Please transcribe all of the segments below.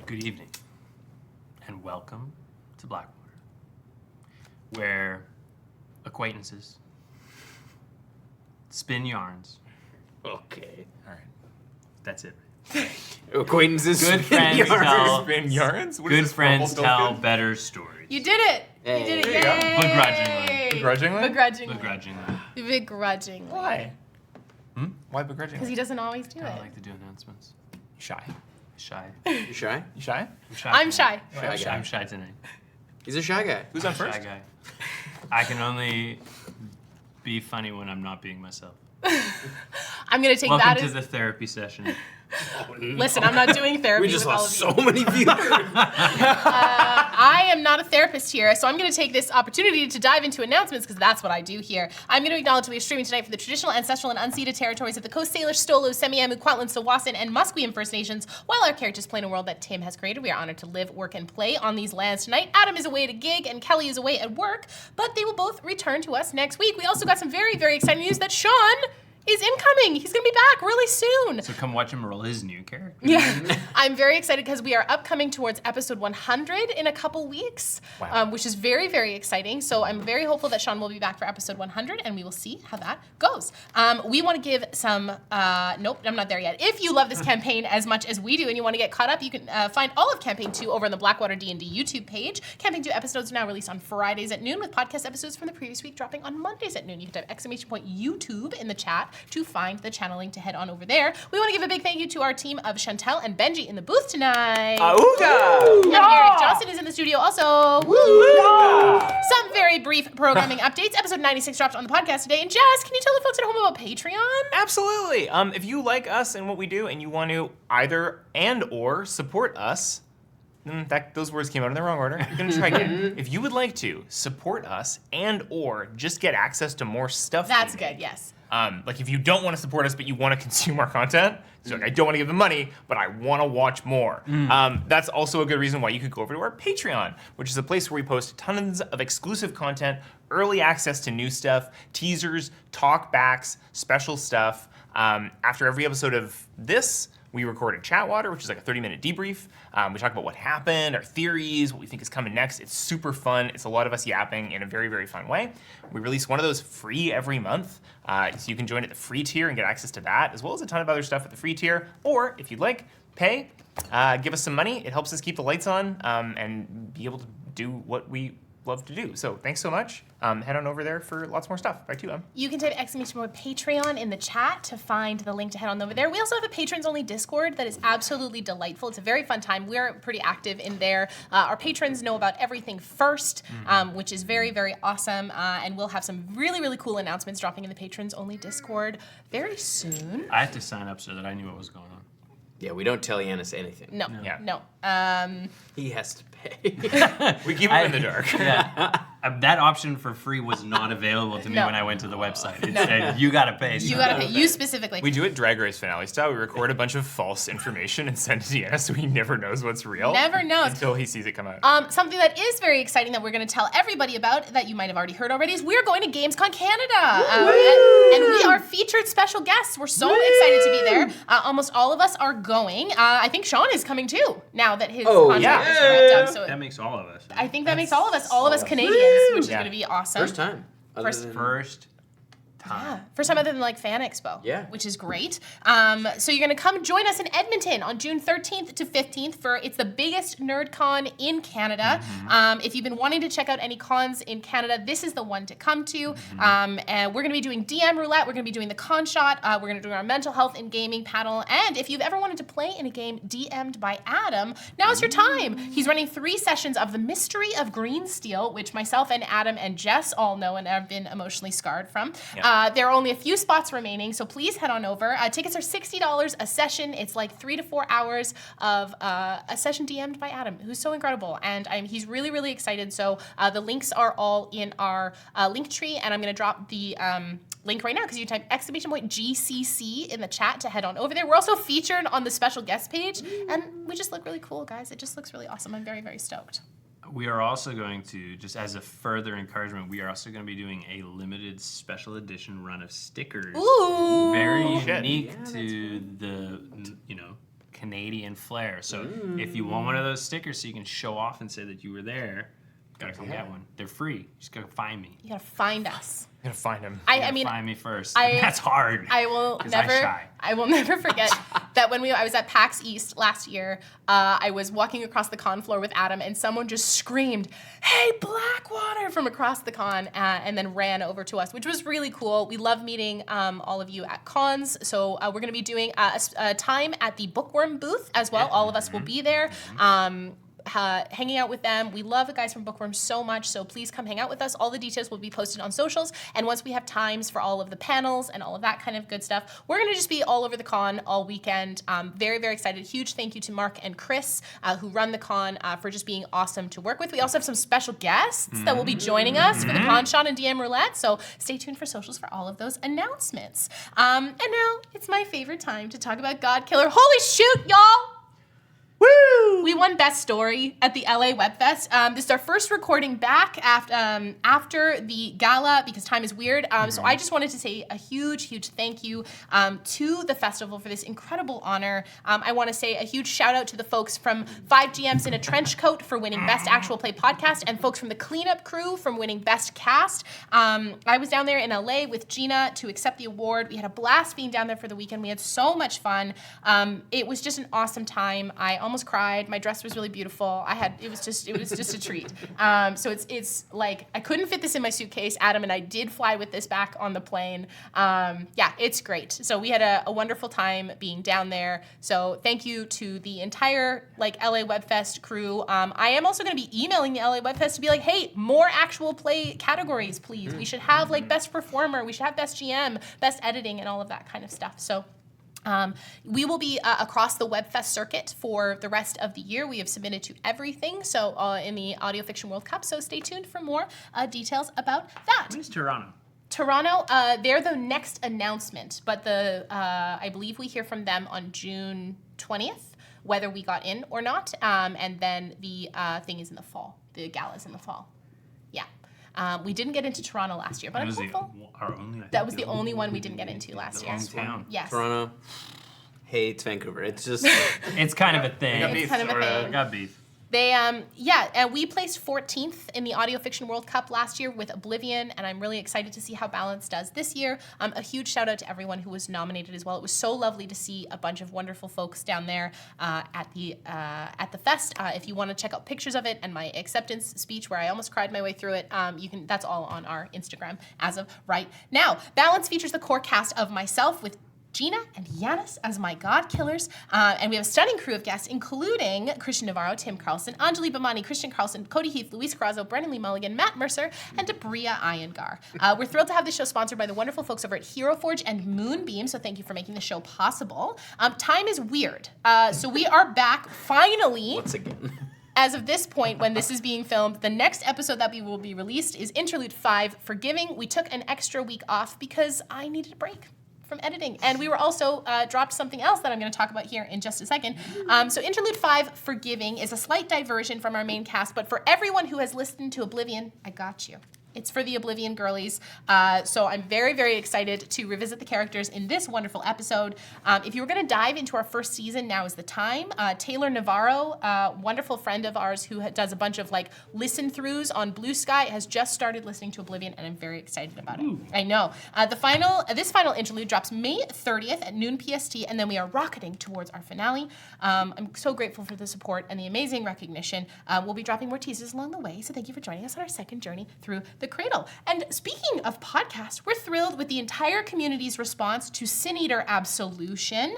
Good evening, and welcome to Blackwater, where acquaintances spin yarns. Okay. All right, that's it. Acquaintances Good friends tell Spin yarns? What is good this, friends Marvel tell Tolkien? better stories. You did it! Hey. You did it! There you go. Yay! Begrudgingly. Begrudgingly? Begrudgingly. Begrudgingly. Begrudgingly. Why? Why begrudgingly? Because he doesn't always do I it. don't like to do announcements. Shy. Shy. You shy? You shy? I'm shy. I'm shy. I'm Shy guy. I'm shy tonight. He's a shy guy. Who's on I'm a first? shy guy. I can only be funny when I'm not being myself. I'm gonna take Welcome that to as. the therapy session. Listen, I'm not doing therapy. We just with all lost of so you. many viewers. I am not a therapist here, so I'm going to take this opportunity to dive into announcements because that's what I do here. I'm going to acknowledge we are streaming tonight for the traditional, ancestral, and unceded territories of the Coast Salish, Stolo, Semiahmoo, Kwantlen, Sawasan, and Musqueam First Nations. While our characters play in a world that Tim has created, we are honored to live, work, and play on these lands tonight. Adam is away at a gig, and Kelli is away at work, but they will both return to us next week. We also got some very, very exciting news that Sean is incoming. He's gonna be back really soon. So come watch him roll his new character. Yeah, I'm very excited because we are upcoming towards episode 100 in a couple weeks, Wow. which is very, very exciting. So I'm very hopeful that Sean will be back for episode 100, and we will see how that goes. We want to give some, nope, I'm not there yet. If you love this campaign as much as we do and you want to get caught up, you can find all of Campaign 2 over on the BlackwaterDnD YouTube page. Campaign 2 episodes are now released on Fridays at noon, with podcast episodes from the previous week dropping on Mondays at noon. You can type !YouTube in the chat to find the channel link to head on over there. We want to give a big thank you to our team of Chantel and Benji in the booth tonight. Auga! And Eric Johnson is in the studio also. Woo! Some very brief programming updates. Episode 96 dropped on the podcast today. And Jess, can you tell the folks at home about Patreon? Absolutely. If you like us and what we do and you want to either and or support us, those words came out in the wrong order. You're gonna try again. If you would like to support us and or just get access to more stuff, That's we good, make, yes. like if you don't want to support us but you want to consume our content, so like, I don't want to give the money, but I want to watch more. That's also a good reason why you could go over to our Patreon, which is a place where we post tons of exclusive content, early access to new stuff, teasers, talkbacks, special stuff. After every episode of this, we record a Chatwater, which is like a 30-minute debrief. We talk about what happened, our theories, what we think is coming next. It's super fun. It's a lot of us yapping in a very, very fun way. We release one of those free every month, so you can join at the free tier and get access to that, as well as a ton of other stuff at the free tier. Or if you'd like, pay, give us some money. It helps us keep the lights on and be able to do what we love to do. So thanks so much. Head on over there for lots more stuff. Back to you, Em. You can type !Patreon in the chat to find the link to head on over there. We also have a patrons-only Discord that is absolutely delightful. It's a very fun time. We're pretty active in there. Our patrons know about everything first, which is very, very awesome. And we'll have some really, really cool announcements dropping in the patrons-only Discord very soon. I had to sign up so that I knew what was going on. Yeah, we don't tell Yanis anything. No, Yeah. no. He has to pay. We keep him in the dark. Yeah. That option for free was not available to me No. when I went to the website. It said, you gotta pay. You gotta pay. You specifically. We do it Drag Race finale style. We record a bunch of false information and send it to Deanna so he never knows what's real. Never knows. Until he sees it come out. Something that is very exciting that we're going to tell everybody about, that you might have already heard already, is we're going to Gamescom Canada. And we are featured special guests. We're so excited to be there. Almost all of us are going. I think Sean is coming too, now that his contract is wrapped up. So That makes all of us. I think that makes all of us Canadians, which is Yeah. going to be awesome. First time. Other First- than- First time. Yeah, first time other than like Fan Expo, Yeah. which is great. So you're gonna come join us in Edmonton on June 13th to 15th it's the biggest nerd con in Canada. If you've been wanting to check out any cons in Canada, this is the one to come to. And we're gonna be doing DM roulette, we're gonna be doing the con shot, we're gonna do our mental health in gaming panel, and if you've ever wanted to play in a game DM'd by Adam, now's your time. He's running 3 sessions of The Mystery of Green Steel, which myself and Adam and Jess all know and have been emotionally scarred from. There are only a few spots remaining, so please head on over. Tickets are $60 a session. It's like 3 to 4 hours of a session DM'd by Adam, who's so incredible, and he's really, really excited. So the links are all in our link tree, and I'm going to drop the link right now because you type !GCC in the chat to head on over there. We're also featured on the special guest page, and we just look really cool, guys. It just looks really awesome. I'm very, very stoked. We are also going to, just as a further encouragement, we are also going to be doing a limited special edition run of stickers. Ooh! Very Shit. unique to the, Canadian flair. So if you want one of those stickers so you can show off and say that you were there, gotta come get one. They're free. Just gotta find me. You gotta find us. I'm gonna find him. I mean, find me first. That's hard. I will never forget that when I was at PAX East last year, I was walking across the con floor with Adam, and someone just screamed, "Hey, Blackwater!" from across the con, and then ran over to us, which was really cool. We love meeting all of you at cons, so we're gonna be doing a time at the Bookworm booth as well. All of us will be there. Hanging out with them. We love the guys from Bookworm so much, so please come hang out with us. All the details will be posted on socials, and once we have times for all of the panels and all of that kind of good stuff, we're going to just be all over the con all weekend. Very, very excited. Huge thank you to Mark and Chris, who run the con, for just being awesome to work with. We also have some special guests that will be joining us for the con shot and DM roulette, so stay tuned for socials for all of those announcements. And now it's my favorite time to talk about God Killer. Holy shoot, y'all! Woo! We won Best Story at the LA Webfest. This is our first recording back after the gala because time is weird. So I just wanted to say a huge thank you to the festival for this incredible honor. I want to say a huge shout out to the folks from 5 GMs in a Trench Coat for winning Best Actual Play Podcast, and folks from the Cleanup Crew from winning Best Cast. I was down there in LA with Gina to accept the award. We had a blast being down there for the weekend. We had so much fun. It was just an awesome time. I almost cried. My dress was really beautiful. It was just a treat. So it's like I couldn't fit this in my suitcase. Adam and I did fly with this back on the plane. Yeah, it's great. So we had a wonderful time being down there. So thank you to the entire LA Webfest crew. I am also going to be emailing the LA Webfest to be like, hey, more actual play categories, please. We should have best performer. We should have best GM, best editing, and all of that kind of stuff. So. We will be across the Webfest circuit for the rest of the year. We have submitted to everything, so in the Audio Fiction World Cup, so stay tuned for more details about that. Where's Toronto? Toronto, they're the next announcement, but I believe we hear from them on June 20th, whether we got in or not, and then the thing is in the fall. The gala is in the fall. Yeah. We didn't get into Toronto last year, but I'm hopeful. That was the only one we didn't get into last year. Hometown. Yes. Toronto hates Vancouver. It's just It's kind of a thing. It's kind of a thing. Got beef. They, we placed 14th in the Audio Fiction World Cup last year with Oblivion, and I'm really excited to see how Balance does this year. A huge shout out to everyone who was nominated as well. It was so lovely to see a bunch of wonderful folks down there at the fest. If you want to check out pictures of it and my acceptance speech where I almost cried my way through it, that's all on our Instagram as of right now. Balance features the core cast of myself with Gina and Yanis as my God Killers. And we have a stunning crew of guests, including Christian Navarro, Tim Carlson, Anjali Bamani, Christian Carlson, Cody Heath, Luis Carrazzo, Brennan Lee Mulligan, Matt Mercer, and Debria Iyengar. We're thrilled to have this show sponsored by the wonderful folks over at Hero Forge and Moonbeam, so thank you for making the show possible. Time is weird. So we are back finally. once again. As of this point, when this is being filmed, the next episode that we will be released is Interlude 5, Forgiving. We took an extra week off because I needed a break from editing. And we were also dropped something else that I'm going to talk about here in just a second. So Interlude 5, Forgiving, is a slight diversion from our main cast, but for everyone who has listened to Oblivion, I got you. It's for the Oblivion girlies. So I'm very, very excited to revisit the characters in this wonderful episode. If you were going to dive into our first season, now is the time. Taylor Navarro, wonderful friend of ours who does a bunch of listen-throughs on Blue Sky, has just started listening to Oblivion, and I'm very excited about it. I know. This final interlude drops May 30th at noon PST, and then we are rocketing towards our finale. I'm so grateful for the support and the amazing recognition. We'll be dropping more teasers along the way, so thank you for joining us on our second journey through the Cradle. And speaking of podcasts, we're thrilled with the entire community's response to Sin Eater Absolution.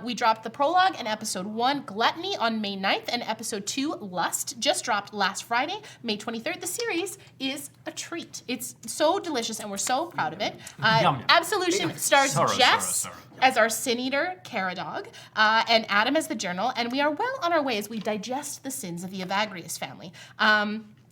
We dropped the prologue and episode 1, Gluttony, on May 9th, and episode 2, Lust, just dropped last Friday, May 23rd. The series is a treat. It's so delicious, and we're so proud of it. Yum. Absolution stars Jess Sorrow. as our Sin Eater Caradog, and Adam as the Journal, and we are well on our way as we digest the sins of the Evagrius family.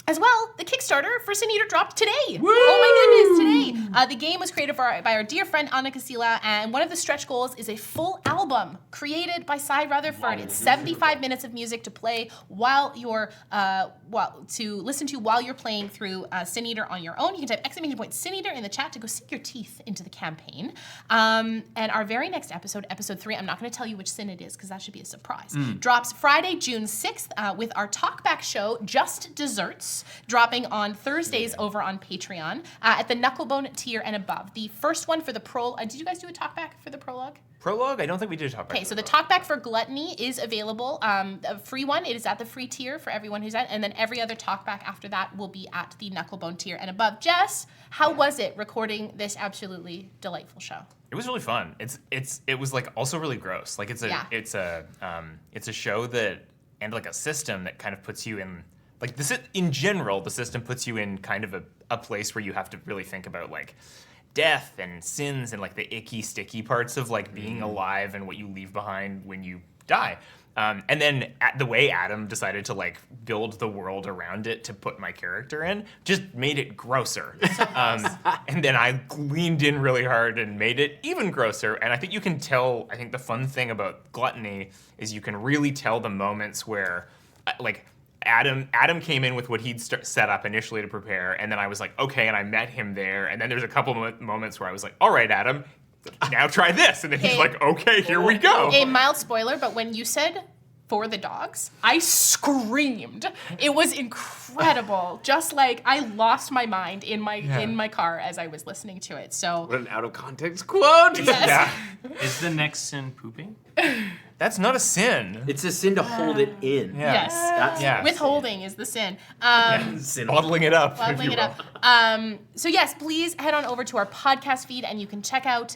As well, the Kickstarter for Sin Eater dropped today. Woo! Oh my goodness, today. The game was created by our dear friend Anna Casilla, and one of the stretch goals is a full album created by Cy Rutherford. It's 75 minutes of music to play while you're, to listen to while you're playing through Sin Eater on your own. You can type !Sin Eater in the chat to go sink your teeth into the campaign. And our very next episode, episode 3, I'm not going to tell you which sin it is because that should be a surprise, drops Friday, June 6th with our talkback show, Just Desserts, dropping on Thursdays over on Patreon at the Knucklebone tier and above. The first one for the prologue. Did you guys do a talkback for the prologue? Prologue? I don't think we did talkback. Okay, so the talkback for Gluttony is available. A free one. It is at the free tier for everyone who's at, and then every other talkback after that will be at the Knucklebone tier and above. Jess, how was it recording this absolutely delightful show? It was really fun. It was like also really gross. Like it's a show that, and like a system that kind of puts you in. Like in general, the system puts you in kind of a place where you have to really think about like death and sins and like the icky, sticky parts of like being alive and what you leave behind when you die. And then the way Adam decided to like build the world around it to put my character in just made it grosser. And then I leaned in really hard and made it even grosser. And I think you can tell, I think the fun thing about Gluttony is you can really tell the moments where like Adam came in with what he'd set up initially to prepare, and then I was like, okay, and I met him there, and then there's a couple moments where I was like, all right, Adam, now try this, and then he's like, okay, here we go. A mild spoiler, but when you said for the dogs, I screamed. It was incredible. Just like I lost my mind in my car as I was listening to it. So What an out of context quote. yes. Yeah. Is the next sin pooping? That's not a sin. It's a sin to hold it in. Yeah. Yes. That's Yeah. Withholding is the sin. sin. Bottling it up. if Bottling you it will. up. So yes, please head on over to our podcast feed and you can check out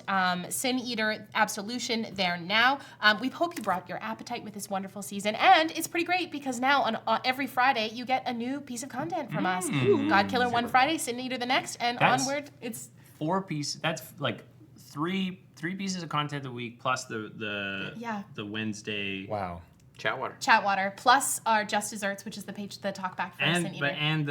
Sin Eater Absolution there now. We hope you brought your appetite with this wonderful season, and it's pretty great because now on every Friday you get a new piece of content from us. God Killer one Friday, Sin Eater the next, and That's- onward. It's 4 pieces. That's like three pieces of content a week plus the Wednesday. Wow. Chatwater. Chatwater plus our Just Desserts, which is the talkback for Sin Eater. And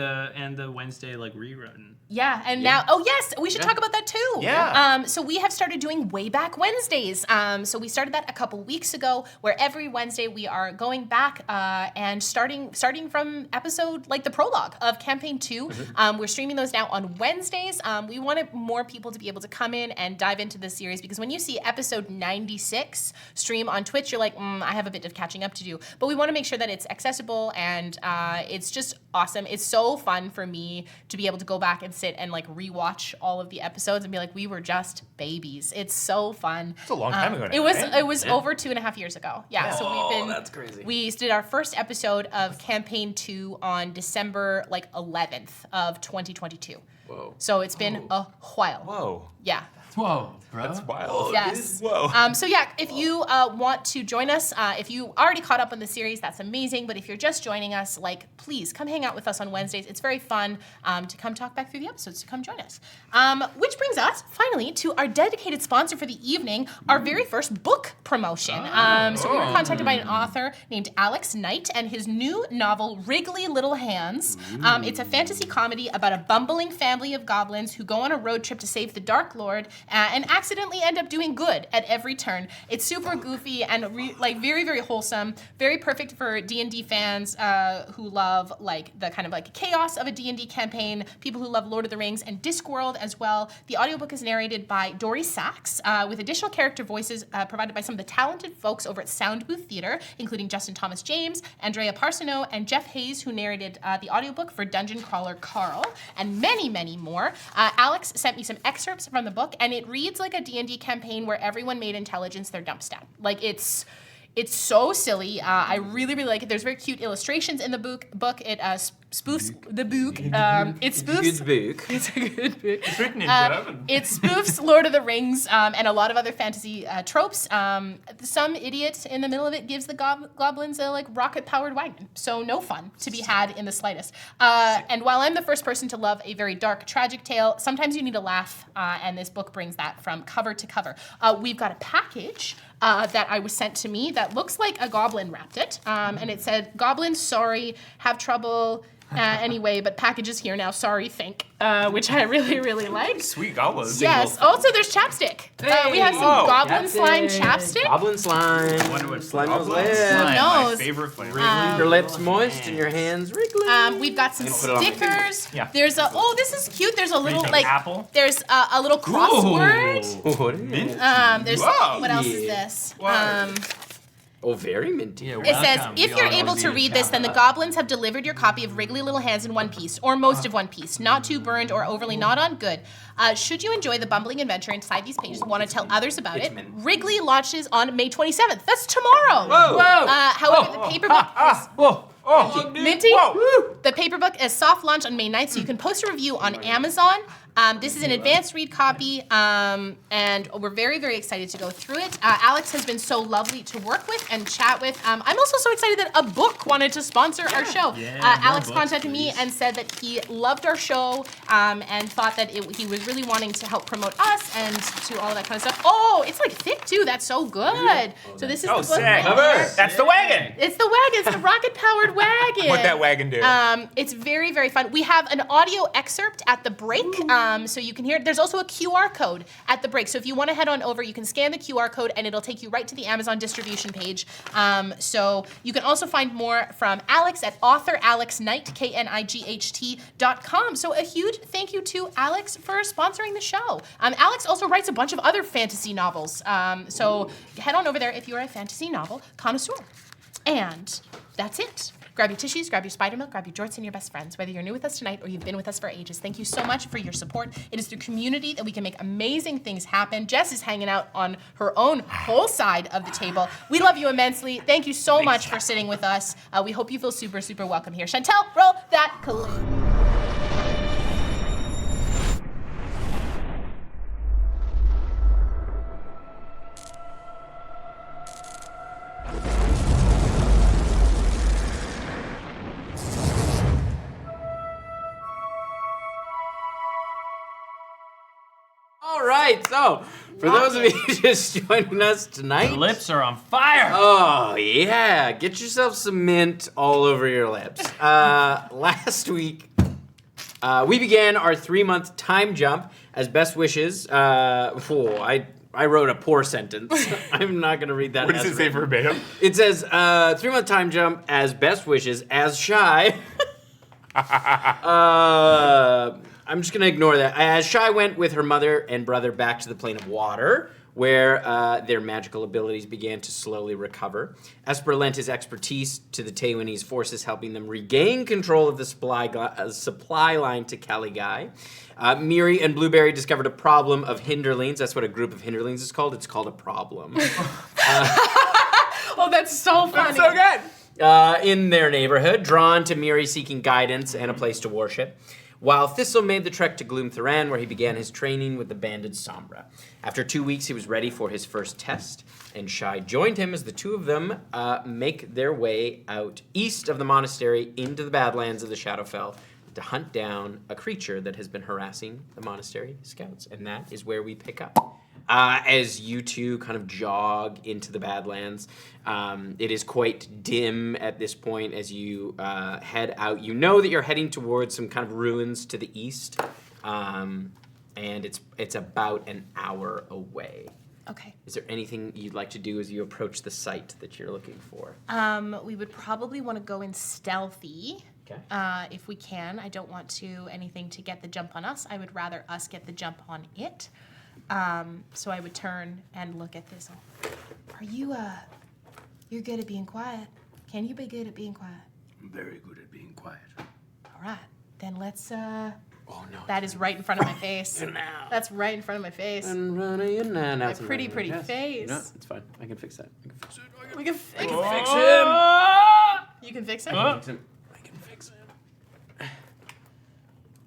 the Wednesday like rerun. Yeah, and now, oh yes, we should talk about that too. Yeah. So we have started doing Way Back Wednesdays. So we started that a couple weeks ago, where every Wednesday we are going back and starting from episode, like the prologue of Campaign 2. We're streaming those now on Wednesdays. We wanted more people to be able to come in and dive into this series, because when you see episode 96 stream on Twitch, you're like, I have a bit of catching up to do. But we want to make sure that it's accessible, and it's just awesome. It's so fun for me to be able to go back and sit and like rewatch all of the episodes and be like, we were just babies. It's so fun. It's a long time ago now, It was right? it was over 2.5 years ago. Yeah. So we've been that's crazy. We did our first episode of Campaign 2 on December 11th of 2022. Whoa. So it's been a while. Whoa. Yeah. Whoa, bro. That's wild. Yes. Whoa. So yeah, if you want to join us, if you already caught up on the series, that's amazing. But if you're just joining us, like, please come hang out with us on Wednesdays. It's very fun to come talk back through the episodes, to come join us. Which brings us finally to our dedicated sponsor for the evening, our very first book promotion. So we were contacted by an author named Alex Knight and his new novel, Wriggly Little Hands. It's a fantasy comedy about a bumbling family of goblins who go on a road trip to save the Dark Lord and accidentally end up doing good at every turn. It's super goofy and very, very wholesome, very perfect for D&D fans who love like the kind of like chaos of a D&D campaign, people who love Lord of the Rings and Discworld as well. The audiobook is narrated by Dory Sachs with additional character voices provided by some of the talented folks over at Sound Booth Theater, including Justin Thomas James, Andrea Parsino, and Jeff Hayes, who narrated the audiobook for Dungeon Crawler Carl, and many, many more. Alex sent me some excerpts from the book, and it reads like a D&D campaign where everyone made intelligence their dump stat. Like it's so silly. I really, really like it. There's very cute illustrations in the book. It spoofs the book. It spoofs. Good book. It's a good book. It's written in German. It spoofs Lord of the Rings and a lot of other fantasy tropes. Some idiot in the middle of it gives the goblins a like rocket-powered wagon. So no fun to be had in the slightest. And while I'm the first person to love a very dark, tragic tale, sometimes you need a laugh, and this book brings that from cover to cover. We've got a package that I was sent to me that looks like a goblin wrapped it, and it said, "Goblins, sorry, have trouble anyway, but packages here now. Sorry, think, which I really, really like. Sweet goblins. Yes. Also, there's chapstick. We have some goblin slime chapstick. Goblin slime. Wonder what slime those Goblin lips. slime, my knows? favorite flavor. Your lips moist and your hands wriggly. We've got some put it on my stickers. Yeah. There's a this is cute. There's a little An like apple? there's a little crossword. What is it? There's Whoa. what else is this? Oh, very minty. Yeah, It says, welcome. if We you're all able need to a read this, then the shout-out. goblins have delivered your copy of Wriggly Little Hands in one piece, or most of one piece, not too burned or overly not on good. Should you enjoy the bumbling adventure inside these pages and want to tell others about it, Wriggly launches on May 27th. That's tomorrow. Whoa. However, the paperback is Oh, minty. Whoa. The paperback is soft launch on May 9th, so you can post a review on Amazon. This is an advanced read copy, and we're very, very excited to go through it. Alex has been so lovely to work with and chat with. I'm also so excited that a book wanted to sponsor our show. Yeah, Alex more books, contacted me please. and said that he loved our show and thought that he was really wanting to help promote us and to all that kind of stuff. Oh, it's like thick too. That's so good. So this is Oh, the book. sick. Cover. That's the wagon. It's the wagon. It's the rocket-powered wagon. What'd that wagon do? It's very, very fun. We have an audio excerpt at the break, so you can hear it. There's also a QR code at the break. So if you want to head on over, you can scan the QR code, and it'll take you right to the Amazon distribution page. So you can also find more from Alex at authoralexknight, KNIGHT.com. So a huge thank you to Alex for sponsoring the show. Alex also writes a bunch of other fantasy novels. So head on over there if you're a fantasy novel connoisseur. And that's it. Grab your tissues, grab your spider milk, grab your jorts and your best friends. Whether you're new with us tonight or you've been with us for ages, thank you so much for your support. It is through community that we can make amazing things happen. Jess is hanging out on her own whole side of the table. We love you immensely. Thank you so much for sitting with us. We hope you feel super, super welcome here. Chantel, roll that clip. All right, so for those of you just joining us tonight, Lips are on fire. oh yeah, get yourself some mint all over your lips. Last week, we began our 3-month time jump as best wishes. I wrote a poor sentence. I'm not gonna read that. What does as it say written. verbatim? It says 3-month time jump as best wishes as Shy. I'm just gonna ignore that. As Shy went with her mother and brother back to the plane of water, where their magical abilities began to slowly recover. Esper lent his expertise to the Taiwanese forces, helping them regain control of the supply line to Kelli. Miri and Blueberry discovered a problem of hinderlings. That's what a group of hinderlings is called. It's called a problem. Oh, that's so funny. So good. In their neighborhood, drawn to Miri seeking guidance and a place to worship, while Thistle made the trek to Gloom Theran, where he began his training with the banded Sombra. After 2 weeks, he was ready for his first test, and Shy joined him as the two of them make their way out east of the monastery into the Badlands of the Shadowfell to hunt down a creature that has been harassing the monastery scouts, and that is where we pick up. As you two kind of jog into the Badlands, it is quite dim at this point as you head out. You know that you're heading towards some kind of ruins to the east, and it's about an hour away. Okay. Is there anything you'd like to do as you approach the site that you're looking for? We would probably want to go in stealthy. Okay. If we can. I don't want anything to get the jump on us. I would rather us get the jump on it. So I would turn and look at Thistle. Are you, you're good at being quiet. Can you be good at being quiet? I'm very good at being quiet. All right. Then let's, Oh no. that is right in front of my face. Now. That's right in front of my face. And running and now. My pretty face. No, it's fine. I can fix that. I can fix it. We can fix fix it. him. You can fix it? I can fix him.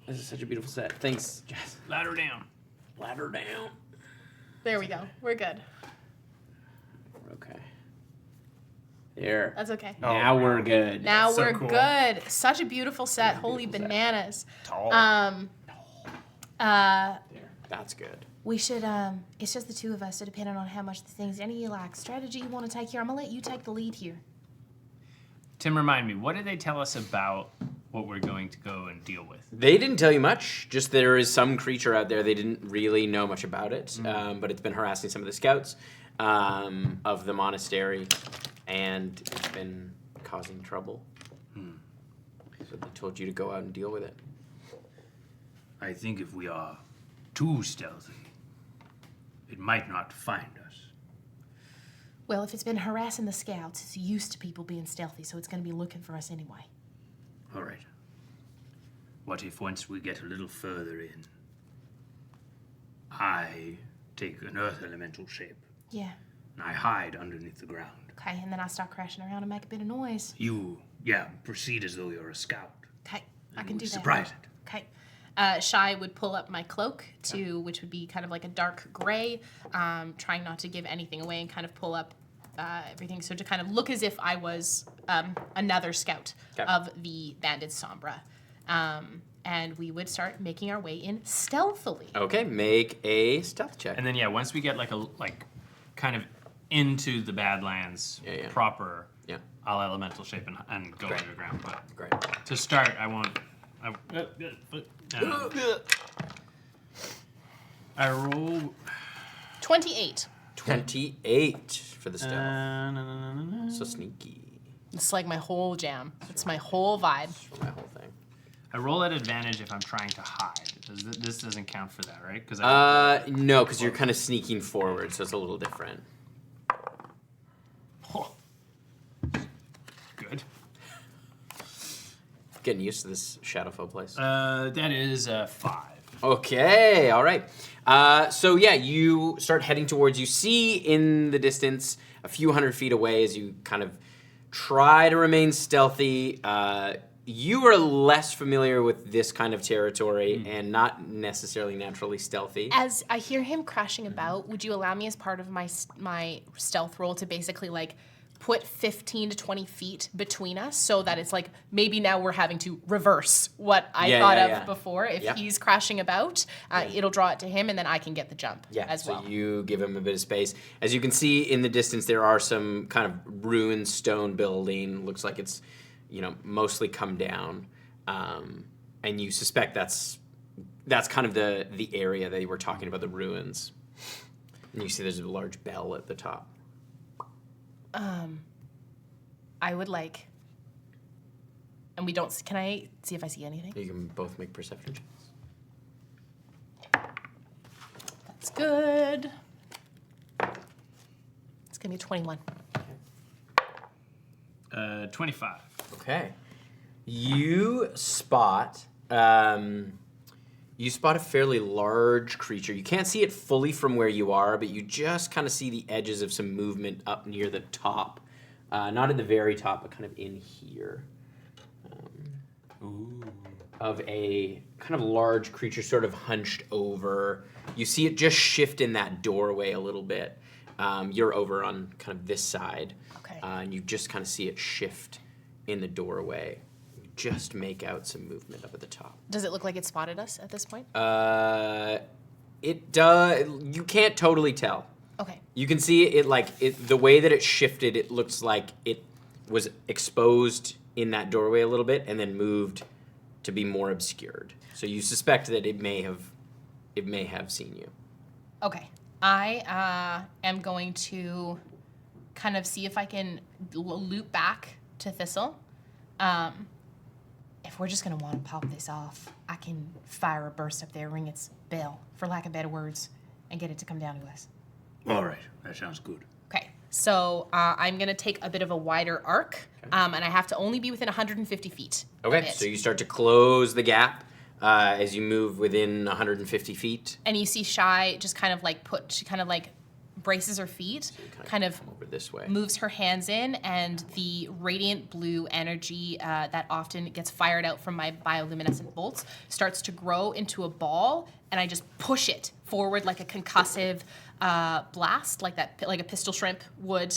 This is such a beautiful set. Thanks, Jess. Ladder down. Ladder down. There we go. We're good. Okay. There. That's okay. Oh, Now wow. we're good. Now so we're cool. good. Such a beautiful set. Holy beautiful set. bananas. Tall. There. That's good. We should, it's just the two of us, so depending on how much the things, any like strategy you want to take here, I'm gonna let you take the lead here. Tim, remind me, what did they tell us about what we're going to go and deal with? They didn't tell you much. Just there is some creature out there. They didn't really know much about it, but it's been harassing some of the scouts of the monastery, and it's been causing trouble. So they told you to go out and deal with it. I think if we are too stealthy, it might not find us. Well, if it's been harassing the scouts, it's used to people being stealthy, so it's going to be looking for us anyway. All right. What if once we get a little further in, I take an earth elemental shape Yeah. and I hide underneath the ground? Okay, and then I start crashing around and make a bit of noise. You, proceed as though you're a scout. Okay, I And can we do that. surprise it. Okay. Shy would pull up my cloak which would be kind of like a dark gray, trying not to give anything away, and kind of pull up everything. So to kind of look as if I was another scout of the banded Sombra. And we would start making our way in stealthily. Okay, make a stealth check. And then once we get kind of into the Badlands proper, I'll elemental shape and go underground. But Great. to start, I won't. I roll 28. 28 for the stealth. So sneaky. It's like my whole jam. It's my whole vibe. For my whole thing. I roll at advantage if I'm trying to hide. This doesn't count for that, right? Because No, because you're kind of sneaking forward, so it's a little different. Good. Getting used to this Shadowfell place. That is 5. Okay, all right. So yeah, you start heading towards. You see in the distance, a few hundred feet away, as you kind of try to remain stealthy. You are less familiar with this kind of territory and not necessarily naturally stealthy. As I hear him crashing about, would you allow me as part of my stealth roll to basically put 15 to 20 feet between us so that it's maybe now we're having to reverse what I thought of before. If he's crashing about, it'll draw it to him and then I can get the jump as well. So you give him a bit of space. As you can see in the distance, there are some kind of ruined stone building. Looks like it's, mostly come down. And you suspect that's kind of the area they were talking about, the ruins. And you see there's a large bell at the top. I would and we don't, can I see if I see anything? You can both make perception checks. That's good. It's gonna be a 21. 25. Okay. You spot a fairly large creature. You can't see it fully from where you are, but you just kind of see the edges of some movement up near the top. Not at the very top, but kind of in here. Of a kind of large creature sort of hunched over. You see it just shift in that doorway a little bit. You're over on kind of this side. Okay. And you just kind of see it shift in the doorway. You just make out some movement up at the top. Does it look like it spotted us at this point? It does. You can't totally tell. Okay. You can see it the way that it shifted. It looks like it was exposed in that doorway a little bit and then moved to be more obscured. So you suspect that it may have seen you. Okay. I am going to kind of see if I can loop back to Thistle. If we're just going to want to pop this off, I can fire a burst up there, ring its bell, for lack of better words, and get it to come down to us. All right, that sounds good. Okay, so I'm going to take a bit of a wider arc, and I have to only be within 150 feet. Okay, so you start to close the gap as you move within 150 feet. And you see Shy just kind of she kind of braces her feet, kind of over this way. moves her hands in, and the radiant blue energy that often gets fired out from my bioluminescent bolts starts to grow into a ball, and I just push it forward like a concussive blast, like a pistol shrimp would,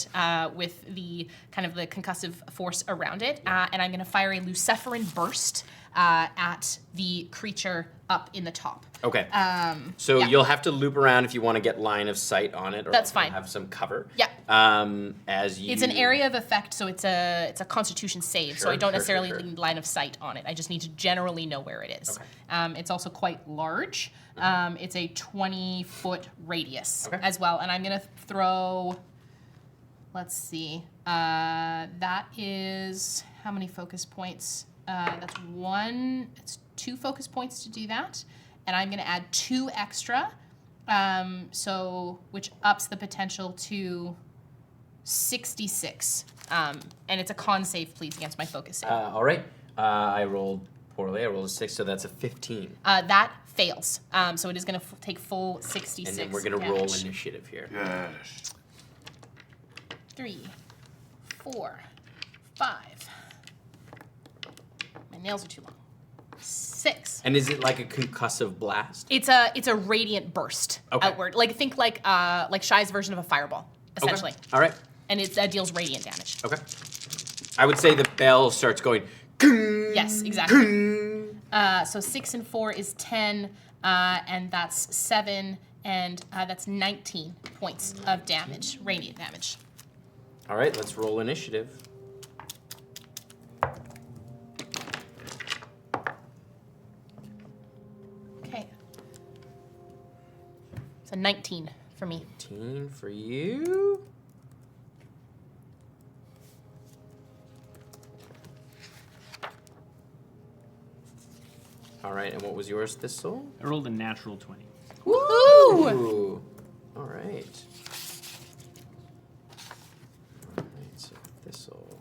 with the kind of the concussive force around it. And I'm going to fire a luciferin burst at the creature up in the top. Okay. So yeah. you'll have to loop around if you want to get line of sight on it, or That's if you fine. Have some cover. Yeah. As you. It's an area of effect, so it's a Constitution save. So I don't necessarily need line of sight on it. I just need to generally know where it is. Okay. It's also quite large. It's a 20-foot radius as well, and I'm gonna throw. Let's see. That is how many focus points? That's one. It's 2 focus points to do that, and I'm going to add 2 extra, which ups the potential to 66. And it's a con save, please, against my focus save. All right. I rolled poorly. I rolled a 6, so that's a 15. That fails. So it is going to take full 66. And then we're going to roll initiative here. Yes. 3, 4, 5. My nails are too long. 6. And is it like a concussive blast? It's a radiant burst outward. Think like Shy's version of a fireball, essentially. Okay. All right. And it deals radiant damage. Okay. I would say the bell starts going. Yes, exactly. So 6 and 4 is 10, and that's 7, and that's 19 points of damage, radiant damage. All right, let's roll initiative. Okay. So 19 for me. 19 for you. All right, and what was yours, Thistle? I rolled a natural 20. Woohoo! Ooh. All right. All right, so Thistle.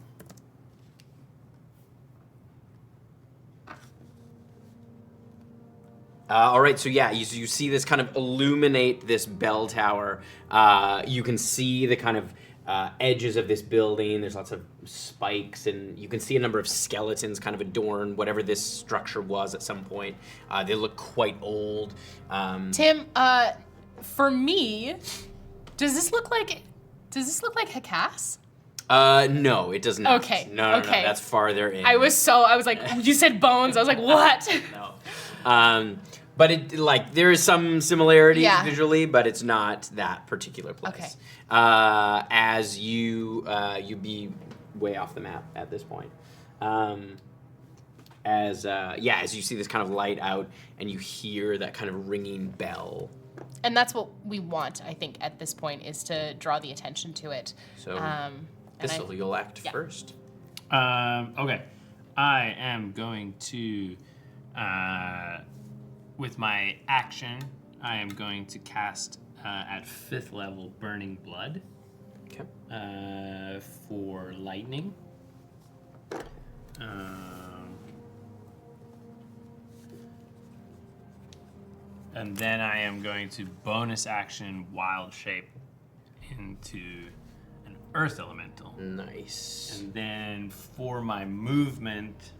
All right, so yeah, you see this kind of illuminate this bell tower. You can see the kind of edges of this building. There's lots of spikes, and you can see a number of skeletons kind of adorn whatever this structure was at some point. They look quite old. Tim, for me, does this look like Hecas? No, it does not. Okay, No, okay. that's farther in. I was like, you said bones. I was like, what? No. But it there is some similarities Yeah. visually, but it's not that particular place. Okay. As you be way off the map at this point. As you see this kind of light out and you hear that kind of ringing bell. And that's what we want, I think, at this point, is to draw the attention to it. So Thistle, you'll act first. Okay. I am going to, with my action, I am going to cast at 5th level Burning Blood. Okay. For lightning. And then I am going to bonus action Wild Shape into an Earth Elemental. Nice. And then for my movement,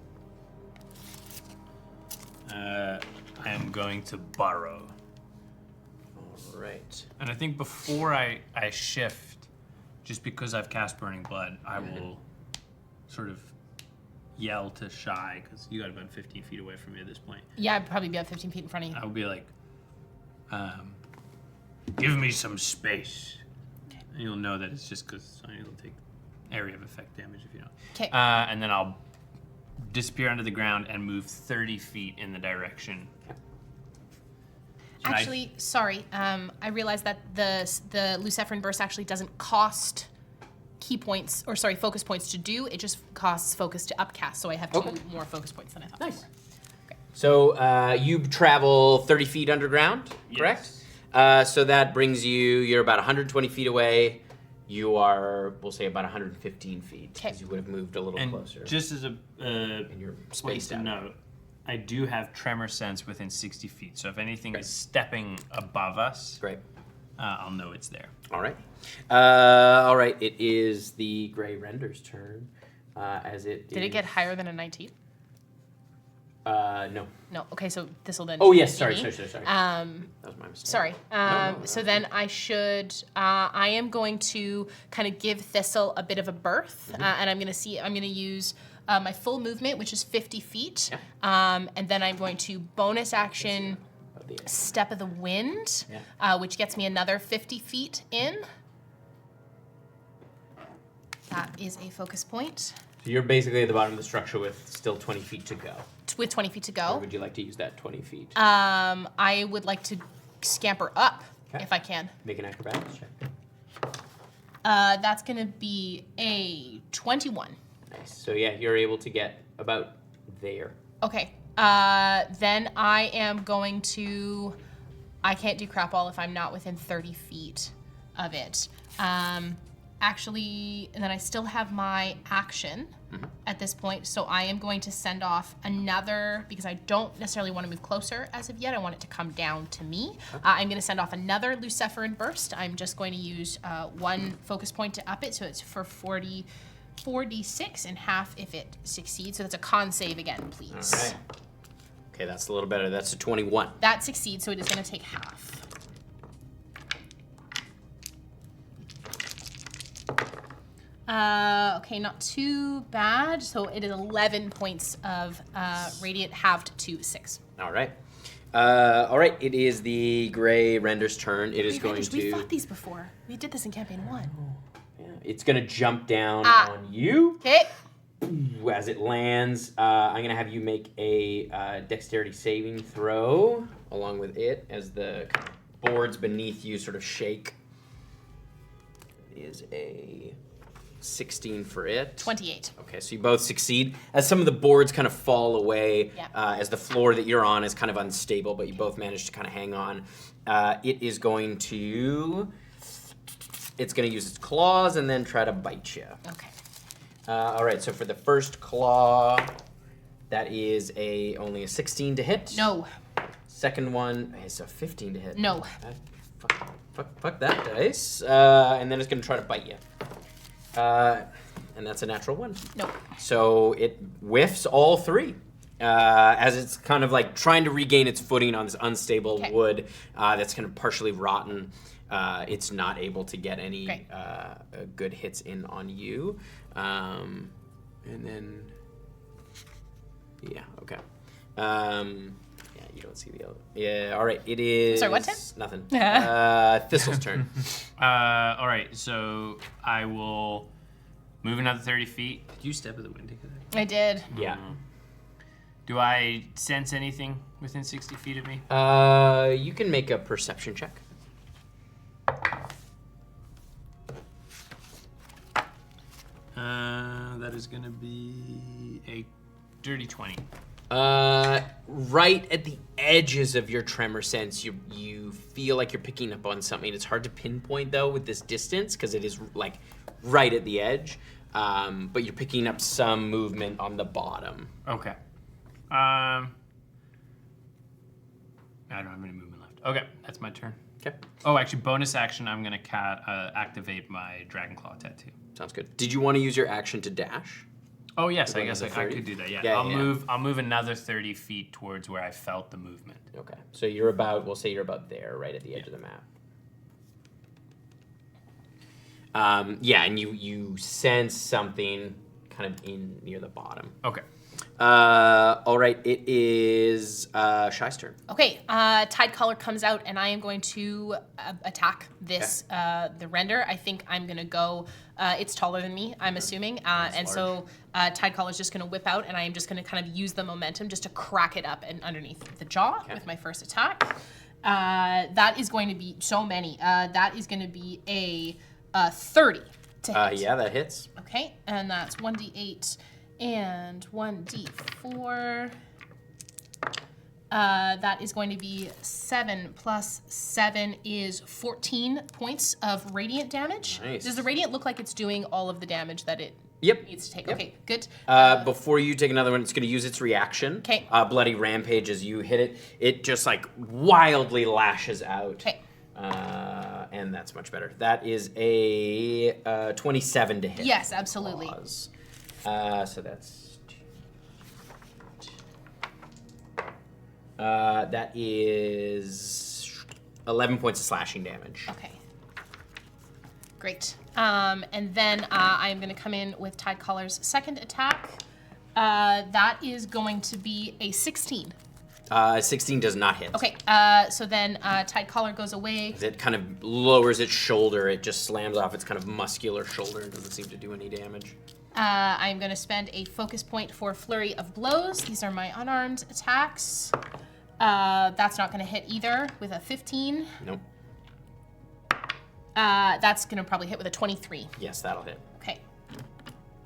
I am going to burrow. All right. And I think before I shift, just because I've cast Burning Blood, I will sort of yell to Shy, because you got about 15 feet away from me at this point. Yeah, I'd probably be about 15 feet in front of you. I will be like, give me some space. And you'll know that it's just because it'll take area of effect damage if you don't. Okay. And then I'll disappear under the ground and move 30 feet in the direction. Actually, sorry. I realized that the Luciferian Burst actually doesn't cost focus points to do. It just costs focus to upcast, so I have 2 more focus points than I thought. Nice. So you travel 30 feet underground, correct? So that brings you're about 120 feet away. You are, we'll say, about 115 feet, because you would have moved a little And closer. just as a you're point spaced to out. note, I do have tremor sense within 60 feet. So if anything is stepping above us, Great. I'll know it's there. All right. All right. It is the Gray Render's turn. Did Did it get higher than a 19? No. No. Okay, so this will then. Oh yes. be Sorry. me. That was my mistake. Sorry. No, So then I should. I am going to kind of give Thistle a bit of a berth, and I'm going to use my full movement, which is 50 feet. And then I'm going to bonus action Step of the Wind, which gets me another 50 feet in. That is a focus point. So you're basically at the bottom of the structure with still 20 feet to go. With 20 feet to go. Or would you like to use that 20 feet? I would like to scamper up if I can. Make an acrobatics check. That's going to be a 21. Nice. So yeah, you're able to get about there. Okay. Then I am going to... I can't do crap all if I'm not within 30 feet of it. Actually, and then I still have my action at this point, so I am going to send off another, because I don't necessarily want to move closer as of yet, I want it to come down to me. I'm going to send off another Luciferin Burst. I'm just going to use one focus point to up it, so it's for 4d6 and half if it succeeds. So that's a con save again, please. All right. Okay, that's a little better. That's a 21. That succeeds, so it is going to take half. Okay, not too bad. So it is 11 points of radiant halved to 6. All right. All right, it is the Gray Render's turn. It is going to... We fought these before. We did this in campaign 1. Yeah, it's going to jump down on you. Okay. As it lands, I'm going to have you make a dexterity saving throw along with it as the boards beneath you sort of shake. It is a 16 for it. 28. Okay, so you both succeed. As some of the boards kind of fall away, as the floor that you're on is kind of unstable, but you both manage to kind of hang on. It is going to... It's going to use its claws and then try to bite you. Okay. All right, so for the first claw, that is only a 16 to hit. No. Second one is a 15 to hit. No. Fuck that dice. And then it's going to try to bite you. And that's a natural 1. No. So it whiffs all 3. As it's kind of like trying to regain its footing on this unstable wood that's kind of partially rotten. It's not able to get any good hits in on you. And then, yeah, okay. Yeah, you don't see the other. Yeah, all right, it is... Sorry, what time? Nothing. Thistle's turn. All right, so I will move another 30 feet. Did you Step of the Wind? I did. Yeah. Do I sense anything within 60 feet of me? You can make a perception check. That is going to be a dirty 20. Right at the edges of your tremor sense, you feel like you're picking up on something. It's hard to pinpoint though with this distance because it is like right at the edge. But you're picking up some movement on the bottom. Okay. I don't have any movement left. Okay, that's my turn. Okay. Oh, actually, bonus action, I'm going to activate my Dragonclaw tattoo. Sounds good. Did you want to use your action to dash? Oh yes, Go I guess I another 30? could do that. Yeah, Yeah, I'll move another 30 feet towards where I felt the movement. Okay. So you're about, we'll say you're about there, right at the edge of the map. Yeah, and you sense something kind of in near the bottom. Okay. All right, it is Shy's turn. Okay, Tide Collar comes out, and I am going to attack this the render. I think I'm gonna go. It's taller than me, I'm assuming, and so Tide Collar is just gonna whip out, and I am just gonna kind of use the momentum just to crack it up and underneath the jaw with my first attack. That is going to be so many. That is going to be a 30 to hit. Yeah, that hits. Okay, and that's 1d8 and 1d4. That is going to be 7 plus 7 is 14 points of radiant damage. Nice. Does the radiant look like it's doing all of the damage that it needs to take? Yep. Okay, good. Before you take another one, it's going to use its reaction. Okay. Bloody Rampage, as you hit it, it just like wildly lashes out. Okay. And that's much better. That is a 27 to hit. Yes, absolutely. So that's... that is 11 points of slashing damage. Okay. Great. And then I am going to come in with Tide Collar's second attack. That is going to be a 16. 16 does not hit. Okay, so then Tide Collar goes away. As it kind of lowers its shoulder, it just slams off its kind of muscular shoulder and doesn't seem to do any damage. I'm going to spend a focus point for Flurry of Blows. These are my unarmed attacks. That's not going to hit either with a 15. Nope. That's going to probably hit with a 23. Yes, that'll hit. Okay.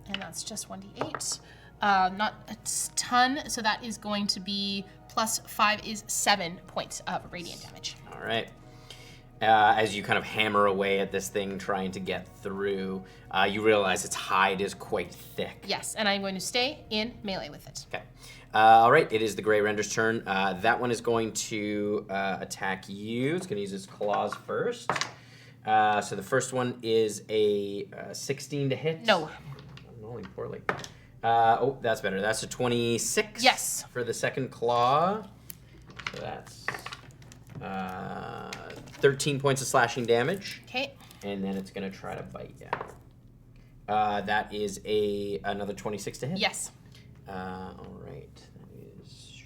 And that's just 1d8. Not a ton, so that is going to be plus 5 is 7 points of radiant damage. All right. As you kind of hammer away at this thing, trying to get through, you realize its hide is quite thick. Yes, and I'm going to stay in melee with it. Okay. All right, it is the Grey Render's turn. That one is going to attack you. It's going to use its claws first. So the first one is a 16 to hit. No. I'm rolling poorly. Oh, that's better. That's a 26. Yes. For the second claw. So that's 13 points of slashing damage. Okay. And then it's going to try to bite you. That is another 26 to hit. Yes. All right. That is...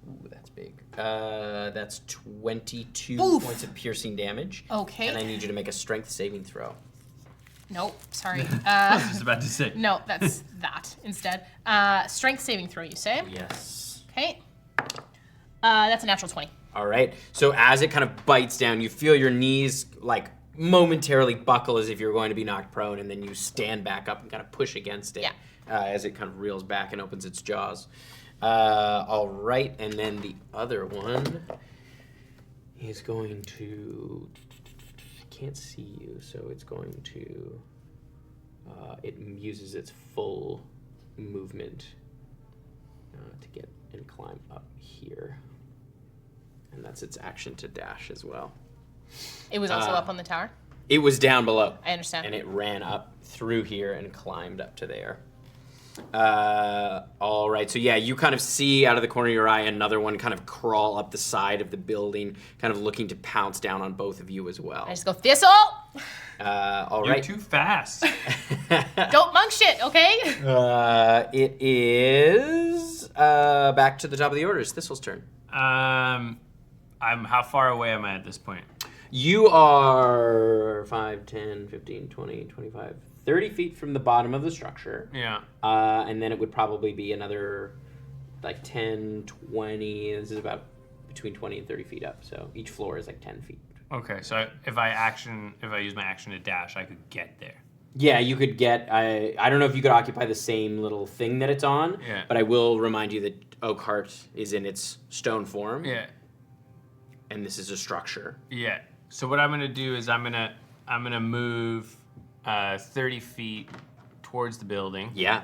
Ooh, that's big. That's 22 Oof. points of piercing damage. Okay. And I need you to make a strength saving throw. Nope, sorry. I was just about to say. No, that's that instead. Strength saving throw, you say? Yes. Okay. That's a natural 20. All right. So as it kind of bites down, you feel your knees like momentarily buckle as if you're going to be knocked prone, and then you stand back up and kind of push against it as it kind of reels back and opens its jaws. All right. And then the other one is going to... can't see you, so it's going to it uses its full movement to get and climb up here, and that's its action to dash as well. It was also up on the tower? It was down below. I understand. And it ran up through here and climbed up to there. All right, so yeah, you kind of see out of the corner of your eye another one kind of crawl up the side of the building, kind of looking to pounce down on both of you as well. I just go, Thistle! All You're right. too fast. Don't monk shit, okay? It is back to the top of the order. It's Thistle's turn. How far away am I at this point? You are 5, 10, 15, 20, 25, 30 feet from the bottom of the structure. Yeah. And then it would probably be another like 10, 20. This is about between 20 and 30 feet up. So each floor is like 10 feet. Okay, so if I use my action to dash, I could get there. Yeah, you could get, I don't know if you could occupy the same little thing that it's on, but I will remind you that Oakheart is in its stone form. Yeah. And this is a structure. Yeah. So what I'm gonna do is I'm gonna move 30 feet towards the building. Yeah.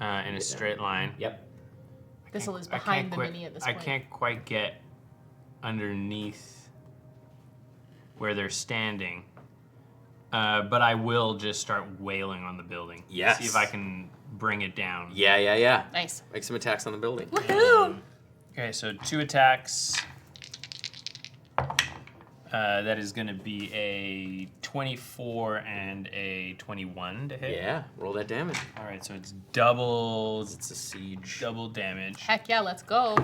In a straight line. Yep. Thistle is behind the mini at this point. I can't quite get underneath where they're standing, but I will just start wailing on the building. Yes. See if I can bring it down. Yeah. Nice. Make some attacks on the building. Woohoo! Okay, so 2 attacks. That is going to be a 24 and a 21 to hit. Yeah, roll that damage. All right, so it's double. It's a siege. Double damage. Heck yeah, let's go.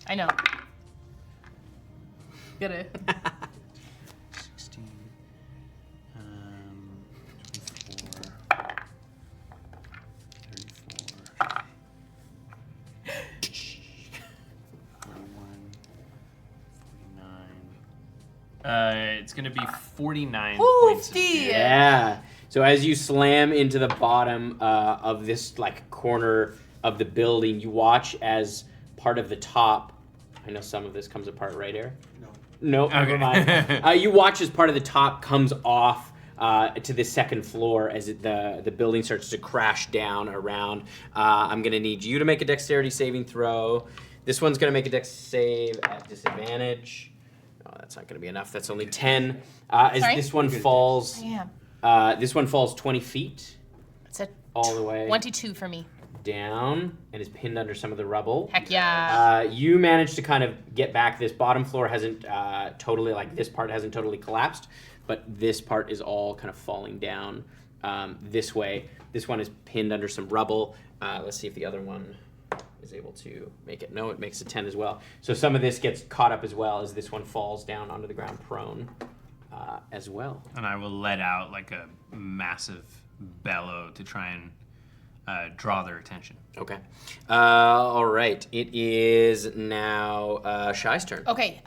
I know. Get it. 16. 24. 34. 41. 49. It's going to be 49 points of damage. Yeah. So as you slam into the bottom of this like corner of the building, you watch as part of the top. I know some of this comes apart right here. No, never mind. You watch as part of the top comes off to the second floor as the building starts to crash down around. I'm going to need you to make a dexterity saving throw. This one's going to make a dex save at disadvantage. Oh, that's not going to be enough. That's only 10. As Sorry? this one falls, I am. this one falls 20 feet It's a all the way 22 for me. down and is pinned under some of the rubble. Heck yeah. You managed to kind of get back. This bottom floor hasn't totally, like this part hasn't totally collapsed, but this part is all kind of falling down this way. This one is pinned under some rubble. Let's see if the other one is able to make it. No, it makes a 10 as well. So some of this gets caught up as well as this one falls down onto the ground prone as well. And I will let out like a massive bellow to try and draw their attention. Okay. All right. It is now Shy's turn. Okay,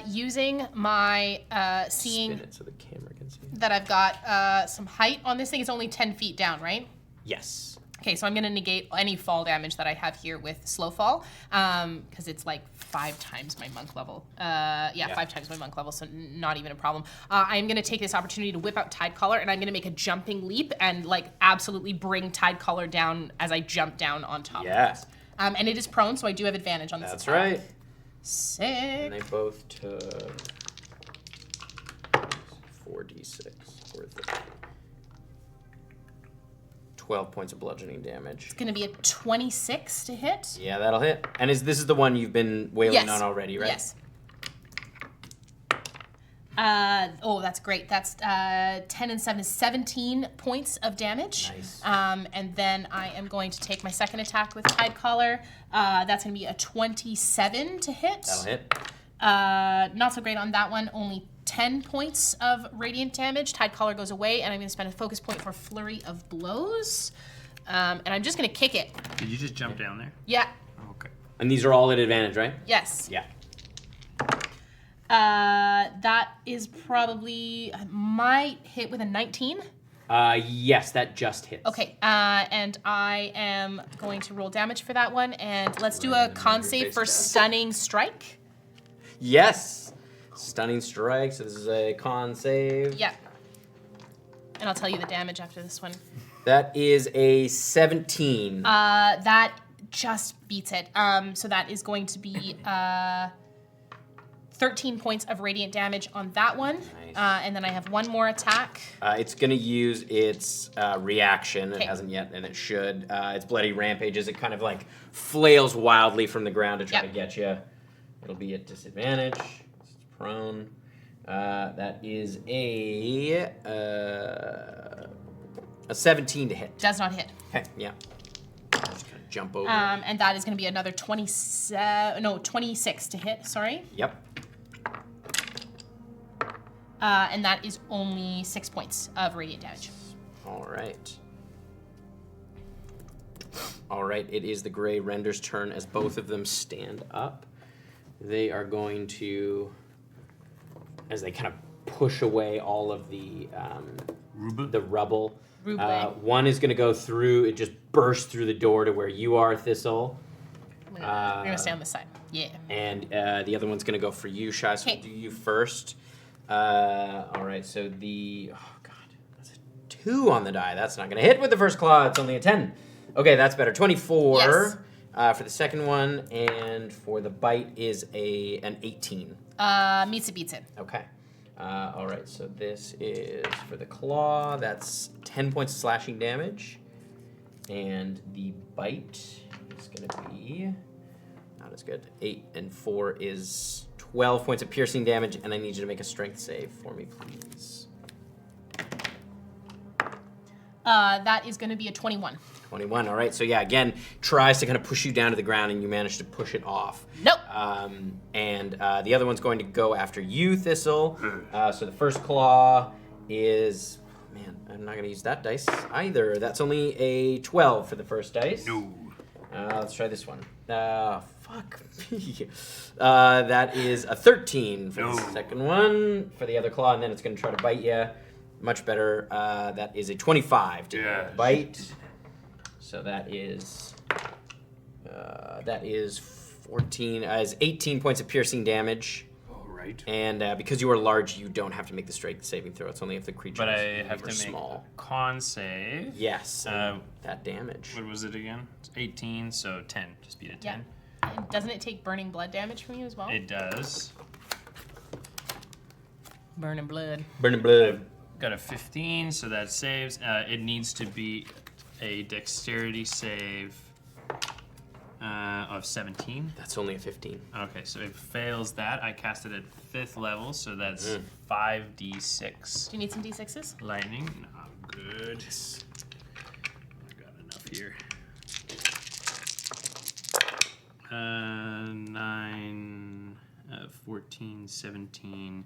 using my seeing Spin it so the camera can see. that I've got some height on this thing. It's only 10 feet down, right? Yes. Okay, so I'm going to negate any fall damage that I have here with slow fall, because it's like 5 times my monk level. 5 times my monk level, so not even a problem. I'm going to take this opportunity to whip out Tidecaller, and I'm going to make a jumping leap and like absolutely bring Tidecaller down as I jump down on top. Yes. And it is prone, so I do have advantage on this. That's attack. right. Sick. And they both took 4d6 worth of 12 points of bludgeoning damage. It's going to be a 26 to hit. Yeah, that'll hit. And this is the one you've been wailing on already, right? Yes. That's great. That's 10 and 7 is 17 points of damage. Nice. And then I am going to take my second attack with Tidecaller. That's going to be a 27 to hit. That'll hit. Not so great on that one. Only 10 points of radiant damage. Tidecaller goes away, and I'm going to spend a focus point for Flurry of Blows. And I'm just going to kick it. Did you just jump down there? Yeah. Okay. And these are all at advantage, right? Yes. Yeah. That is probably might hit with a 19. Yes, that just hits. Okay, and I am going to roll damage for that one, and let's do a con save for Stunning Strike. Yes. Stunning strike. So this is a con save. Yeah. And I'll tell you the damage after this one. That is a 17. That just beats it. So that is going to be 13 points of radiant damage on that one. Nice. And then I have one more attack. It's going to use its reaction. It Okay. hasn't yet, and it should. Its Bloody Rampage as it kind of like flails wildly from the ground to try to get you. It'll be at disadvantage. It's prone. That is a 17 to hit. Does not hit. Okay, yeah. Just kind of jump over. And that is going to be another 26 to hit, sorry. Yep. And that is only 6 points of radiant damage. All right. All right, it is the Gray Render's turn as both of them stand up. They are going to, as they kind of push away all of the rubble. One is going to go through, it just bursts through the door to where you are, Thistle. We're going to stay on this side. Yeah. And the other one's going to go for you, Shy, so we'll do you first. All right, so that's a 2 on the die. That's not going to hit with the first claw. It's only a 10. Okay, that's better. 24 Yes. For the second one, and for the bite is an 18. Meets it, beats it. Okay. All right, so this is for the claw. That's 10 points of slashing damage. And the bite is going to be not as good. 8 and 4 is 12 points of piercing damage, and I need you to make a strength save for me, please. That is going to be a 21. 21, all right. So yeah, again, tries to kind of push you down to the ground, and you manage to push it off. Nope. And the other one's going to go after you, Thistle. So the first claw is... Man, I'm not going to use that dice either. That's only a 12 for the first dice. No. Let's try this one. Fuck me. That is a 13 for the second one. For the other claw, and then it's going to try to bite you. Much better. That is a 25 to bite. So that is 14. Is 18 points of piercing damage. All right. And because you are large, you don't have to make the strength saving throw. It's only if the creature But I is have to make small. a con save. Yes. That damage. What was it again? It's 18, so 10. Just beat a 10. Yeah. And doesn't it take burning blood damage from you as well? It does. Burning blood. Burning blood. Got a 15, so that saves. It needs to be a dexterity save of 17. That's only a 15. Okay, so it fails that. I cast it at 5th level, so that's 5d6. Do you need some d6s? Lightning. No, I'm good. I got enough here. 9, 14, 17,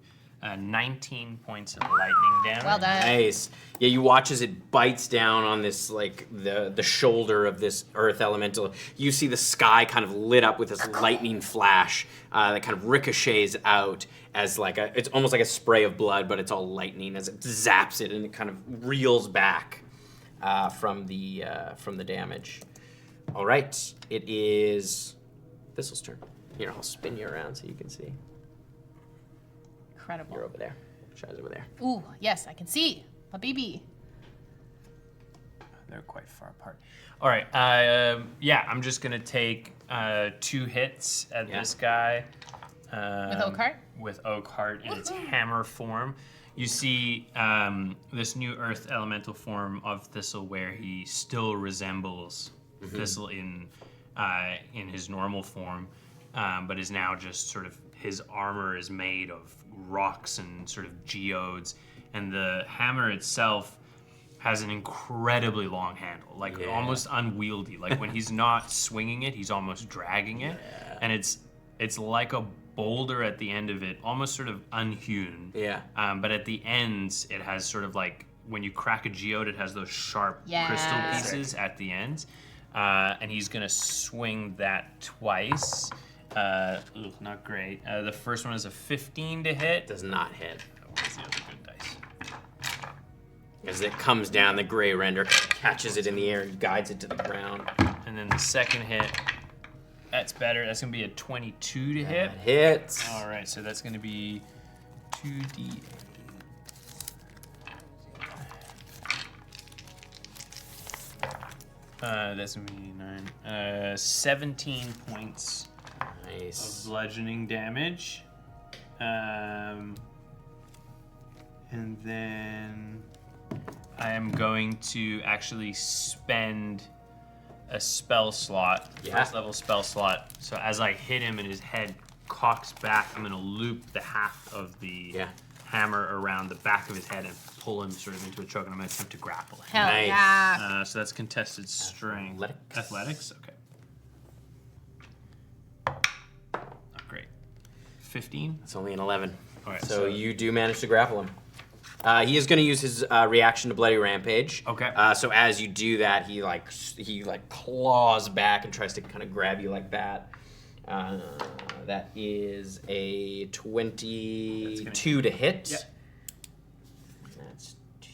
19 points of lightning damage. Well done. Nice. Yeah, you watch as it bites down on this, like, the shoulder of this earth elemental. You see the sky kind of lit up with this lightning flash that kind of ricochets out as like it's almost like a spray of blood, but it's all lightning as it zaps it and it kind of reels back from the damage. All right, it is Thistle's turn. Here, I'll spin you around so you can see. Incredible. You're over there. Shy's over there. Ooh, yes, I can see. My baby. They're quite far apart. All right. Yeah, I'm just gonna take 2 hits at this guy. With Oakheart? With Oakheart in its hammer form. You see this new earth elemental form of Thistle where he still resembles Thistle in his normal form, but is now just sort of, his armor is made of rocks and sort of geodes, and the hammer itself has an incredibly long handle, like almost unwieldy. Like when he's not swinging it, he's almost dragging it, and it's like a boulder at the end of it, almost sort of unhewn. Yeah. But at the ends, it has sort of like when you crack a geode, it has those sharp crystal pieces at the end, and he's gonna swing that twice. Not great. The first one is a 15 to hit. Does not hit. Where's the other good dice? As it comes down, the gray render catches it in the air and guides it to the ground. And then the second hit, that's better. That's gonna be a 22 to hit. That hits. All right, so that's gonna be 2d8. That's gonna be 9. 17 points. Nice. Of bludgeoning damage. And then I am going to actually spend a spell slot, first level spell slot. So as I hit him and his head cocks back, I'm going to loop the half of the hammer around the back of his head and pull him sort of into a choke, and I'm going to attempt to grapple him. Hell yeah. So that's contested strength. Athletics? Okay. Not great. 15? It's only an 11. All right, so you do manage to grapple him. He is going to use his reaction to Bloody Rampage. Okay. So as you do that, he claws back and tries to kind of grab you like that. That is a 22 to hit. Yep. That's 2.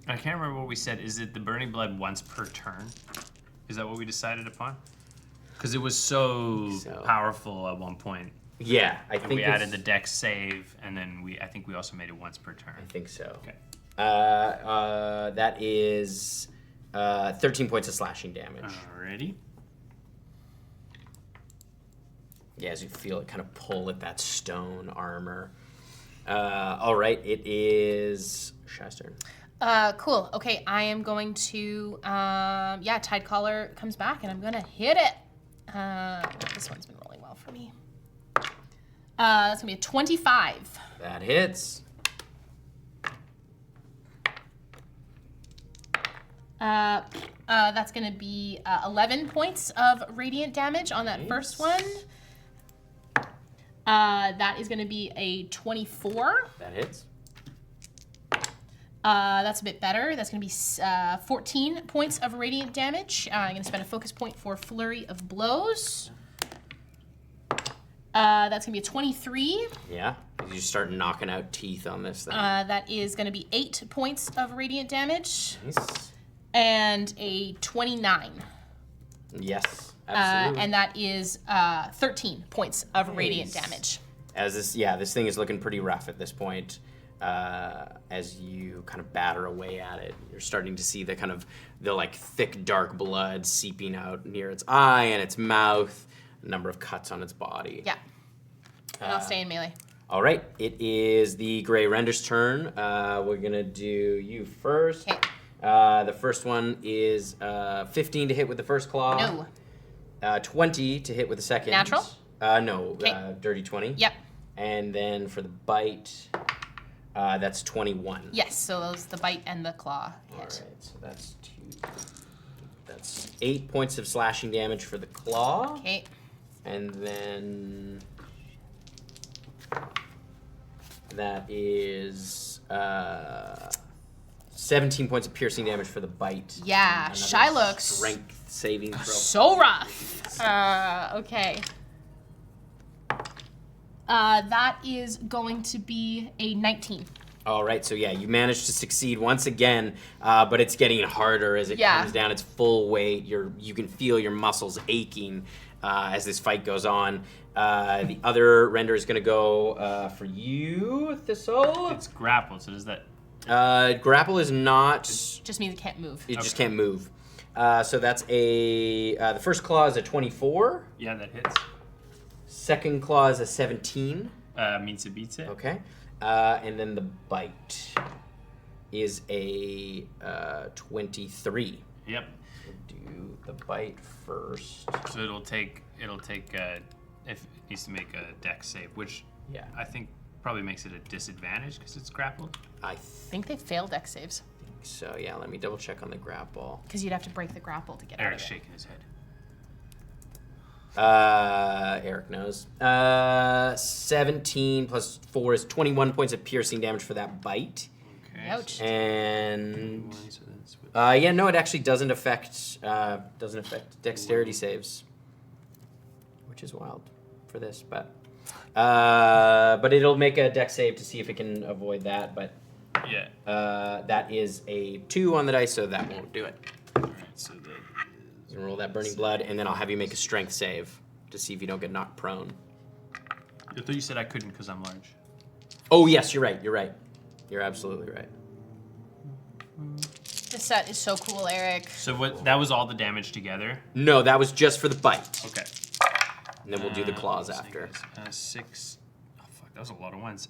I can't remember what we said. Is it the Burning Blood once per turn? Is that what we decided upon? Because it was so powerful at one point. Yeah, I think we added the dex save, and then I think we also made it once per turn. I think so. Okay. That is 13 points of slashing damage. Alrighty. Yeah, as you feel it kind of pull at that stone armor. All right, it is Shy's turn. Cool. Okay, I am going to, Tide Collar comes back, and I'm going to hit it. This one's been rolling well for me. That's going to be a 25. That hits. That's going to be 11 points of radiant damage on that first one. That is going to be a 24. That hits. That's a bit better. That's going to be 14 points of radiant damage. I'm going to spend a focus point for Flurry of Blows. That's going to be a 23. Yeah, you start knocking out teeth on this thing. That is going to be 8 points of radiant damage. Nice. And a 29. Yes, absolutely. And that is 13 points of radiant damage. As this thing is looking pretty rough at this point. As you kind of batter away at it, you're starting to see the thick dark blood seeping out near its eye and its mouth. A number of cuts on its body. Yeah. And I'll stay in melee. All right, it is the Grey Render's turn. We're gonna do you first. Okay. The first one is 15 to hit with the first claw. No. 20 to hit with the second. Natural? No, 'Kay. dirty 20. Yep. And then for the bite, that's 21. Yes, so those the bite and the claw All hit. right, so that's 8 points of slashing damage for the claw. Okay. And then that is 17 points of piercing damage for the bite. Yeah, Another Shy looks strength saving throw. so rough. Okay. That is going to be a 19. All right, so yeah, you managed to succeed once again, but it's getting harder as it Yeah. comes down its full weight. You can feel your muscles aching as this fight goes on. The other render is going to go for you, Thistle. It's grappled, so does that... Grapple is not. Just means it can't move. It just can't move. So that's the first claw is a 24. Yeah, that hits. Second claw is a 17. Means it beats it. Okay. And then the bite is a 23. Yep. Do the bite first. So it'll take if it needs to make a dex save, which Yeah. I think probably makes it a disadvantage because it's grappled. I I think they failed dex saves think so. Yeah, let me double check on the grapple. because you'd have to break the grapple to get Eric's out of it. shaking his head. Eric knows. 17 plus 4 is 21 points of piercing damage for that bite. Okay. Ouch. And So that's what- yeah, no, it actually doesn't affect dexterity saves, which is wild for this, but it'll make a dex save to see if it can avoid that. But yeah. that is a 2 on the dice, so that won't do it. All right. So that You can roll that burning blood, and then I'll have you make a strength save to see if you don't get knocked prone. I thought you said I couldn't because I'm large. Oh yes, you're right. You're right. You're absolutely right. This set is so cool, Eric. So what? That was all the damage together. No, that was just for the bite, Okay. and then we'll do the claws let's after. think, 6. Oh fuck, that was a lot of ones.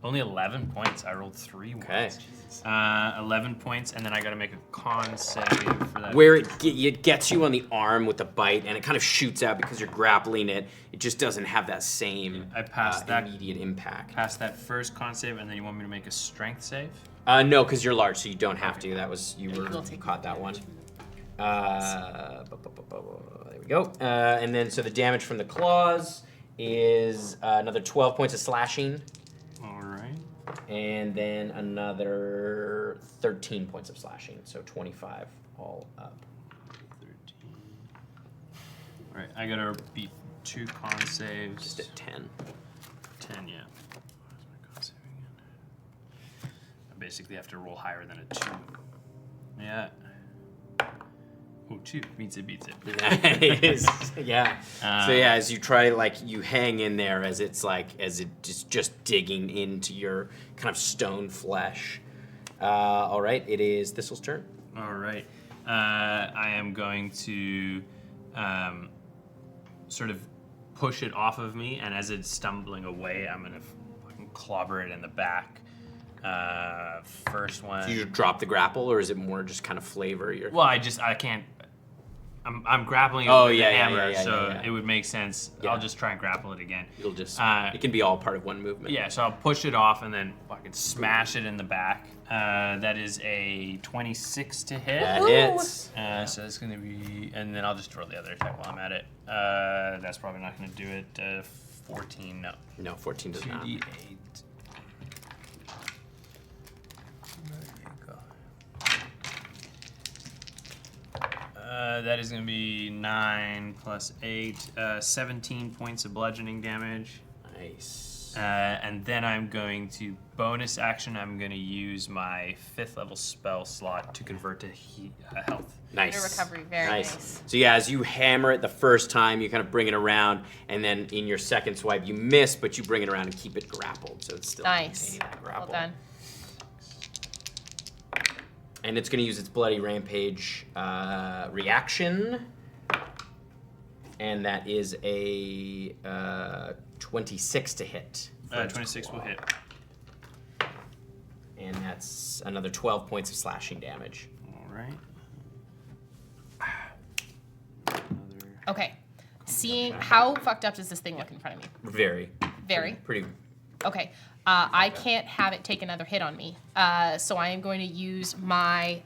Only 11 points. I rolled 3 Okay. ones. 11 points, and then I got to make a con save for that. Where it gets you on the arm with the bite, and it kind of shoots out because you're grappling it. It just doesn't have that same I passed that. immediate impact. Past that first con save, and then you want me to make a strength save? No, because you're large, so you don't have to. That was you We'll were take caught that one. There we go. And then so the damage from the claws is another 12 points of slashing, All right. and then another 13 points of slashing, so 25 all up. 13. All right, I gotta beat 2 con saves. Just at 10. 10, yeah. Where's my con save again? I basically have to roll higher than a 2. Yeah. Oh, 2 beats it. Nice. Yeah. So yeah, as you try, you hang in there as it just digging into your kind of stone flesh. All right, it is Thistle's turn. All right. I am going to sort of push it off of me, and as it's stumbling away, I'm gonna fucking clobber it in the back. First one. Do you drop the grapple, or is it more just kind of flavor? Well, I can't. I'm grappling it Oh, with yeah, the yeah, hammer, yeah, so yeah. it would make sense. Yeah. I'll just try and grapple it again. You'll just it can be all part of one movement. Yeah, so I'll push it off and then fucking smash it in the back. That is a 26 to hit. That Woo! hits. So it's going to be, and then I'll just roll the other attack while I'm at it. That's probably not going to do it. 14, no. No, 14 does not. 2d8. That is going to be 9 plus 8, 17 points of bludgeoning damage. Nice. And then I'm going to bonus action. I'm going to use my 5th level spell slot to convert to health. Nice. Bit of recovery, very nice. So yeah, as you hammer it the first time, you kind of bring it around, and then in your second swipe, you miss, but you bring it around and keep it grappled, so it's still Nice. maintaining that grapple. Well done. And it's going to use its Bloody Rampage reaction, and that is a 26 to hit. 26 will hit. And that's another 12 points of slashing damage. All right. Okay. Seeing how fucked up does this thing look in front of me? Very. Very. Pretty. Okay. I can't have it take another hit on me. So I am going to use my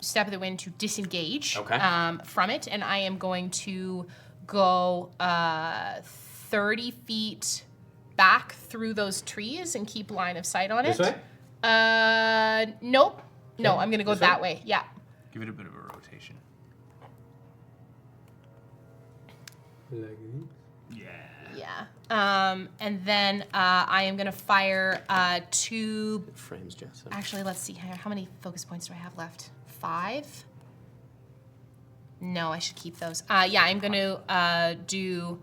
Step of the Wind to disengage from it, and I am going to go 30 feet back through those trees and keep line of sight on it. This way? Nope. No, I'm going to go This that way? way. Yeah. Give it a bit of a rotation. Yeah. And then I am going to fire 2... Frames, Jess. Actually, let's see here. How many focus points do I have left? 5? No, I should keep those. Yeah, I'm going to do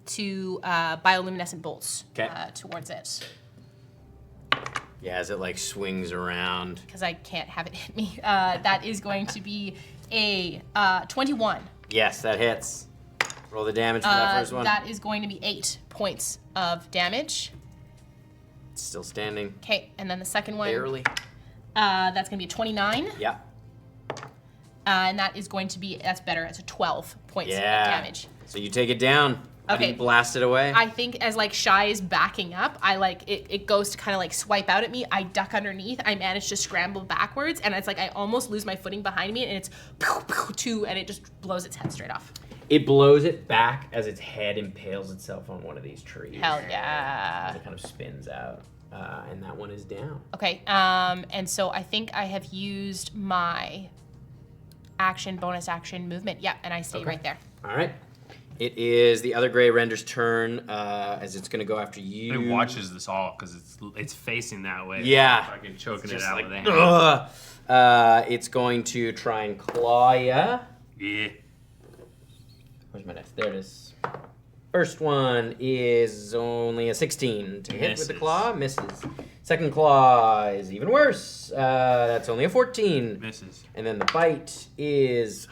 2 bioluminescent bolts towards it. Yeah, as it like swings around. Because I can't have it hit me. That is going to be a 21. Yes, that hits. Roll the damage for that first one. That is going to be 8 points of damage. It's still standing. Okay, and then the second one. Barely. That's going to be a 29. Yeah. And that is going to be, that's better. It's a 12 points of damage. So you take it down. How do Okay. you blast it away? I think as like Shy is backing up, I like it goes to kind of like swipe out at me. I duck underneath. I manage to scramble backwards, and it's like I almost lose my footing behind me, and it's pew, pew, two, and it just blows its head straight off. It blows it back as its head impales itself on one of these trees. Hell yeah. It kind of spins out, and that one is down. Okay, and so I think I have used my bonus action movement. Yeah, and I stay right there. All right. It is the other Gray Render's turn, as it's going to go after you. It watches this all because it's facing that way. Yeah. Fucking choking it Just out like, with a hand. it's going to try and claw ya. Yeah. Where's my dice? There it is. First one is only a 16 to hit with the Misses. claw. Misses. Second claw is even worse. That's only a 14. Misses. And then the bite is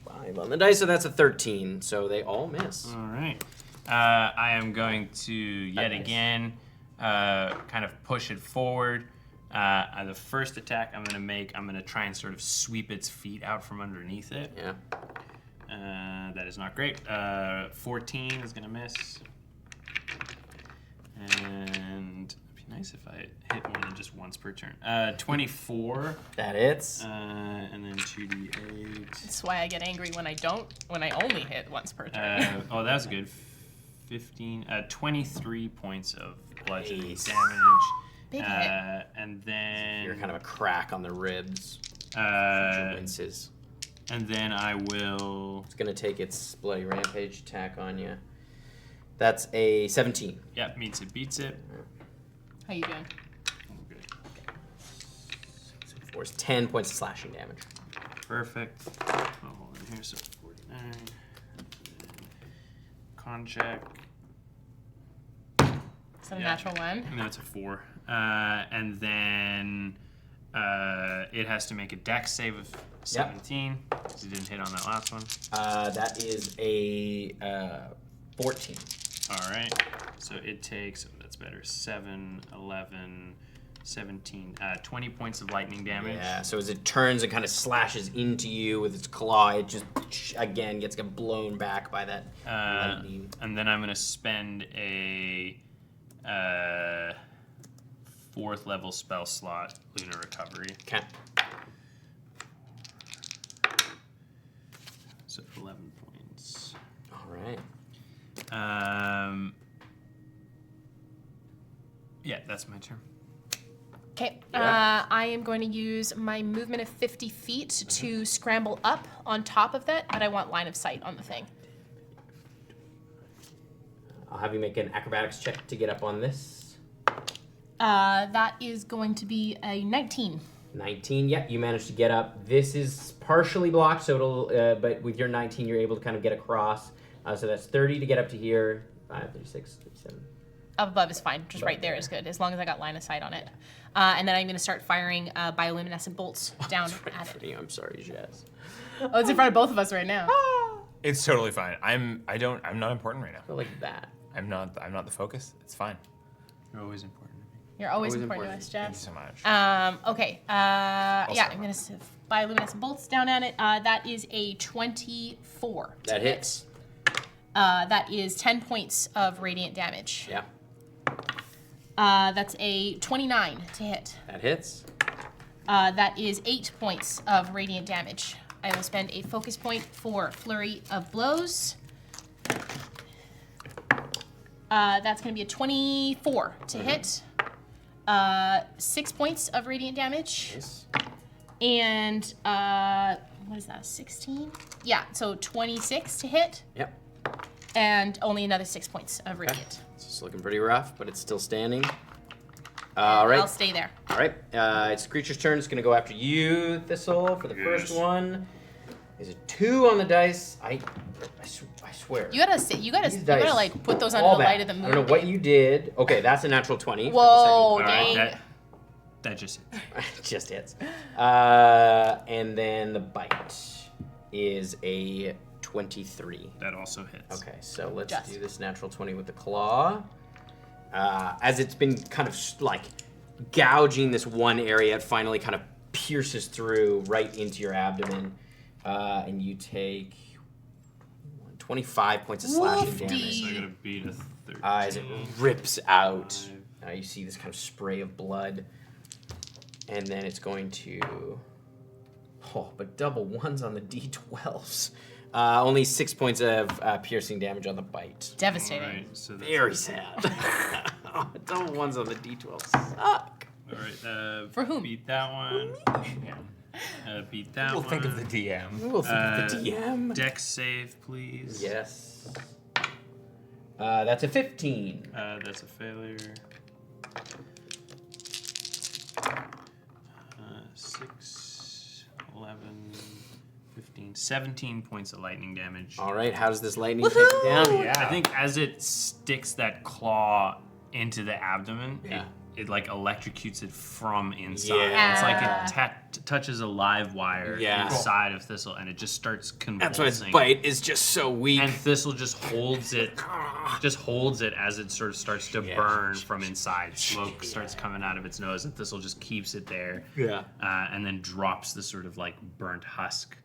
5 on the dice, so that's a 13. So they all miss. All right. I am going to yet Nice. again kind of push it forward. The first attack I'm going to try and sort of sweep its feet out from underneath it. Yeah. That is not great. 14 is going to miss. And it'd be nice if I hit more than just once per turn. 24. That hits. And then 2d8. That's why I get angry when I only hit once per turn. Oh, that's good. 15, 23 points of bludgeoning Nice. damage. Big hit. And then You're kind of a crack on the ribs. Winces. and then I will. It's going to take its bloody rampage attack on you. That's a 17. Yeah, meets it, beats it. How you doing? Oh, good. So 4 is 10 points of slashing damage. Perfect. Oh, hold on here. So 49. Con check. Is that a natural one? No, it's a 4. And then it has to make a dex save of 17. Because it didn't hit on that last one. That is a 14. All right. So it takes, that's better, 7, 11, 17, 20 points of lightning damage. Yeah, so as it turns and kind of slashes into you with its claw, it just, again, gets blown back by that lightning. And then I'm going to spend a 4th level spell slot, Lunar Recovery. Okay. So 11 points. All right. Yeah, that's my turn. Okay. Yeah. I am going to use my movement of 50 feet to scramble up on top of that, but I want line of sight on the thing. I'll have you make an acrobatics check to get up on this. That is going to be a 19. 19, yeah, you managed to get up. This is partially blocked, so it'll, but with your 19, you're able to kind of get across. So that's 30 to get up to here, 5, 36, 37. Up above is fine. Just right there is good, as long as I got line of sight on it. And then I'm going to start firing bioluminescent bolts down at it. I'm sorry, Jess. Oh, it's in front of both of us right now. It's totally fine. I'm not important right now. Go like that. I'm not the focus. It's fine. You're always important to me. You're always Always important to important. us, Thank you Jess. so much. Okay. Yeah, I'm gonna bioluminescent bolts down at it. That is a 24. to That hit. hits. That is 10 points of radiant damage. Yeah, That's a 29 to hit. that hits. That is 8 points of radiant damage. I will spend a focus point for Flurry of Blows. That's going to be a 24 to hit. 6 points of radiant damage. Nice. And what is that, 16? Yeah, so 26 to hit. Yep. And only another 6 points of radiant. It's looking pretty rough, but it's still standing. All right. I'll stay there. All right. It's the creature's turn. It's going to go after you, Thistle, for the first one. Is a 2 on the dice. I swear. You gotta sit. You gotta These dice like put those all under the bad. light of the moon. I don't know what you did. Okay, that's a natural 20. Whoa, All right, dang. that just hit. Just hits. And then the bite is a 23. That also hits. Okay, so let's Just. do this natural 20 with the claw. As it's been kind of like gouging this one area, it finally kind of pierces through right into your abdomen. And you take 25 points of slashing Woofdy. damage. So I gotta beat a 13. As it rips out. You see this kind of spray of blood. And then it's going to... Oh, but double ones on the d12s. Only 6 points of piercing damage on the bite. Devastating. All right, so that's Very sad. Double ones on the d12 suck. all right. For whom? Beat that one. Yeah. Beat that We'll one. think of the DM. We'll think of the DM. Dex save, please. Yes. That's a 15. That's a failure. 6, 11, 15, 17 points of lightning damage. All right, how does this lightning take it down? Yeah. I think as it sticks that claw into the abdomen, Yeah. it like electrocutes it from inside. Yeah. It's like it touches a live wire Yeah. inside of Thistle, and it just starts convulsing. That's why its bite is just so weak. And Thistle just holds it as it sort of starts to Yeah. burn from inside. Smoke starts coming out of its nose, and Thistle just keeps it there. Yeah. And then drops the sort of like burnt husk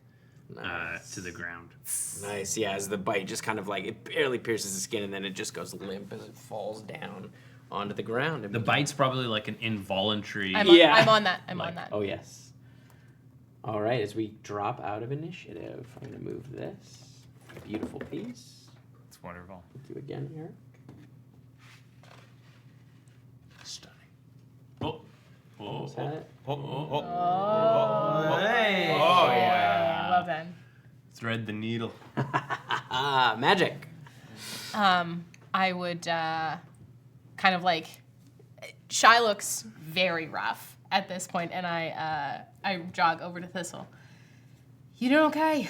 Nice. to the ground. Nice, yeah, as the bite just kind of like, it barely pierces the skin and then it just goes limp as it falls down onto the ground. The bite's probably like an involuntary. I'm on that. I'm on that. Oh, yes. All right, as we drop out of initiative, I'm going to move this beautiful piece. It's wonderful. With you again, Eric. Stunning. Oh. Oh. Is that it? Oh, Hey. Oh, yeah. Well done. Thread the needle. Magic. I would kind of like. Shy looks very rough at this point, and I jog over to Thistle. You doing okay?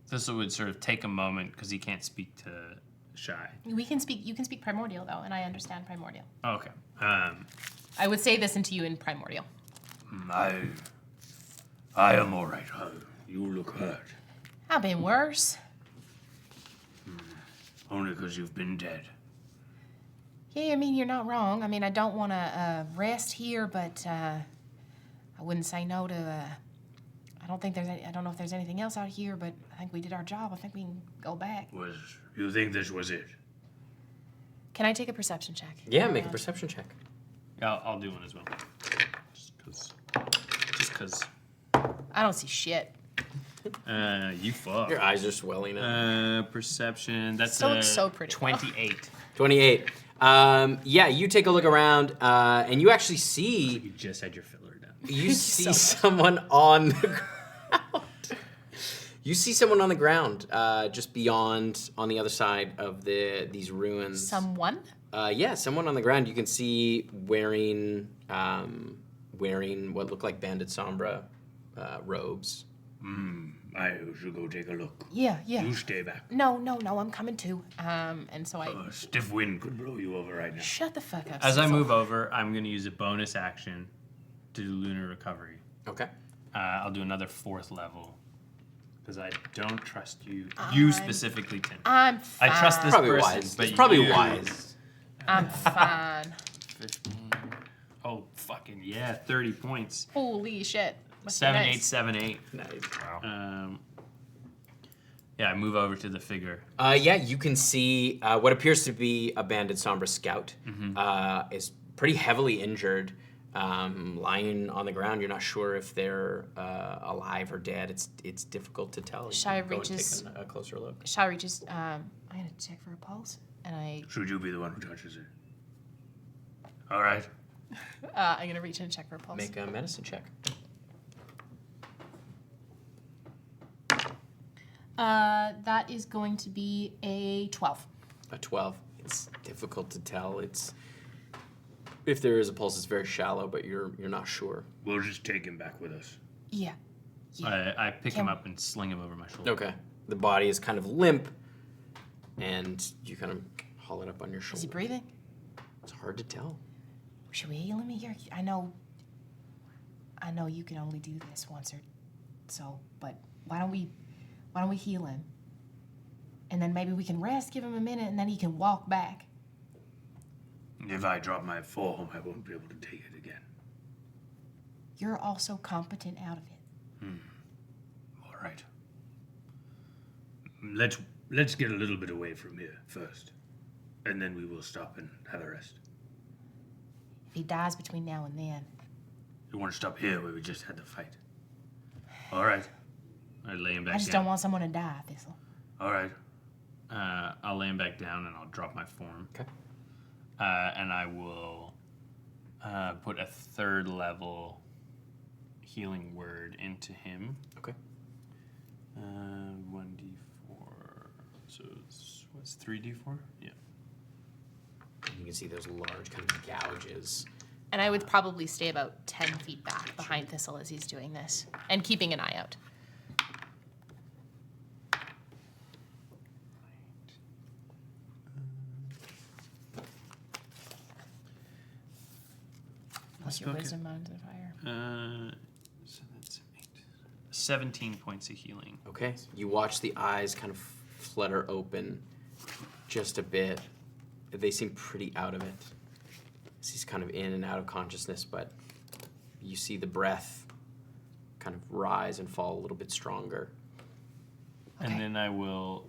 Thistle would sort of take a moment because he can't speak to Shy. We can speak. You can speak Primordial though, and I understand Primordial. Okay. I would say this into you in Primordial. I am all right. You look hurt. I've been worse. Only because you've been dead. Yeah, I mean you're not wrong. I mean I don't want to rest here, but I wouldn't say no to. I don't know if there's anything else out here, but I think we did our job. I think we can go back. You think this was it? Can I take a perception check? Yeah, make a perception check. Yeah, I'll do one as well. Just because. I don't see shit. You fuck. Your eyes are swelling up. Perception. That's Still looks so pretty. 28. 28. Yeah, you take a look around, and you actually see You just had your filler done. you see someone on the ground. You see someone on the ground, just beyond, on the other side of these ruins. Someone? Yeah, someone on the ground. You can see wearing what look like Bandit Sombra robes. I should go take a look. Yeah. You stay back. No, I'm coming too. And so I A stiff wind could blow you over right now. shut the fuck up. As I Cecil. move over, I'm going to use a bonus action to do Lunar Recovery. Okay. I'll do another 4th level. Because I don't trust you. You specifically, Tim. I'm fine. I trust this Probably person. wise. But It's probably you- wise. I'm fine. 15. Oh, fucking yeah, 30 points. Holy shit. Must be 7, nice. 8, 7, 8. Nice. Yeah, I move over to the figure. Yeah, you can see what appears to be a banded Sombra scout. Is pretty heavily injured, lying on the ground. You're not sure if they're alive or dead. It's difficult to tell. You Shy can go and reaches- take a closer look. Shy reaches, I'm gonna check for a pulse, and Should you be the one who touches it? All right. I'm gonna reach in and check for a pulse. Make a medicine check. That is going to be a 12. A 12. It's difficult to tell. It's if there is a pulse, it's very shallow, but you're not sure. We'll just take him back with us. Yeah. I pick him up and sling him over my shoulder. Okay. The body is kind of limp, and you kind of haul it up on your shoulder. Is he breathing? It's hard to tell. Should we heal him here? I know you can only do this once or so, but why don't we heal him? And then maybe we can rest, give him a minute, and then he can walk back. If I drop my form, I won't be able to take it again. You're also competent out of it. All right. Let's get a little bit away from here first, and then we will stop and have a rest. If he dies between now and then, You want to stop here where we just had the fight? All right. I lay him back I just down. don't want someone to die, Thistle. All right. I'll lay him back down and I'll drop my form. Okay. And I will put a 3rd level healing word into him. Okay. 1d4. So what's 3d4? Yeah. You can see those large kind of gouges. And I would probably stay about 10 feet back behind Thistle as he's doing this, and keeping an eye out. Plus your Okay. wisdom modifier. So that's 8. 17 points of healing. Okay. You watch the eyes kind of flutter open just a bit. They seem pretty out of it. He's kind of in and out of consciousness, but you see the breath kind of rise and fall a little bit stronger. Okay. And then I will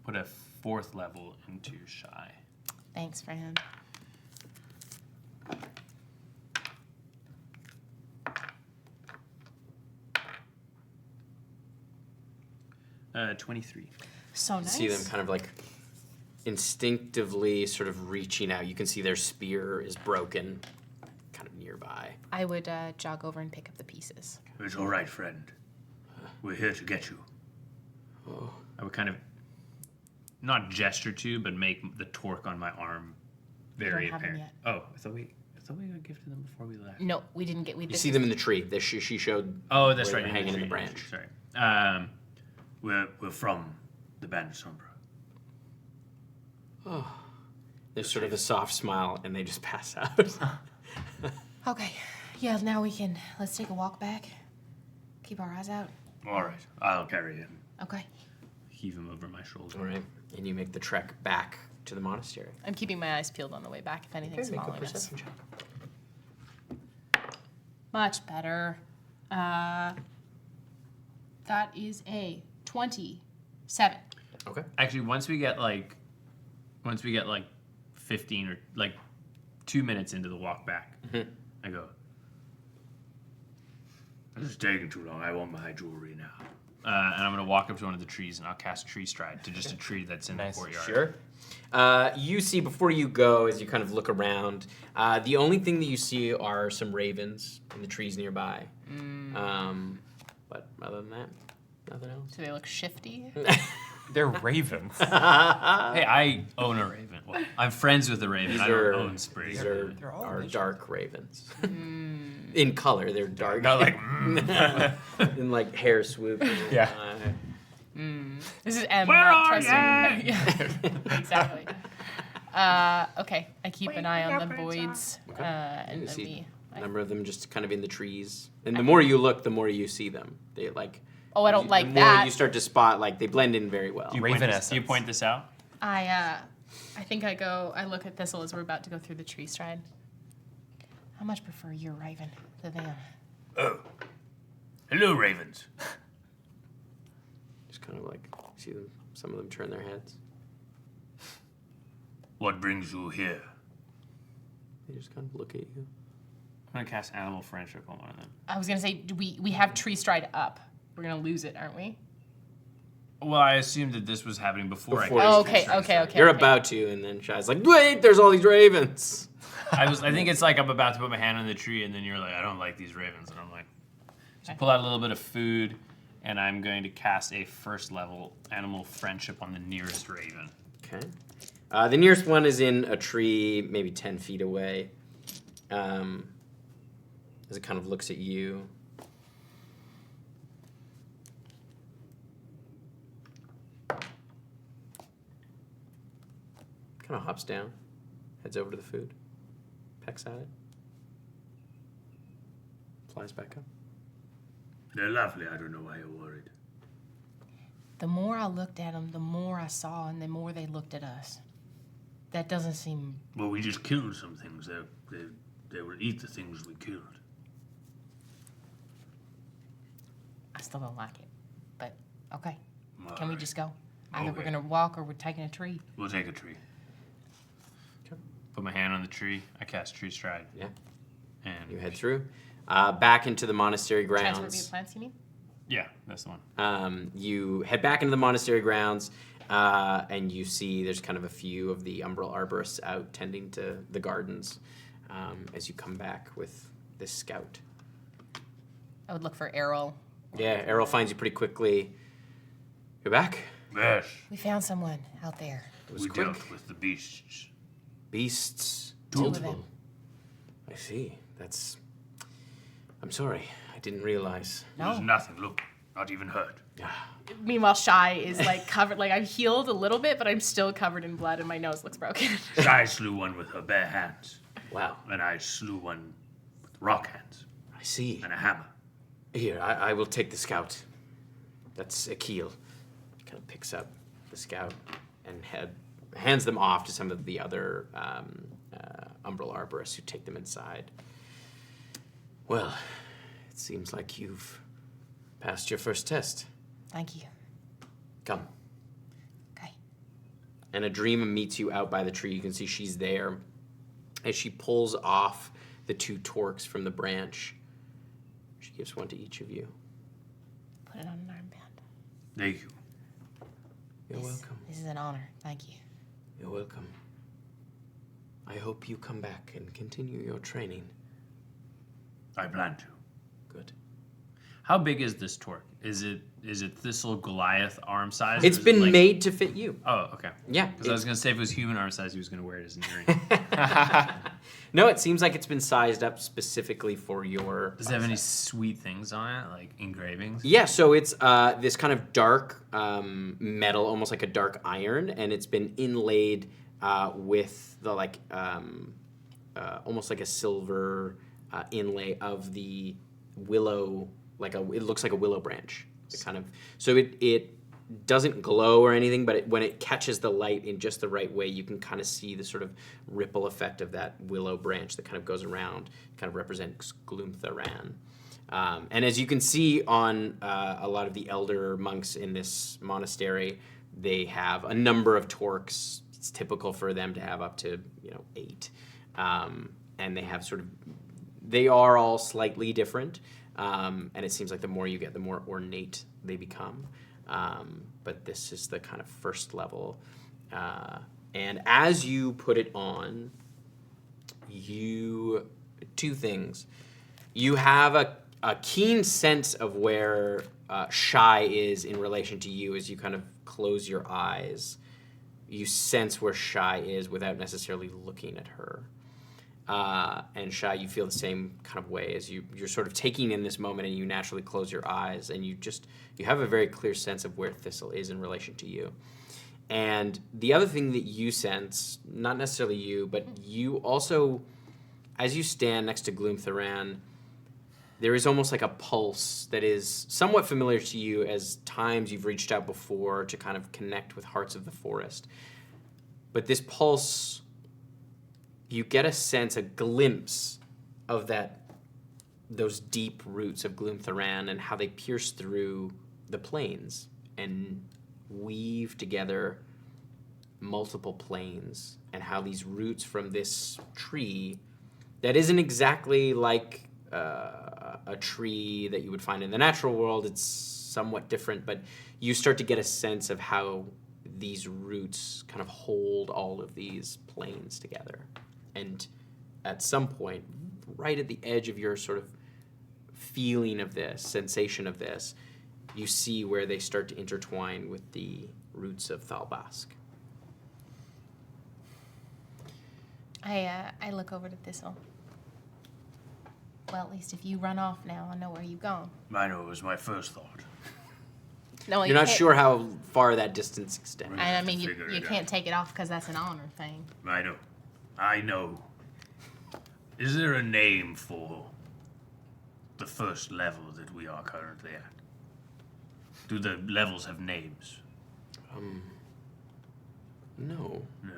put a 4th level into Shy. Thanks, friend. Uh, 23. So nice. See them kind of like instinctively sort of reaching out. You can see their spear is broken kind of nearby. I would jog over and pick up the pieces. It's all right, friend. We're here to get you. I would kind of not gesture to, but make the torque on my arm very don't have them apparent. yet. Oh, I thought we got gifted them before we left. No, we didn't get. You see them in the tree. She showed. Oh, that's where right. they're hanging in the tree, branch. Sorry. We're from the Band of Sombra. There's sort of a soft smile, and they just pass out. Okay. Yeah. Now we can. Let's take a walk back. Keep our eyes out. All right. I'll carry him. Okay. Heave him over my shoulder. All right, and you make the trek back to the monastery. I'm keeping my eyes peeled on the way back if anything's Make a following us. perception check. Much better. That is a 27. Okay. Actually, once we get like 15 or like 2 minutes into the walk back, I go, This is taking too long. I want my jewelry now. and I'm gonna walk up to one of the trees and I'll cast Tree Stride to just a tree that's in Nice. the courtyard. Sure. You see before you go, as you kind of look around, the only thing that you see are some ravens in the trees nearby. But other than that, nothing else. Do they look shifty? They're ravens. Hey, I own a raven. Well, I'm friends with a raven. I don't own Spree. These are They're all visual. dark ravens. In color, they're dark. Not like, in like hair swoop. Yeah. This is M. Where not are trusting. ya? Yeah, exactly. Okay, I keep an eye on the voids, You and can then see a number of them just kind of in the trees. And the more you look, the more you see them. They like. Oh, I don't the like more that. you start to spot, like they blend in very well. Do you point Raven this, essence. do you point this out? I I think I look at Thistle as we're about to go through the tree stride. I much prefer your raven to them. Oh. Hello, ravens. Just kind of like see them, some of them turn their heads. What brings you here? They just kind of look at you. I'm gonna cast Animal Friendship on one of them. I was gonna say, we have tree stride up. We're gonna lose it, aren't we? Well, I assumed that this was happening before Before I you cast okay. You're about to, and then Shy's like, wait, there's all these ravens. I think it's like I'm about to put my hand on the tree, and then you're like, I don't like these ravens, and I'm like, so Okay. pull out a little bit of food, and I'm going to cast a first level Animal Friendship on the nearest raven. Okay. The nearest one is in a tree, maybe 10 feet away. As it kind of looks at you. Kind of hops down, heads over to the food, pecks at it, flies back up. They're lovely. I don't know why you're worried. The more I looked at them, the more I saw, and the more they looked at us. That doesn't seem. Well, we just killed some things. They will eat the things we killed. I still don't like it. But okay, All can we right. just go? Either we're Okay. gonna walk or we're taking a tree. We'll take a tree. Put my hand on the tree. I cast Tree Stride. Yeah, And you head through. Back into the monastery Transfer view grounds. plants, you mean? yeah, that's the one. You head back into the monastery grounds, and you see there's kind of a few of the umbral arborists out tending to the gardens as you come back with this scout. I would look for Errol. Yeah, Errol finds you pretty quickly. You're back? Yes. We found someone out there. It was We quick. dealt with the beasts. Beasts. Two of them. I see. I'm sorry. I didn't realize. There's No. nothing. Look, not even hurt. Meanwhile, Shy is like covered. Like I'm healed a little bit, but I'm still covered in blood, and my nose looks broken. Shy slew one with her bare hands, Wow. and I slew one with rock hands I see. and a hammer. Here, I will take the scout. That's Akil. He kind of picks up the scout and hands them off to some of the other umbral arborists who take them inside. Well, it seems like you've passed your first test. Thank you. Come. Okay. And Adrima meets you out by the tree. You can see she's there. As she pulls off the 2 torques from the branch, she gives one to each of you. Put it on an armband. Thank you. You're This- welcome. This is an honor. Thank you. You're welcome. I hope you come back and continue your training. I plan to. Good. How big is this torque? Is it Thistle Goliath arm size? It's or is been it like- made to fit you. Oh, okay. Yeah. Because I was gonna say if it was human arm size, he was gonna wear it as an earring. No, it seems like it's been sized up specifically for your. Does it have any sweet things on it, like engravings? Yeah, so it's this kind of dark metal, almost like a dark iron, and it's been inlaid with the almost like a silver inlay of the willow, it looks like a willow branch. So it doesn't glow or anything, but when it catches the light in just the right way, you can kind of see the sort of ripple effect of that willow branch that kind of goes around, kind of represents Gloomtharan. And as you can see on a lot of the elder monks in this monastery, they have a number of torques. It's typical for them to have up to 8, and they are all slightly different. And it seems like the more you get, the more ornate they become. But this is the kind of first level. And as you put it on, 2 things. You have a keen sense of where Shy is in relation to you as you kind of close your eyes. You sense where Shy is without necessarily looking at her. And Shy, you feel the same kind of way as you're sort of taking in this moment, and you naturally close your eyes, and you have a very clear sense of where Thistle is in relation to you. And the other thing that you sense, not necessarily you, but you also, as you stand next to Gloomtharan, there is almost like a pulse that is somewhat familiar to you as times you've reached out before to kind of connect with hearts of the forest. But this pulse, you get a sense, a glimpse of those deep roots of Gloomtharan and how they pierce through the planes and weave together multiple planes, and how these roots from this tree that isn't exactly like a tree that you would find in the natural world, it's somewhat different, but you start to get a sense of how these roots kind of hold all of these planes together. And at some point, right at the edge of your sort of feeling of this, sensation of this, you see where they start to intertwine with the roots of Thalbask. I look over to Thistle. Well, at least if you run off now, I know where you've gone. I know it was my first thought. No, You're not sure how far that distance extends. I mean, Figure you it can't out. take it off because that's an honor thing. I know. Is there a name for the first level that we are currently at? Do the levels have names? No. No.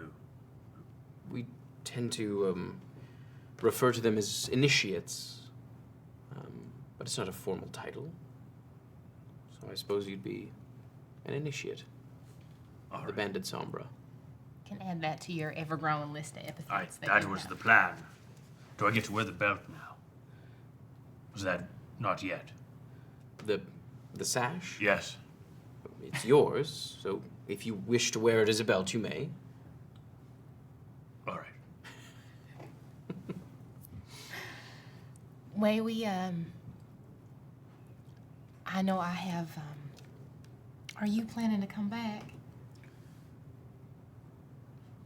We tend to refer to them as initiates, but it's not a formal title. So I suppose you'd be an initiate All of the right. Banded Sombra. Can add that to your ever-growing list of epithets. That was the plan. Do I get to wear the belt now? Was that not yet? The sash? Yes. It's yours, so if you wish to wear it as a belt, you may. All right. May we, I know I have, are you planning to come back?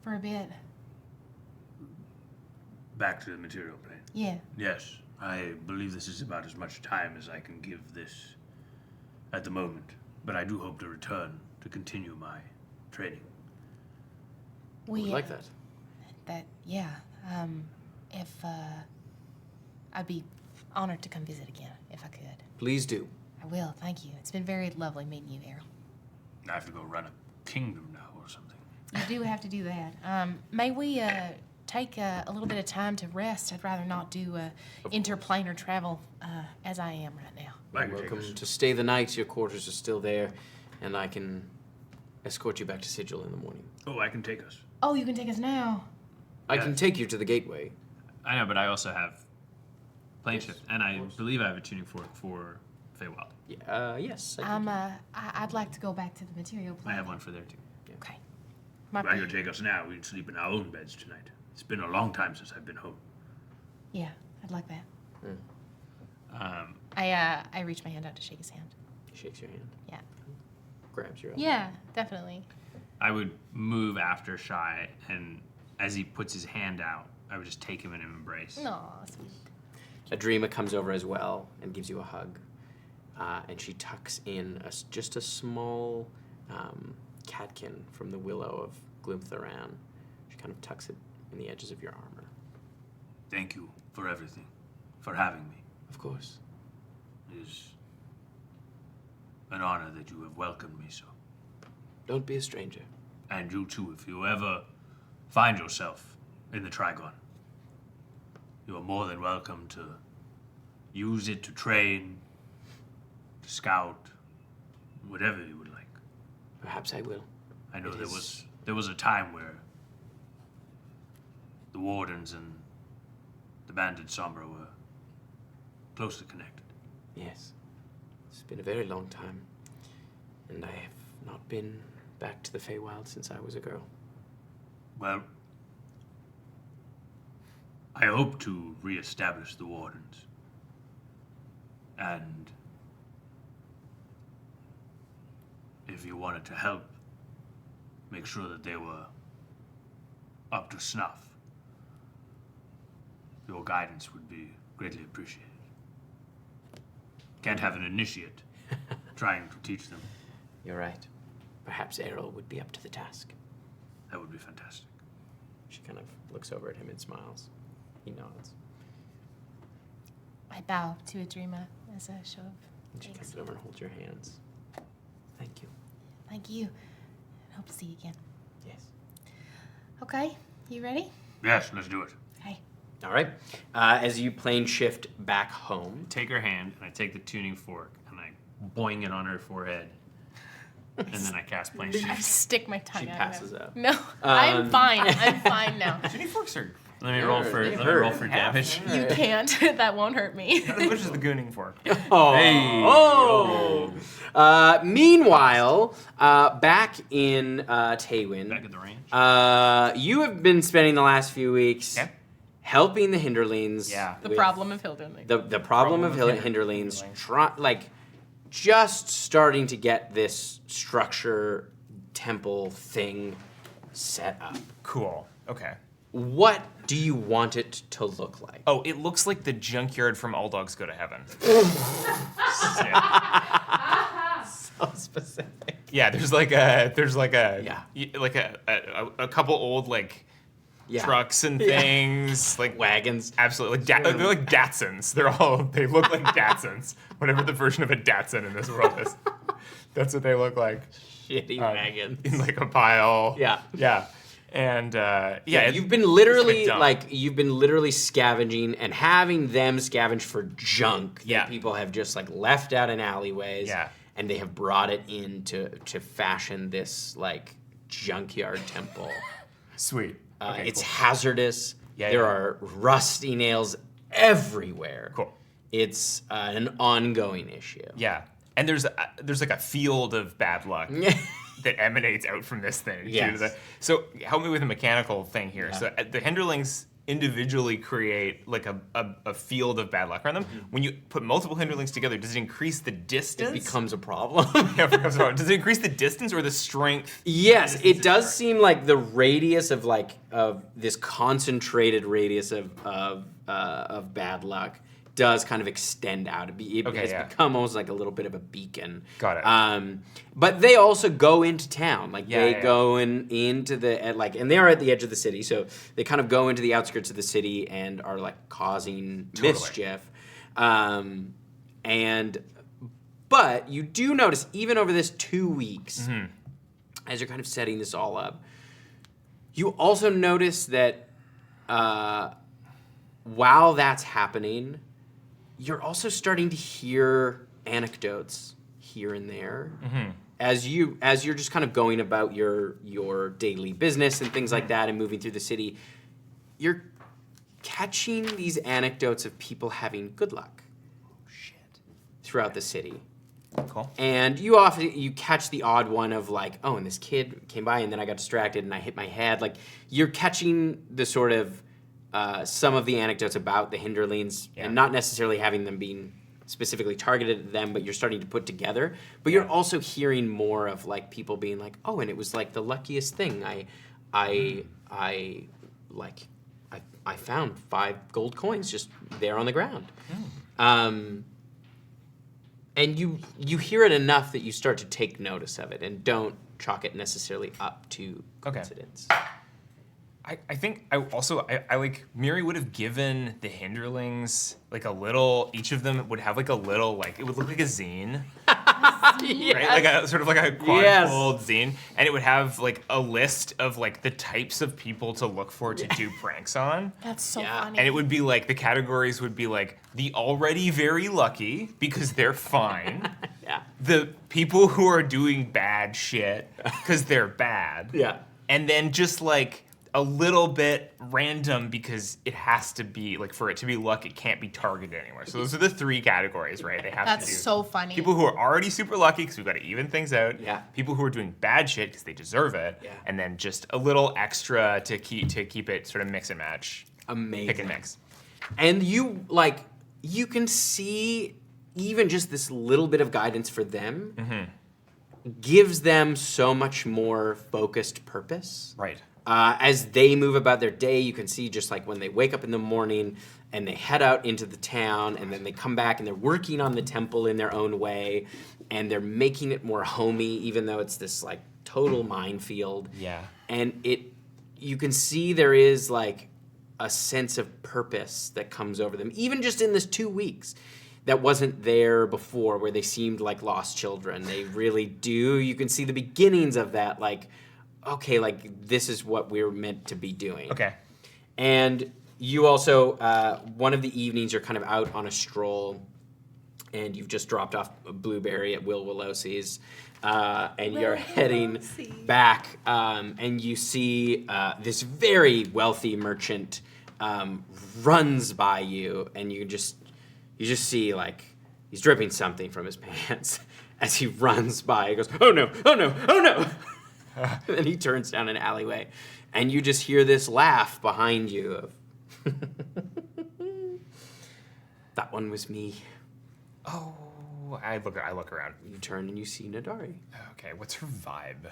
For a bit? Back to the material plane. Yeah. Yes. I believe this is about as much time as I can give this at the moment. But I do hope to return to continue my training. We would like that. Yeah. If, I'd be honored to come visit again, if I could. Please do. I will, thank you. It's been very lovely meeting you, Errol. I have to go run a kingdom now or something. You do have to do that. May we take a little bit of time to rest? I'd rather not do interplanar travel as I am right now. I You're can take welcome us. to stay the night. Your quarters are still there, and I can escort you back to Sigil in the morning. Oh, I can take us. Oh, you can take us now. I can take you to the gateway. I know, but I also have plane shift, and I believe I have a tuning fork for Feywild. Yeah, yes. I can I'd like to go back to the material I plane. have one for there too. Okay. If I could take us now, we can sleep in our own beds tonight. It's been a long time since I've been home. Yeah, I'd like that. Um, I reach my hand out to shake his hand. He shakes your hand, Yeah. grabs your arm. Yeah, definitely. I would move after Shy, and as he puts his hand out, I would just take him in an embrace. No, sweet. Adrima comes over as well and gives you a hug. And she tucks in just a small catkin from the willow of Gloomtharan. She kind of tucks it in the edges of your armor. Thank you for everything, for having me. Of course. It is an honor that you have welcomed me so. Don't be a stranger. And you too, if you ever find yourself in the Trigon, you are more than welcome to use it to train, to scout, whatever you would like. Perhaps I will. I know It there was a time where the Wardens and the Banded Sombra were closely connected. Yes. It's been a very long time. And I have not been back to the Feywild since I was a girl. Well, I hope to reestablish the Wardens. And if you wanted to help, make sure that they were up to snuff. Your guidance would be greatly appreciated. Can't have an initiate trying to teach them. You're right. Perhaps Errol would be up to the task. That would be fantastic. She kind of looks over at him and smiles. He nods. I bow to Adrima as a show of And she thanks. comes over and holds your hands. Thank you. Thank you. I hope to see you again. Yes. Okay, you ready? Yes, let's do it. Okay. All right. As you plane shift back home, Take her hand, and I take the tuning fork, and I boing it on her forehead. And then I cast plane I shift. stick my tongue she out. passes out. No, I'm fine. I'm fine now. Tuning forks are Let me roll for damage. You can't. That won't hurt me. not as much as the gooning fork. Meanwhile, back in Taywin, Back at the ranch. you have been spending the last few weeks Okay. helping the Hinderlings. Yeah. The with problem of Hildern. The problem of Hinderlings, just starting to get this structure temple thing set up. Cool. Okay. What do you want it to look like? Oh, it looks like the junkyard from All Dogs Go to Heaven. So specific. Yeah, there's like a Yeah. a couple old Yeah. trucks and things like Wagons. absolutely they're like Datsuns. They look like Datsuns. Whatever the version of a Datsun in this world is. That's what they look like. Shitty wagons. In like a pile. Yeah. Yeah. And You've been literally dumb. scavenging and having them scavenge for junk Yeah. that people have just left out in alleyways. Yeah. And they have brought it in to fashion this junkyard temple. Sweet. Okay, It's cool. hazardous. Yeah, there yeah. are rusty nails everywhere. Cool. It's an ongoing issue. Yeah. And there's like a field of bad luck that emanates out from this thing. Yes. So help me with a mechanical thing here. So the Hinderlings individually create like a field of bad luck around them. When you put multiple Hinderlings together, does it increase the distance? It becomes a problem. Yeah, it becomes a problem. Does it increase the distance or the strength? Yes, it does seem like the radius of of this concentrated radius of bad luck does kind of extend out. It has become almost like a little bit of a beacon. Got it. But they also go into town. They yeah. go into the and they're at the edge of the city, so they kind of go into the outskirts of the city and are causing mischief. But you do notice even over this 2 weeks, as you're kind of setting this all up, you also notice that while that's happening, you're also starting to hear anecdotes here and there as you're just kind of going about your daily business and things like that and moving through the city. You're catching these anecdotes of people having good luck throughout the city. Cool. And you catch the odd one of oh, and this kid came by and then I got distracted and I hit my head. You're catching the sort of some of the anecdotes about the Hinderlings and not necessarily having them being specifically targeted at them, but you're starting to put together. But you're also hearing more of people being oh, and it was the luckiest thing. I found 5 gold coins just there on the ground. And you hear it enough that you start to take notice of it and don't chalk it necessarily up to coincidence. I think I like Miri would have given the Hinderlings a little. Each of them would have a little it would look like a zine, right? A sort of a quadfold zine, and it would have a list of the types of people to look for to do pranks on. That's so funny. And it would be the categories would be the already very lucky because they're fine. Yeah. The people who are doing bad shit because they're bad. Yeah. And then just a little bit random because it has to be for it to be luck, it can't be targeted anywhere. So those are the 3 categories, right? They have That's to do so funny. people who are already super lucky because we've got to even things out. Yeah. People who are doing bad shit because they deserve it. Yeah. And then just a little extra to keep it sort of mix and match. Amazing. Pick and mix. And you can see even just this little bit of guidance for them gives them so much more focused purpose. Right. As they move about their day, you can see just when they wake up in the morning and they head out into the town and then they come back and they're working on the temple in their own way and they're making it more homey, even though it's this total minefield. Yeah. And you can see there is a sense of purpose that comes over them, even just in this 2 weeks. That wasn't there before, where they seemed like lost children. They really do. You can see the beginnings of that, okay, like this is what we're meant to be doing. Okay. And you also, one of the evenings, you're kind of out on a stroll, and you've just dropped off a blueberry at Will Willowsies, and you're heading back, and you see this very wealthy merchant runs by you, and you just see like he's dripping something from his pants as he runs by. He goes, "Oh no! Oh no! Oh no!" And then he turns down an alleyway, and you just hear this laugh behind you of, "That one was me." Oh, I look around. You turn and you see Nadari. Okay, what's her vibe?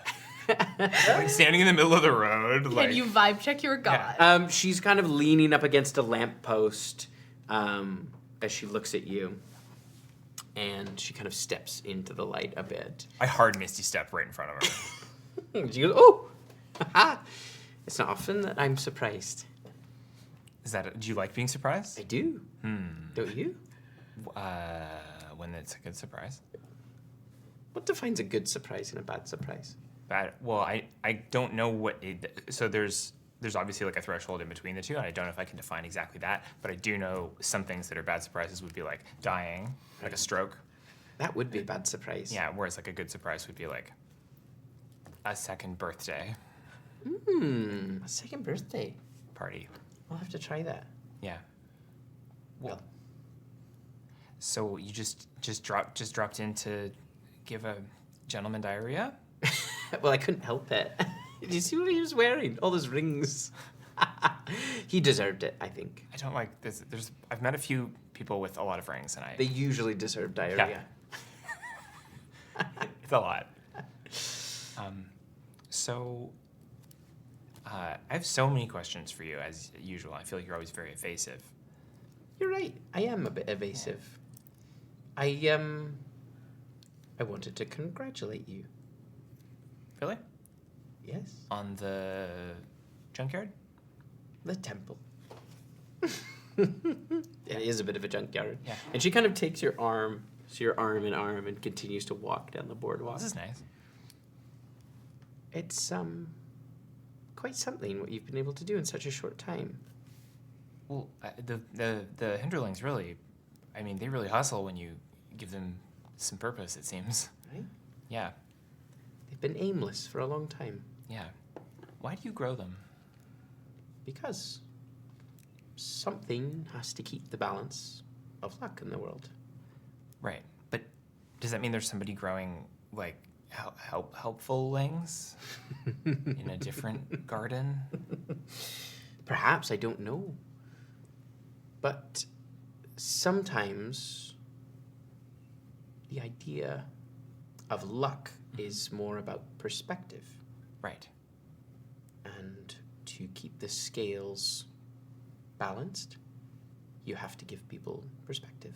Like standing in the middle of the road. Like, Can you vibe check your god? She's kind of leaning up against a lamppost as she looks at you, and she kind of steps into the light a bit. I hard misty step right in front of her. She goes, "Oh, ha! It's not often that I'm surprised." Do you like being surprised? I do. Don't you? When it's a good surprise. What defines a good surprise and a bad surprise? Bad. Well, I don't know what it. So there's obviously like a threshold in between the two, and I don't know if I can define exactly that. But I do know some things that are bad surprises would be like dying, like a stroke. That would be a bad surprise. Yeah. Whereas like a good surprise would be like a second birthday A second birthday. party. I'll have to try that. Yeah. Well. So you just dropped in to give a gentleman diarrhea? Well, I couldn't help it. Did you see what he was wearing? All those rings. He deserved it, I think. I don't like this. I've met a few people with a lot of rings, and They usually deserve diarrhea. it's a lot. So I have so many questions for you, as usual. I feel like you're always very evasive. You're right. I am a bit evasive. I wanted to congratulate you. Really? Yes. On the junkyard? The temple. It is a bit of a junkyard. Yeah. And she kind of takes your arm, so your arm in arm, and continues to walk down the boardwalk. This is nice. It's quite something what you've been able to do in such a short time. Well, the Hinderlings really, I mean, they really hustle when you give them some purpose, it seems. Right? Yeah. They've been aimless for a long time. Yeah. Why do you grow them? Because something has to keep the balance of luck in the world. Right. But does that mean there's somebody growing, like, helpful lings in a different garden? Perhaps, I don't know. But sometimes the idea of luck is more about perspective. Right. And to keep the scales balanced, you have to give people perspective.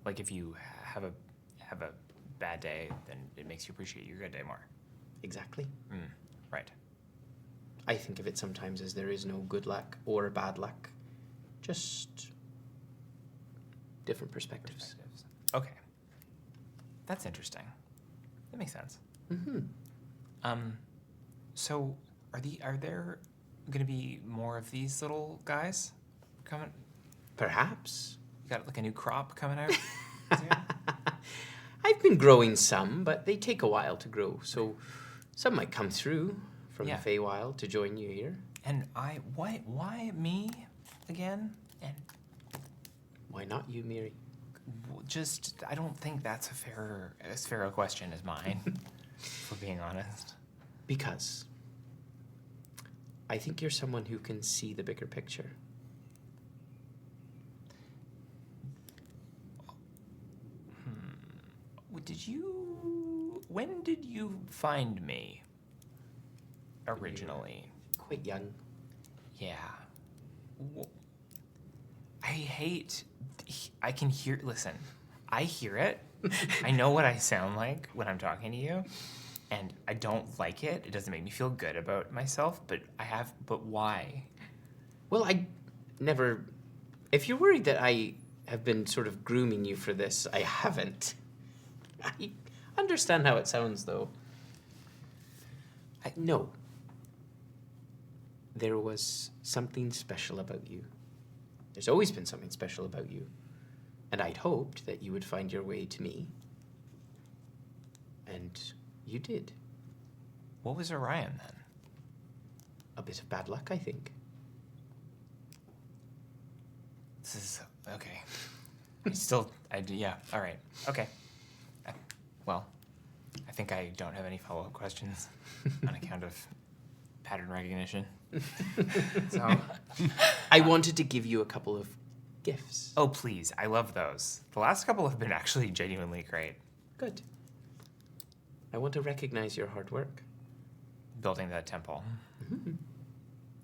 Like if you have a bad day, then it makes you appreciate your good day more. Exactly. Right. I think of it sometimes as there is no good luck or bad luck, just different perspectives. Okay. That's interesting. That makes sense. So are there going to be more of these little guys coming? Perhaps. You got like a new crop coming out? I've been growing some, but they take a while to grow, so some might come through from the Feywild to join you here. And why me again? And Why not you, Miri? just, I don't think that's as fair a question as mine, for being honest. Because I think you're someone who can see the bigger picture. When did you find me? Originally? Quite young. Yeah. I can hear, listen, I hear it. I know what I sound like when I'm talking to you, and I don't like it. It doesn't make me feel good about myself, but why? Well, I never... If you're worried that I have been sort of grooming you for this, I haven't. I understand how it sounds, though. No. There was something special about you. There's always been something special about you. And I'd hoped that you would find your way to me. And you did. What was Orion then? A bit of bad luck, I think. This is okay. Yeah. All right. Okay. Well, I think I don't have any follow-up questions on account of pattern recognition. So, I wanted to give you a couple of gifts. oh please, I love those. The last couple have been actually genuinely great. Good. I want to recognize your hard work. Building that temple,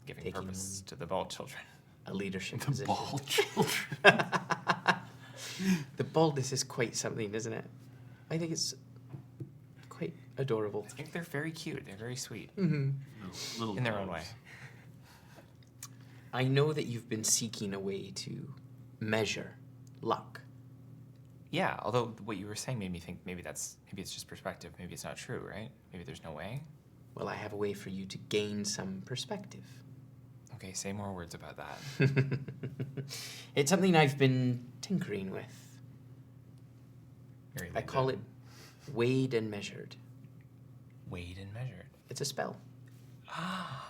giving Taking purpose to the Bald Children. A leadership position. Bald children. The baldness is quite something, isn't it? I think it's quite adorable. I think they're very cute. They're very sweet Little in their own dogs. way. I know that you've been seeking a way to measure luck. Yeah, although what you were saying made me think maybe it's just perspective. Maybe it's not true, right? Maybe there's no way. Well, I have a way for you to gain some perspective. Okay, say more words about that. It's something I've been tinkering with. Very I call it weighed and measured. weighed and measured. It's a spell. How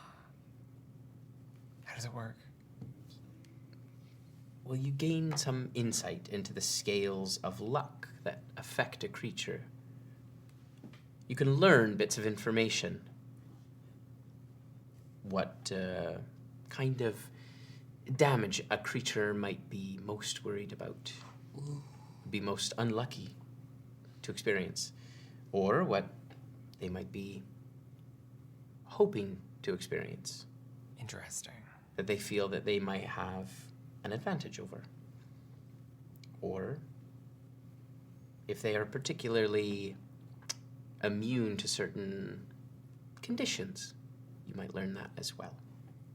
does it work? Well, you gain some insight into the scales of luck that affect a creature. You can learn bits of information. What kind of damage a creature might be most worried about, be most unlucky to experience, or what they might be hoping to experience, Interesting. that they feel that they might have an advantage over. Or if they are particularly immune to certain conditions, you might learn that as well.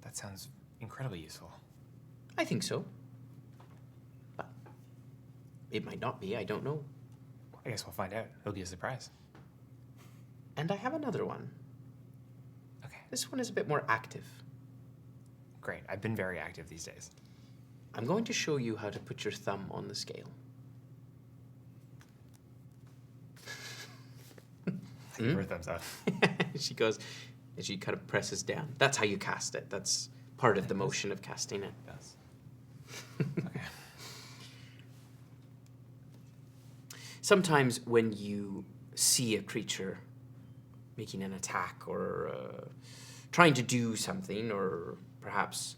That sounds incredibly useful. I think so. But it might not be, I don't know. I guess we'll find out. It'll be a surprise. And I have another one. Okay, This one is a bit more active. great. I've been very active these days. I'm going to show you how to put your thumb on the scale. Give her a thumbs up. She goes, and she kind of presses down. That's how you cast it. That's part of the motion of casting it. Yes. Okay. Sometimes when you see a creature making an attack or trying to do something, or perhaps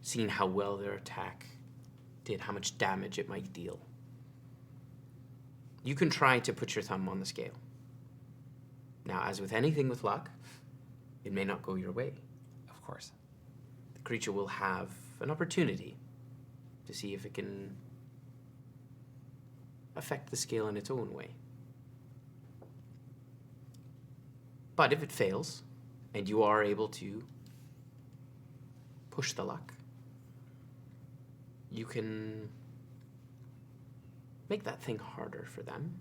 seeing how well their attack did, how much damage it might deal, you can try to put your thumb on the scale. Now, as with anything with luck, it may not go your way. Of course. The creature will have an opportunity to see if it can affect the scale in its own way. But if it fails, and you are able to push the luck, you can make that thing harder for them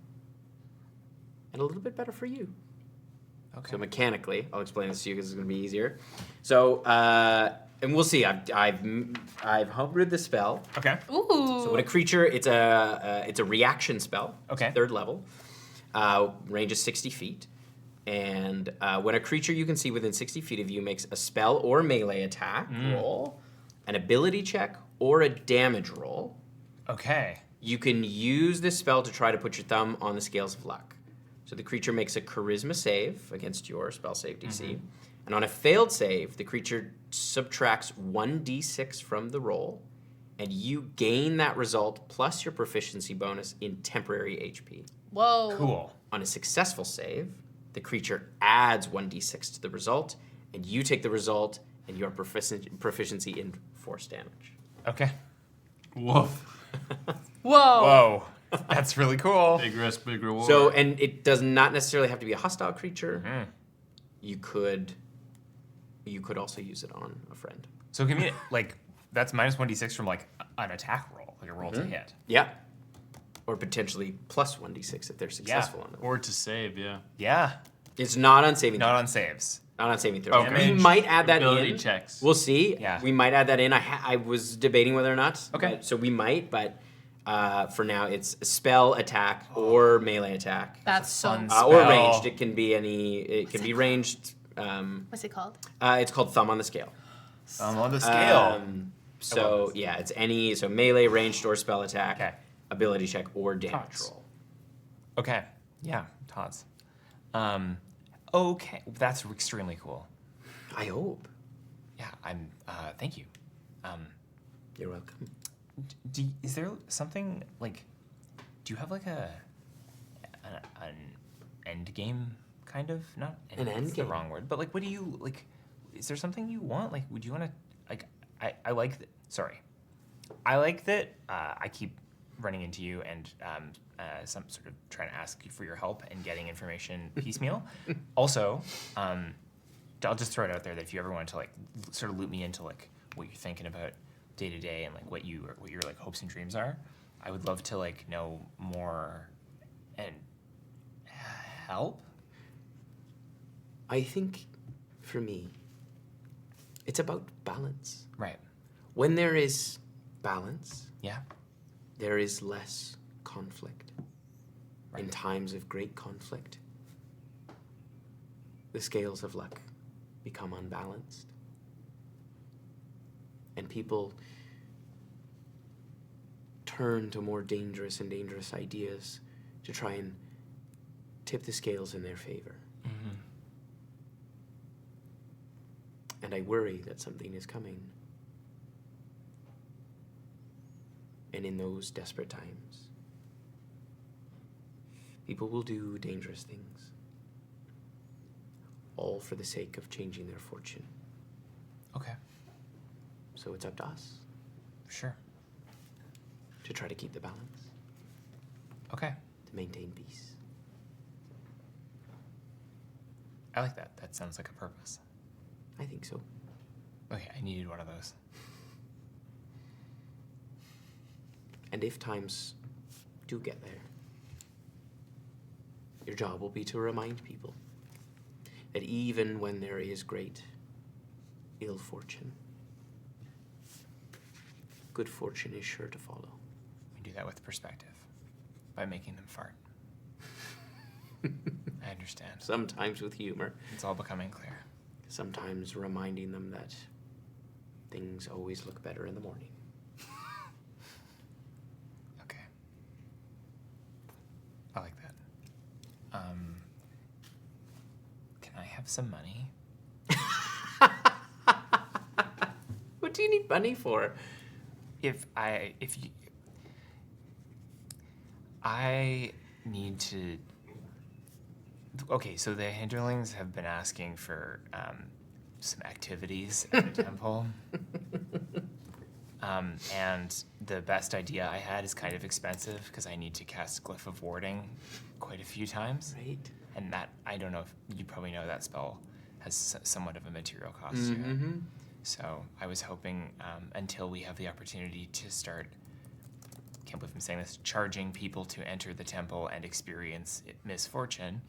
and a little bit better for you. Okay. So mechanically, I'll explain this to you because it's going to be easier. So, and we'll see. I've homebrewed the spell. Okay. Ooh. So when a creature, it's a reaction spell. Okay. 3rd level. Range is 60 feet. And when a creature you can see within 60 feet of you makes a spell or melee attack roll, an ability check, or a damage roll, Okay. you can use this spell to try to put your thumb on the scales of luck. So the creature makes a charisma save against your spell save DC. And on a failed save, the creature subtracts 1d6 from the roll, and you gain that result plus your proficiency bonus in temporary HP. Whoa. Cool. On a successful save, the creature adds 1d6 to the result, and you take the result and your proficiency in force damage. Okay. Woof. Whoa. Whoa. That's really cool. Big risk, big reward. So, and it does not necessarily have to be a hostile creature. Mm. You could also use it on a friend. So give me like that's minus 1d6 from like an attack roll, like a roll to hit. Yeah. Or potentially plus 1d6 if they're successful on it. Or to save, yeah. Yeah. It's not on saving. Not on saves. Not on saving throws. Okay. We might add that Ability in. checks. We'll see. Yeah. We might add that in. I was debating whether or not. Okay. So we might, but for now it's spell attack or melee attack. That's so. fun Or spell. ranged. It can be any. It can be ranged. What's it called? It's called Thumb on the Scale. On the scale. So yeah, it's any melee, ranged, or spell attack, Okay. ability check, or damage Tots. roll. Okay. Yeah. Tots. Okay. That's extremely cool. I hope. Yeah. I'm. Thank you. You're welcome. Is there something like? Do you have like an end game kind of? Not An end that's the game? wrong word, but like, what do you like? Is there something you want? Like, would you want to like? I like that. Sorry, I like that. I keep running into you and some sort of trying to ask you for your help and getting information piecemeal. Also, I'll just throw it out there that if you ever want to like sort of loop me into like what you're thinking about day to day and like what your like hopes and dreams are, I would love to like know more and help. I think, for me, it's about balance. Right. When there is balance, Yeah. there is less conflict. In Right. times of great conflict, the scales of luck become unbalanced. And people turn to more dangerous and dangerous ideas to try and tip the scales in their favor. And I worry that something is coming. And in those desperate times, people will do dangerous things, all for the sake of changing their fortune. Okay. So it's up to us Sure. to try to keep the balance, Okay. to maintain peace. I like that. That sounds like a purpose. I think so. Okay, I needed one of those. And if times do get there, your job will be to remind people that even when there is great ill fortune, good fortune is sure to follow. We do that with perspective by making them fart. I understand. Sometimes with humor, It's all becoming clear. sometimes reminding them that things always look better in the morning. Okay. I like that. Can I have some money? What do you need money for? I need to. Okay, so the Hinderlings have been asking for some activities at the temple. And the best idea I had is kind of expensive because I need to cast Glyph of Warding quite a few times. Right? And that, I don't know if you probably know that spell has somewhat of a material cost to it. So I was hoping until we have the opportunity to start, can't believe I'm saying this, charging people to enter the temple and experience misfortune,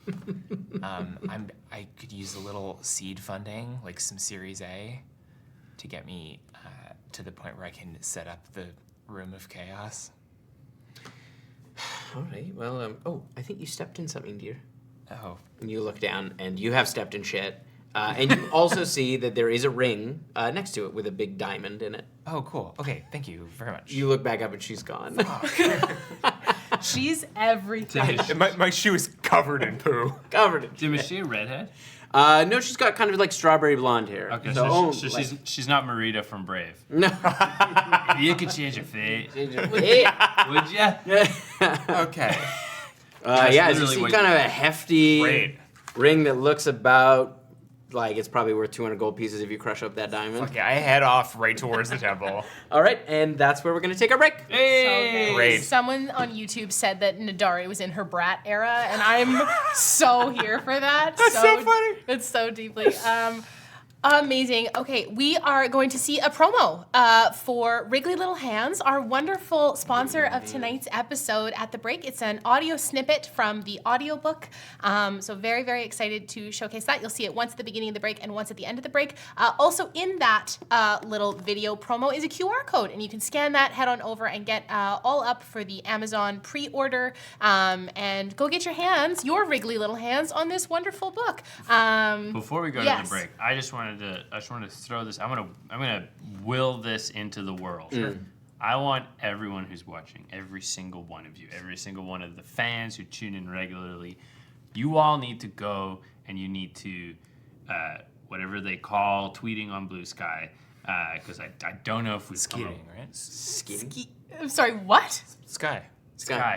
I could use a little seed funding, like some Series A, to get me to the point where I can set up the Room of Chaos. All right. Well, I think you stepped in something, dear. Oh, And you look down, and you have stepped in shit. And you also see that there is a ring next to it with a big diamond in it. oh, cool. Okay, thank you very much. You look back up, and she's gone. She's everything. My shoe is covered in poo. Covered in Tim, is shit. she a redhead? No, she's got kind of like strawberry blonde hair. Okay, So, so she's not Marita from Brave. No. You could change your face. Hey. Would ya? Okay. Yeah, as you literally see what kind of a hefty Great. ring that looks about like it's probably worth 200 gold pieces if you crush up that diamond. Okay, I head off right towards the temple. All right, and that's where we're going to take our break. Hey! Great. Someone on YouTube said that Nadari was in her brat era, and I'm so here for that. That's so funny. It's so deeply. Amazing. Okay, we are going to see a promo for Wriggly Little Hands, our wonderful sponsor of tonight's episode at the break. It's an audio snippet from the audiobook. So very, very excited to showcase that. You'll see it once at the beginning of the break and once at the end of the break. Also in that little video promo is a QR code, and you can scan that, head on over, and get all up for the Amazon pre-order, and go get your Wriggly Little Hands on this wonderful book. Before we go to the break, I just wanted to throw this. I'm gonna will this into the world. Sure. I want everyone who's watching, every single one of you, every single one of the fans who tune in regularly, you all need to go and you need to whatever they call tweeting on Blue Sky, because I don't know if we Skeeting, right? Skeeting? I'm sorry, what? Sky.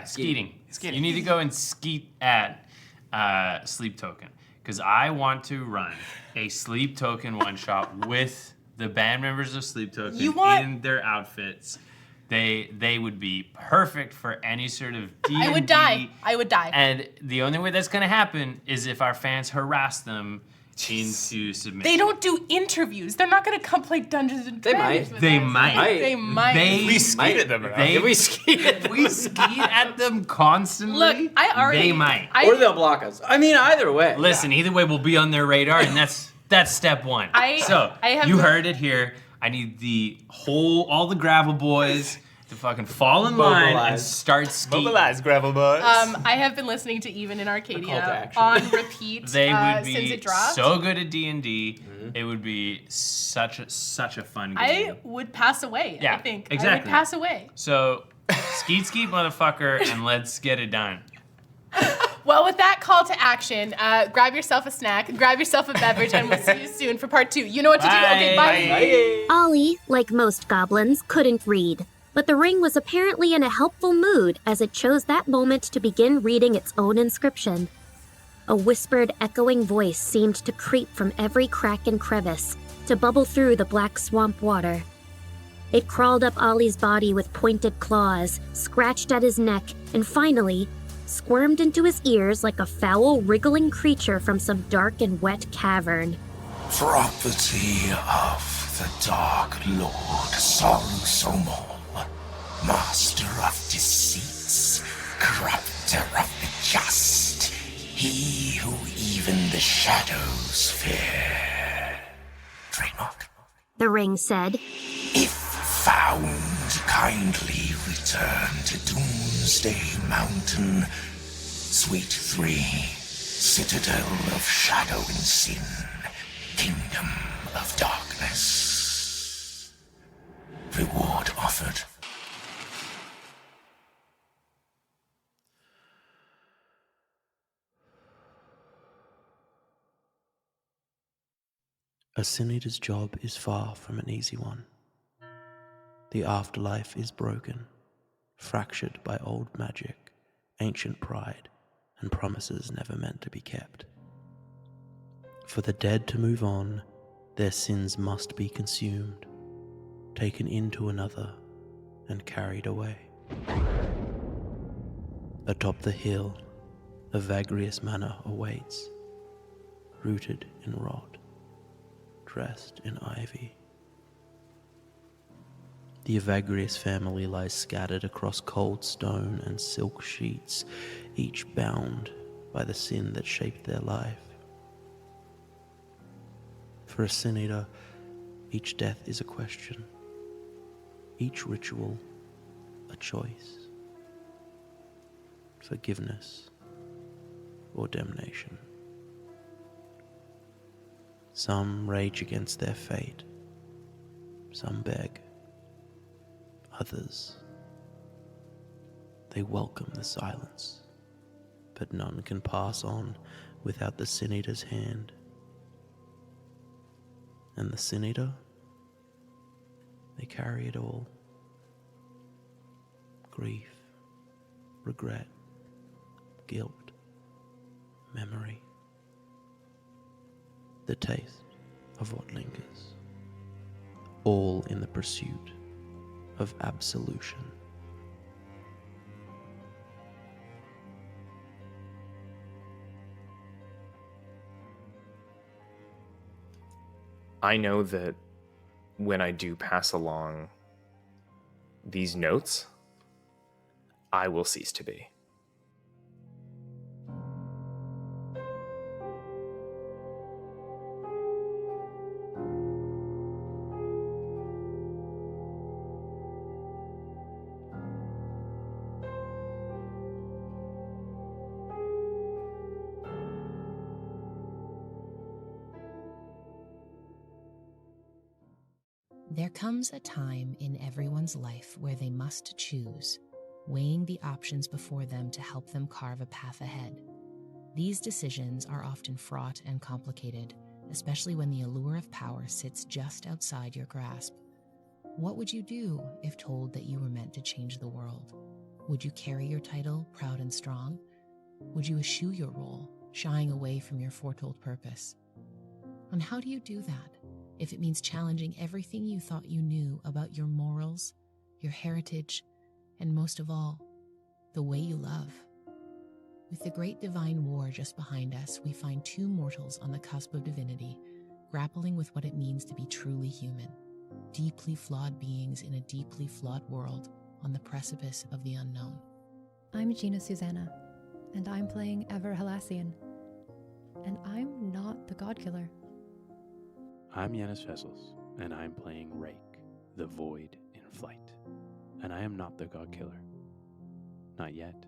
Skeeting. You need to go and skeet at Sleep Token, because I want to run a Sleep Token one-shot with the band members of Sleep Token in their outfits. They would be perfect for any sort of D&D. I would die. And the only way that's going to happen is if our fans harass them into submission. They don't do interviews. They're not going to come play Dungeons and Dragons. They might. We skeet at them. We skeet at them constantly. Look, They might. Or they'll block us. I mean, either way. Listen, either way, we'll be on their radar, and that's step one. You heard it here. I need all the gravel boys to fucking fall in line and start skiing. Mobilize, gravel boys. I have been listening to Even in Arcadia on repeat They would since be it dropped. so good at D&D. It would be such a fun game. I would pass away, Yeah, I think. exactly. I would pass away. So, skeet, motherfucker, and let's get it done. Well, with that call to action, grab yourself a snack, grab yourself a beverage, and we'll see you soon for part 2. You know what to do. Okay, bye. Ollie, like most goblins, couldn't read. But the ring was apparently in a helpful mood as it chose that moment to begin reading its own inscription. A whispered, echoing voice seemed to creep from every crack and crevice, to bubble through the black swamp water. It crawled up Ollie's body with pointed claws, scratched at his neck, and finally squirmed into his ears like a foul, wriggling creature from some dark and wet cavern. Property of the Dark Lord Sorusomo, Master of Deceits, Corrupter of the Just, he who even the shadows fear. Trademark. The ring said, If found, kindly return to Doomsday Mountain, Suite 3, Citadel of Shadow and Sin, Kingdom of Darkness. Reward offered. A Sin-Eater's job is far from an easy one. The afterlife is broken, fractured by old magic, ancient pride, and promises never meant to be kept. For the dead to move on, their sins must be consumed, taken into another, and carried away. Atop the hill, a Vagrius manor awaits, rooted in rot, dressed in ivy. The Evagrius family lies scattered across cold stone and silk sheets, each bound by the sin that shaped their life. For a Sin-Eater, each death is a question, each ritual a choice. Forgiveness or damnation. Some rage against their fate, some beg, others, they welcome the silence, but none can pass on without the Sin-Eater's hand. And the Sin-Eater, they carry it all. Grief, regret, guilt, memory. The taste of what lingers, all in the pursuit of absolution. I know that when I do pass along these notes, I will cease to be. There comes a time in everyone's life where they must choose, weighing the options before them to help them carve a path ahead. These decisions are often fraught and complicated, especially when the allure of power sits just outside your grasp. What would you do if told that you were meant to change the world? Would you carry your title proud and strong? Would you eschew your role, shying away from your foretold purpose? And how do you do that if it means challenging everything you thought you knew about your morals, your heritage, and most of all, the way you love? With the great divine war just behind us, we find two mortals on the cusp of divinity, grappling with what it means to be truly human, deeply flawed beings in a deeply flawed world on the precipice of the unknown. I'm Gina Susanna, and I'm playing Ever Halassian, and I'm not the God Killer. I'm Yanis Vessels, and I'm playing Rake, the Void in Flight. And I am not the God Killer. Not yet.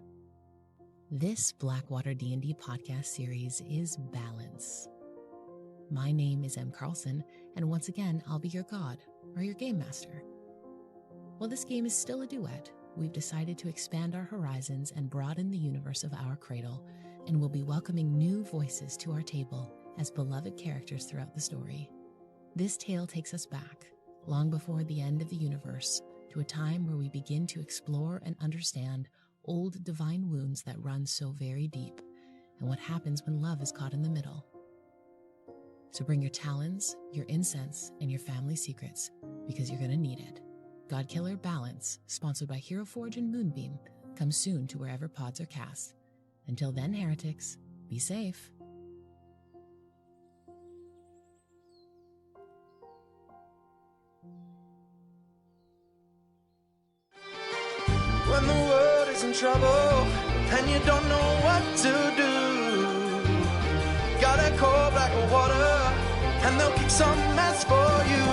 This BlackwaterDnD podcast series is Balance. My name is M. Carlson, and once again, I'll be your god, or your game master. While this game is still a duet, we've decided to expand our horizons and broaden the universe of our cradle, and we'll be welcoming new voices to our table as beloved characters throughout the story. This tale takes us back, long before the end of the universe, to a time where we begin to explore and understand old divine wounds that run so very deep, and what happens when love is caught in the middle. So bring your talons, your incense, and your family secrets, because you're going to need it. God Killer Balance, sponsored by Hero Forge and Moonbeam, comes soon to wherever pods are cast. Until then, heretics, be safe. When the world is in trouble and you don't know what to do, gotta call Blackwater and they'll kick some mess for you.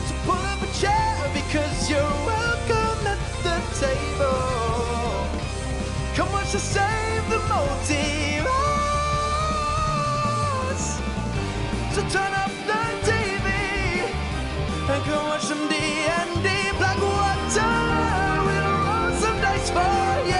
So pull up a chair because you're welcome at the table. Come watch us save the multiverse. So turn up the TV and come watch some D&D. Blackwater, we'll roll some dice for you.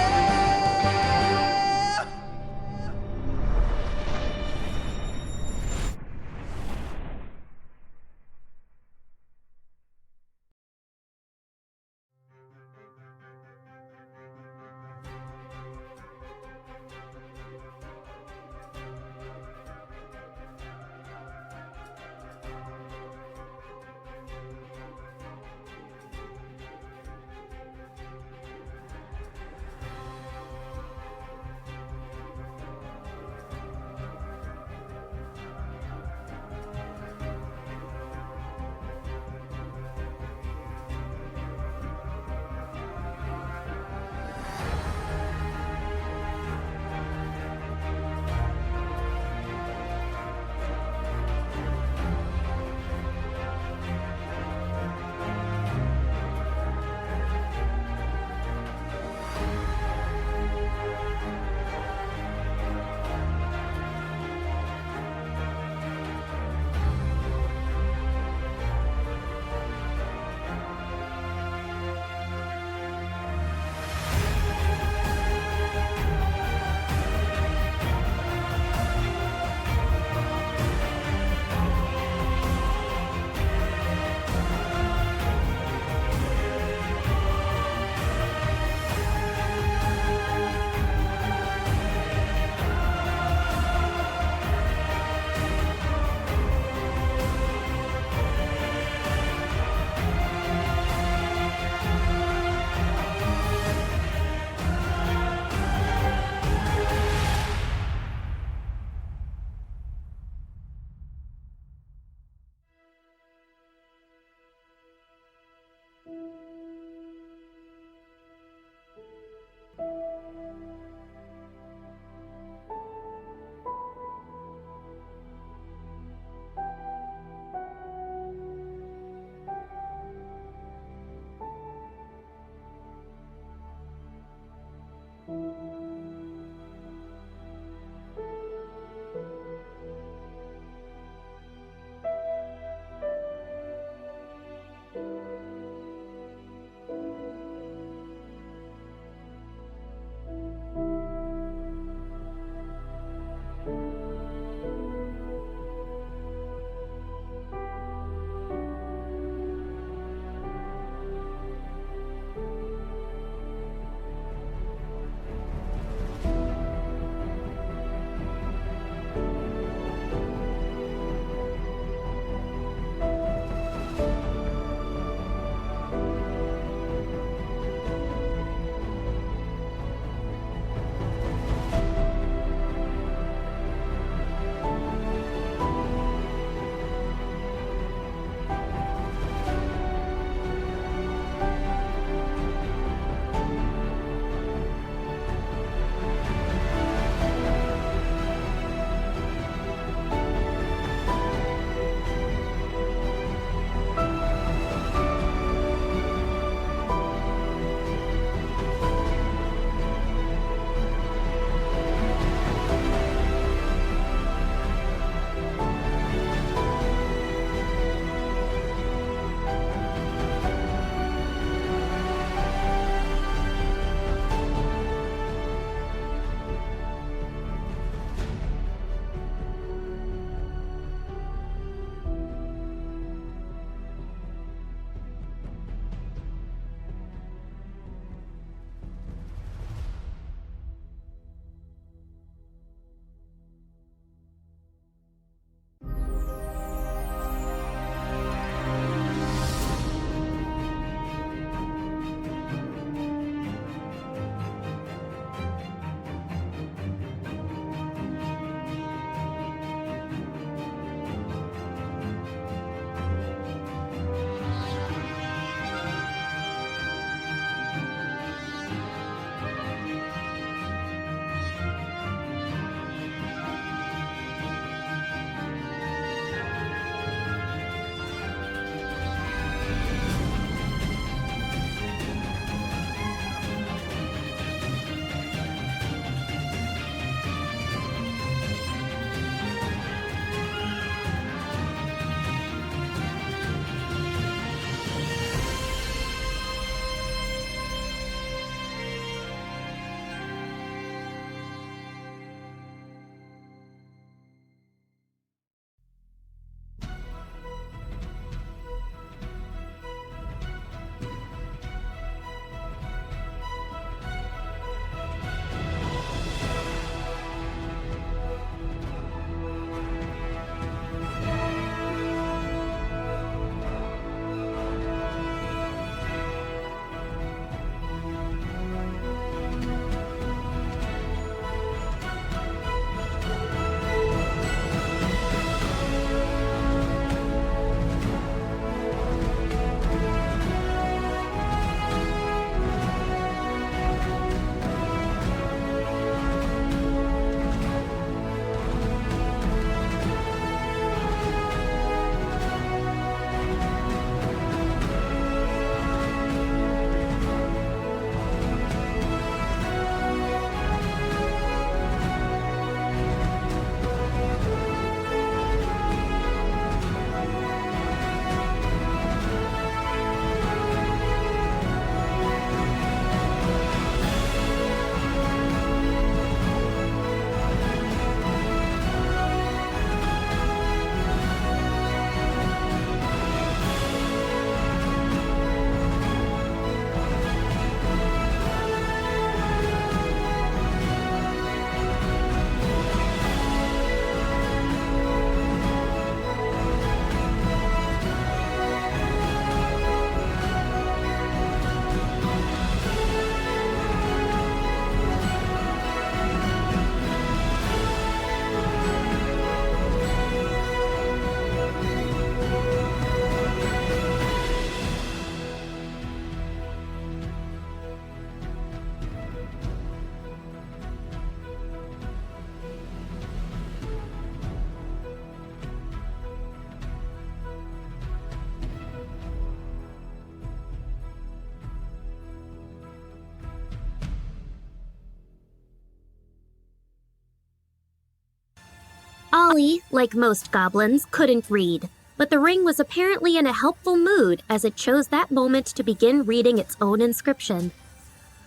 Ollie, like most goblins, couldn't read, but the ring was apparently in a helpful mood as it chose that moment to begin reading its own inscription.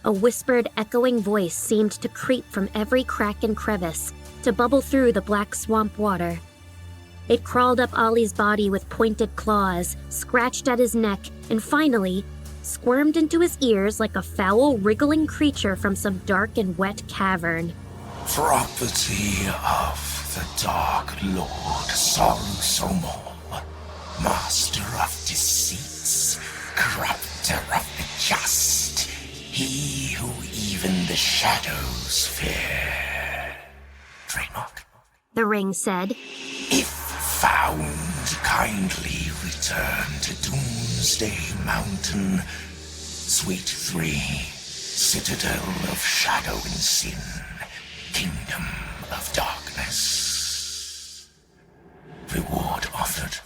A whispered, echoing voice seemed to creep from every crack and crevice, to bubble through the black swamp water. It crawled up Ollie's body with pointed claws, scratched at his neck, and finally squirmed into his ears like a foul, wriggling creature from some dark and wet cavern. Property of the Dark Lord Sorusomo, master of deceits, corrupter of the just, he who even the shadows fear. Trademark. The ring said. If found, kindly return to Doomsday Mountain, Suite 3, Citadel of Shadow and Sin, Kingdom of Darkness. Reward offered.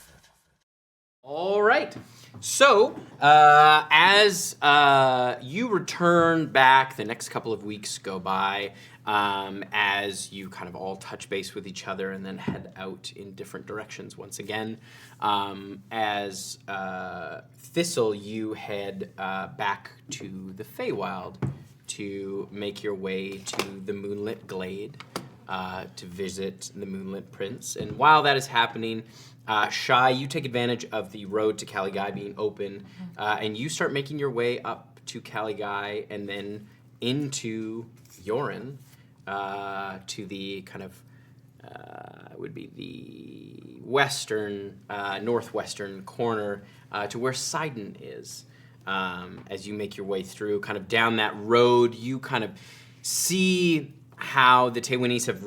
All right. So, as you return back, the next couple of weeks go by, as you kind of all touch base with each other and then head out in different directions once again. As Thistle, you head back to the Feywild to make your way to the Moonlit Glade to visit the Moonlit Prince. And while that is happening, Shy, you take advantage of the road to Caligai being open, and you start making your way up to Caligai and then into Yoren, to the kind of would be the western, northwestern corner to where Sidon is. As you make your way through, kind of down that road, you kind of see how the Taiwanese have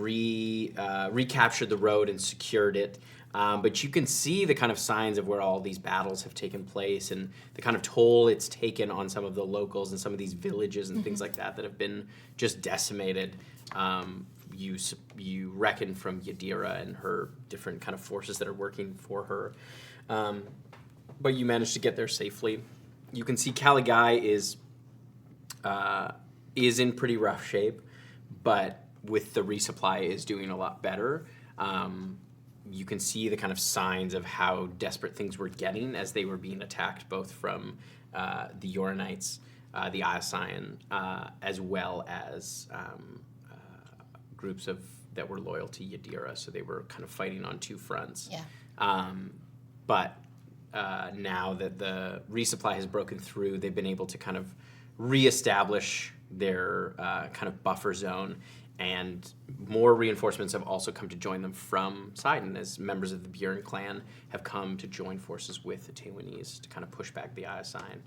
recaptured the road and secured it. But you can see the kind of signs of where all these battles have taken place and the kind of toll it's taken on some of the locals and some of these villages and things like that that have been just decimated. You reckon from Yadira and her different kind of forces that are working for her. But you managed to get there safely. You can see Caligai is in pretty rough shape, but with the resupply is doing a lot better. You can see the kind of signs of how desperate things were getting as they were being attacked, both from the Yoranites, the Iosian, as well as groups that were loyal to Yadira. So they were kind of fighting on two fronts. Yeah. But now that the resupply has broken through, they've been able to kind of reestablish their kind of buffer zone. And more reinforcements have also come to join them from Sidon, as members of the Bjorn clan have come to join forces with the Taiwanese to kind of push back the Iosian,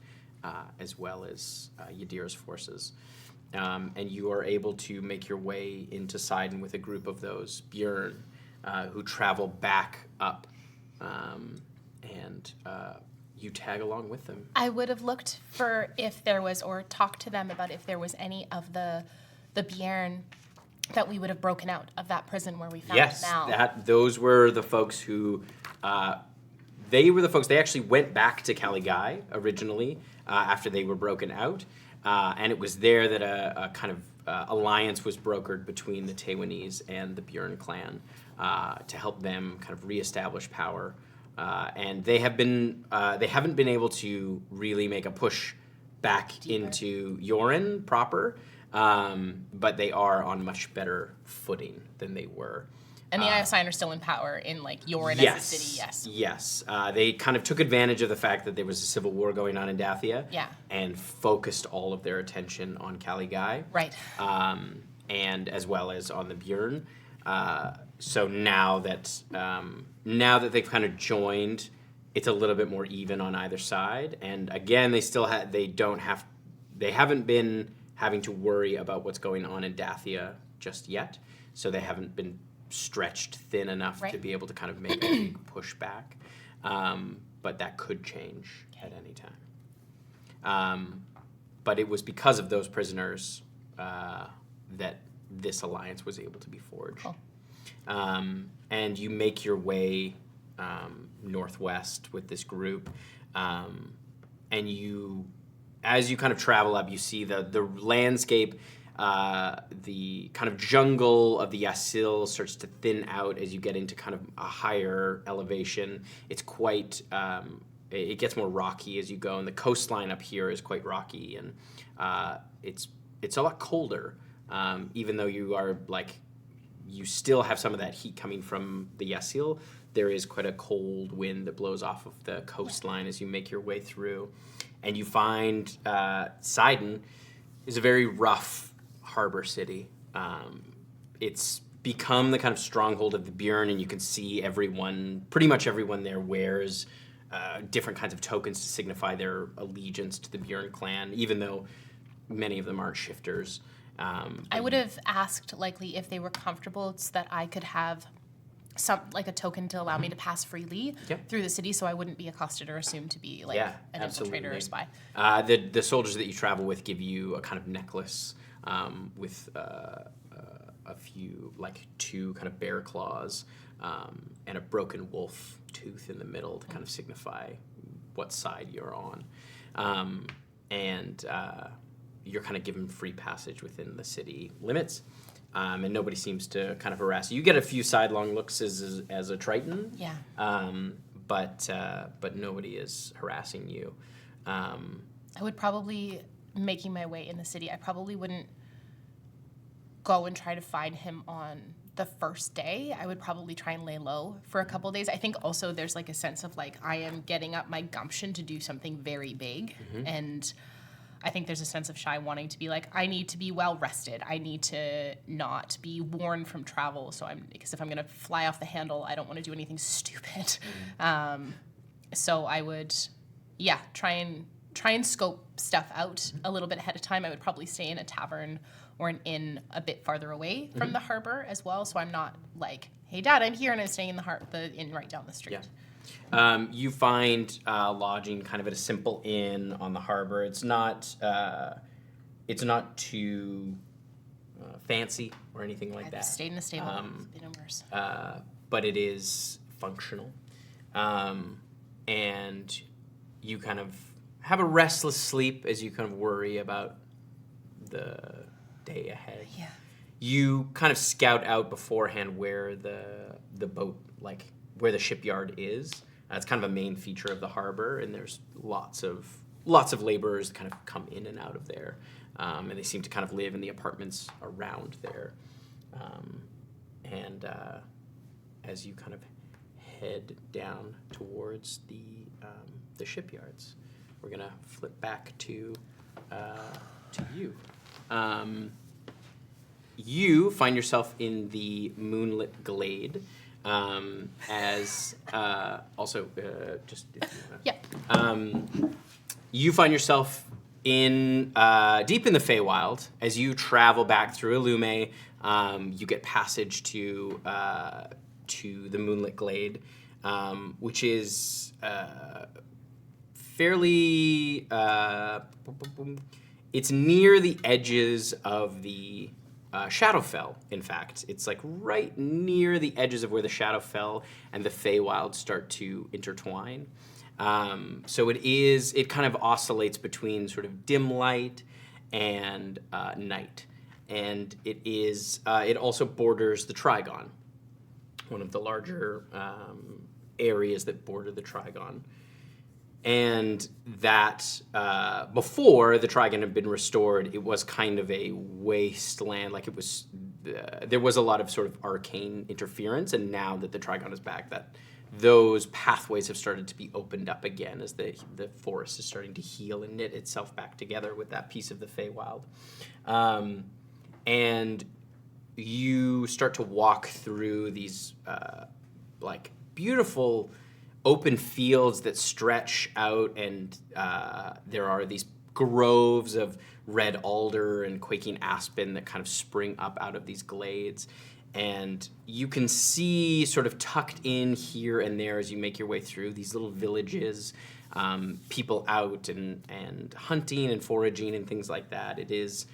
as well as Yadira's forces. And you are able to make your way into Sidon with a group of those Bjorn who travel back up, and you tag along with them. I would have looked for if there was, or talked to them about if there was any of the Bjorn that we would have broken out of that prison where we found Mal. Yes, those were the folks who, they actually went back to Caligai originally after they were broken out, and it was there that a kind of alliance was brokered between the Taiwanese and the Bjorn clan to help them kind of reestablish power, and they haven't been able to really make a push back into Yoren proper. But they are on much better footing than they were. And the Iosian are still in power in like Yoren as a city, yes. Yes. They kind of took advantage of the fact that there was a civil war going on in Dathia. Yeah. And focused all of their attention on Caligai. Right. And as well as on the Bjorn. So now that they've kind of joined, it's a little bit more even on either side. And again, they haven't been having to worry about what's going on in Dathia just yet. So they haven't been stretched thin enough to be able to kind of make a big push back. But that could change at any time. But it was because of those prisoners that this alliance was able to be forged. Cool. And you make your way northwest with this group. And as you kind of travel up, you see the landscape The kind of jungle of the Yasil starts to thin out as you get into kind of a higher elevation. It's quite, it gets more rocky as you go, and the coastline up here is quite rocky, and it's a lot colder, even though you are like, you still have some of that heat coming from the Yasil. There is quite a cold wind that blows off of the coastline as you make your way through. And you find Sidon is a very rough harbor city. It's become the kind of stronghold of the Bjorn, and you can see pretty much everyone there wears different kinds of tokens to signify their allegiance to the Bjorn clan, even though many of them aren't shifters. I would have asked likely if they were comfortable so that I could have some like a token to allow me to pass freely through the city, so I wouldn't be accosted or assumed to be like an infiltrator or spy. The soldiers that you travel with give you a kind of necklace with a few, like 2 kind of bear claws and a broken wolf tooth in the middle to kind of signify what side you're on. You're kind of given free passage within the city limits. And nobody seems to kind of harass you. You get a few sidelong looks as a Triton. Yeah. But nobody is harassing you. I would probably, making my way in the city, I probably wouldn't go and try to find him on the first day. I would probably try and lay low for a couple days. I think also there's like a sense of like I am getting up my gumption to do something very big, and I think there's a sense of Shy wanting to be like, I need to be well rested. I need to not be worn from travel. Because if I'm going to fly off the handle, I don't want to do anything stupid. So I would, try and scope stuff out a little bit ahead of time. I would probably stay in a tavern or an inn a bit farther away from the harbor as well. So I'm not like, hey, Dad, I'm here and I'm staying in the inn right down the street. Yeah. You find lodging kind of at a simple inn on the harbor. It's not too fancy or anything like that. I've stayed in a stable. It's been worse. But it is functional. And you kind of have a restless sleep as you kind of worry about the day ahead. Yeah. You kind of scout out beforehand where the boat, like where the shipyard is. It's kind of a main feature of the harbor, and there's lots of laborers that kind of come in and out of there, and they seem to kind of live in the apartments around there. As you kind of head down towards the shipyards, we're gonna flip back to you. You find yourself in the moonlit glade. You find yourself in deep in the Feywild. As you travel back through Illume, you get passage to the moonlit glade, which is fairly. It's near the edges of the Shadowfell, in fact. It's like right near the edges of where the Shadowfell and the Feywild start to intertwine. So it kind of oscillates between sort of dim light and night. And it also borders the Trigon, one of the larger areas that border the Trigon. And that before the Trigon had been restored, it was kind of a wasteland. Like it was, there was a lot of sort of arcane interference. And now that the Trigon is back, that those pathways have started to be opened up again as the forest is starting to heal and knit itself back together with that piece of the Feywild. And you start to walk through these like beautiful open fields that stretch out, and there are these groves of red alder and quaking aspen that kind of spring up out of these glades. And you can see sort of tucked in here and there as you make your way through these little villages, people out and hunting and foraging and things like that. It is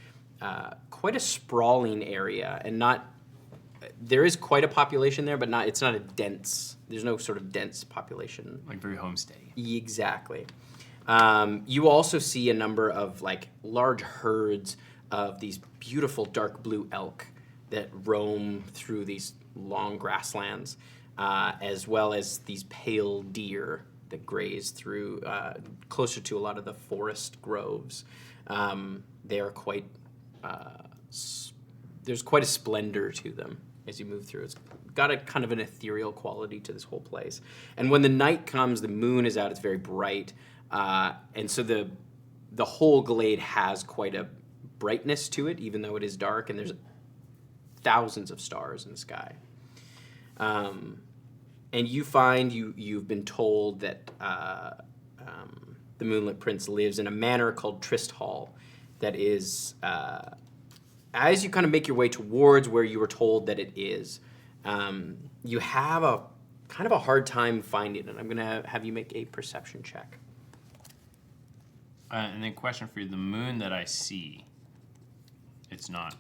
quite a sprawling area, and there is quite a population there, but it's not a dense. There's no sort of dense population. Like very homestay. Exactly. You also see a number of like large herds of these beautiful dark blue elk that roam through these long grasslands, as well as these pale deer that graze through closer to a lot of the forest groves. They are quite, there's quite a splendor to them as you move through. It's got a kind of an ethereal quality to this whole place. And when the night comes, the moon is out, it's very bright. And so the whole glade has quite a brightness to it, even though it is dark, and there's thousands of stars in the sky. And you find you've been told that the Moonlit Prince lives in a manor called Thistle, that is, as you kind of make your way towards where you were told that it is, you have a kind of a hard time finding it. I'm going to have you make a perception check. And then question for you, the moon that I see, it's not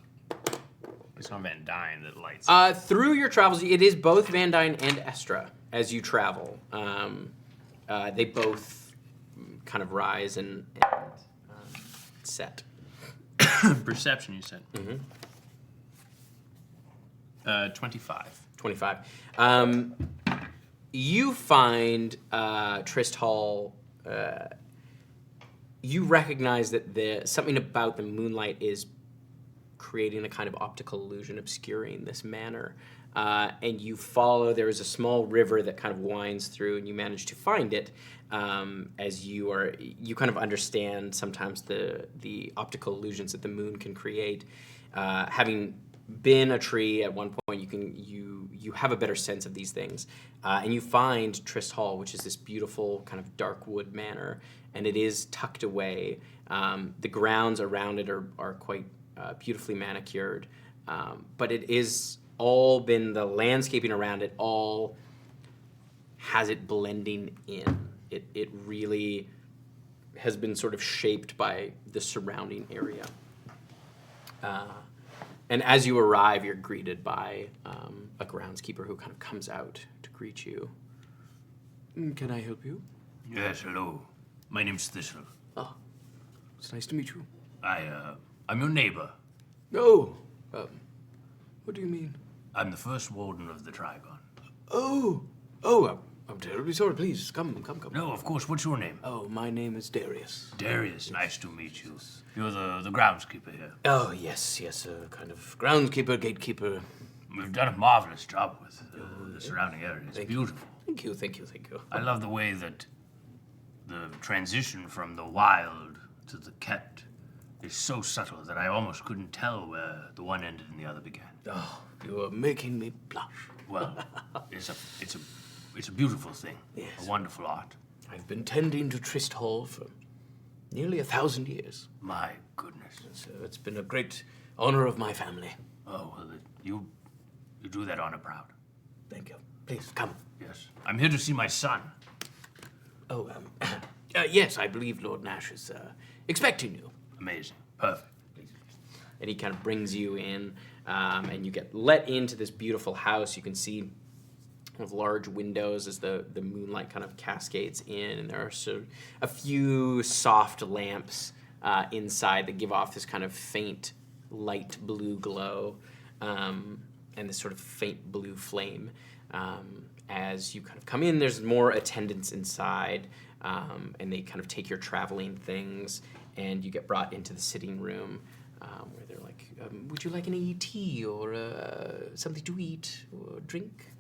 Van Dyne that lights. Through your travels, it is both Van Dyne and Estra as you travel. They both kind of rise and set. Perception, you said. Mm-hmm. 25. 25. You find Thistle. You recognize that something about the moonlight is creating a kind of optical illusion, obscuring this manor. And you follow, there is a small river that kind of winds through, and you manage to find it as you kind of understand sometimes the optical illusions that the moon can create. Having been a tree at one point, you have a better sense of these things. And you find Thistle, which is this beautiful kind of dark wood manor, and it is tucked away. The grounds around it are quite beautifully manicured, but it is all been, the landscaping around it all has it blending in. It really has been sort of shaped by the surrounding area. And as you arrive, you're greeted by a groundskeeper who kind of comes out to greet you. Can I help you? Yes, hello. My name's Thistle. Oh, it's nice to meet you. I'm your neighbor. Oh, what do you mean? I'm the first warden of the Trigon. Oh, I'm terribly sorry. Please, come. No, of course. What's your name? Oh, my name is Darius. Darius, nice to meet you. You're the groundskeeper here. Oh, yes, kind of groundskeeper, gatekeeper. We've done a marvelous job with the surrounding area. It's beautiful. Thank you. I love the way that the transition from the wild to the kept is so subtle that I almost couldn't tell where the one ended and the other began. Oh, you are making me blush. Well, it's a beautiful thing. Yes. A wonderful art. I've been tending to Thistle for nearly 1,000 years. My goodness. So it's been a great honor of my family. Oh, well, you do that honor proud. Thank you. Please, come. Yes. I'm here to see my son. Oh, yes, I believe Lord Nash is expecting you. Amazing. Perfect. And he kind of brings you in, and you get let into this beautiful house. You can see with large windows as the moonlight kind of cascades in, and there are a few soft lamps inside that give off this kind of faint light blue glow, and this sort of faint blue flame. As you kind of come in, there's more attendants inside, and they kind of take your traveling things, and you get brought into the sitting room, where they're like, would you like any tea or something to eat or drink?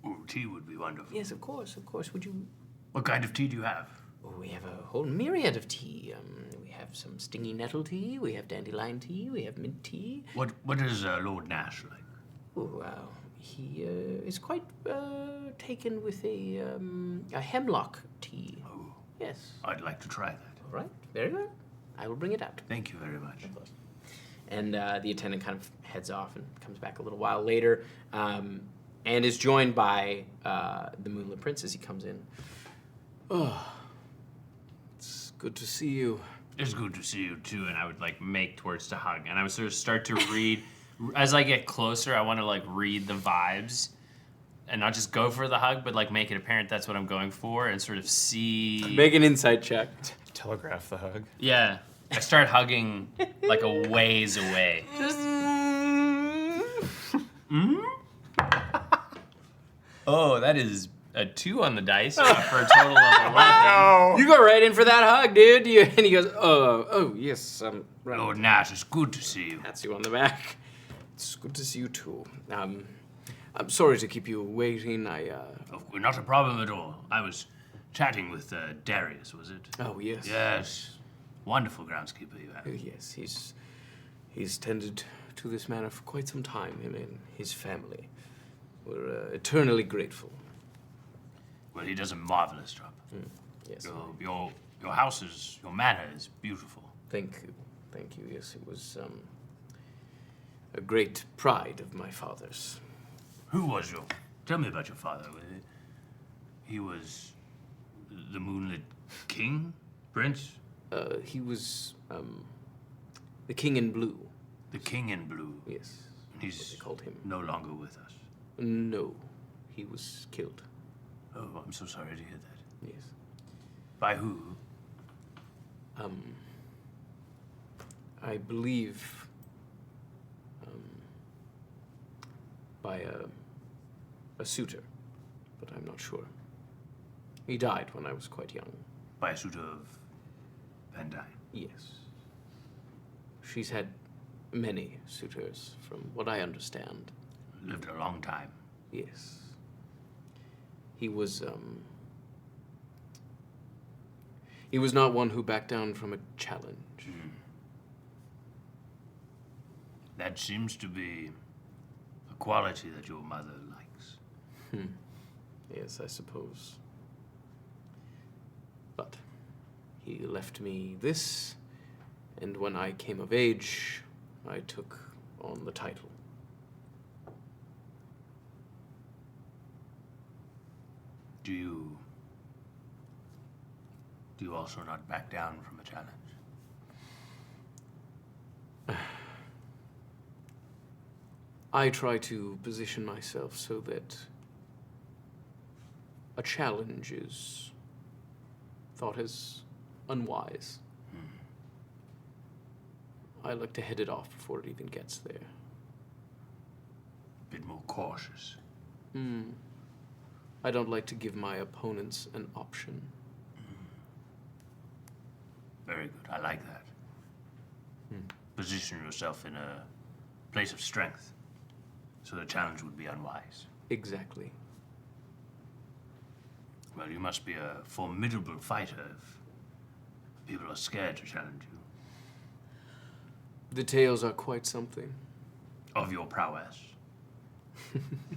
Ooh, tea would be wonderful. Yes, of course. Would you? What kind of tea do you have? Oh, we have a whole myriad of tea. We have some stingy nettle tea, we have dandelion tea, we have mint tea. What is Lord Nash like? Oh, he is quite taken with a hemlock tea. Oh. Yes. I'd like to try that. All right, very well. I will bring it out. Thank you very much. And the attendant kind of heads off and comes back a little while later, and is joined by the Moonlit Prince as he comes in. Oh, it's good to see you. It's good to see you too, and I would make towards to hug, and I would sort of start to read. As I get closer, I want to read the vibes, and not just go for the hug, but make it apparent that's what I'm going for, and sort of see. Make an insight check. Telegraph the hug. Yeah. I start hugging like a ways away. Oh, that is a 2 on the dice for a total of 11. You go right in for that hug, dude. And he goes, oh, yes. Right. Lord Nash, it's good to see you. Pats you on the back. It's good to see you too. I'm sorry to keep you waiting. Oh, not a problem at all. I was chatting with Darius, was it? Oh, yes. Yes. Wonderful groundskeeper you have. Yes, he's tended to this manor for quite some time, him and his family. We're eternally grateful. Well, he does a marvelous job. Yes. Your house is, your manor is beautiful. Thank you. Yes, it was a great pride of my father's. Who was your? Tell me about your father. He was the Moonlit King, Prince. He was the King in Blue. The King in Blue. Yes. He's what they called him. No longer with us. No, he was killed. Oh, I'm so sorry to hear that. Yes. By who? I believe by a suitor, but I'm not sure. He died when I was quite young. By a suitor of Pendine. Yes. She's had many suitors, from what I understand. Lived a long time. Yes. He was not one who backed down from a challenge. That seems to be a quality that your mother likes. Yes, I suppose. But he left me this, and when I came of age, I took on the title. Do you also not back down from a challenge? I try to position myself so that a challenge is thought as unwise. I like to head it off before it even gets there. A bit more cautious. I don't like to give my opponents an option. Very good. I like that. Position yourself in a place of strength, so the challenge would be unwise. Exactly. Well, you must be a formidable fighter if people are scared to challenge you. The tales are quite something. Of your prowess.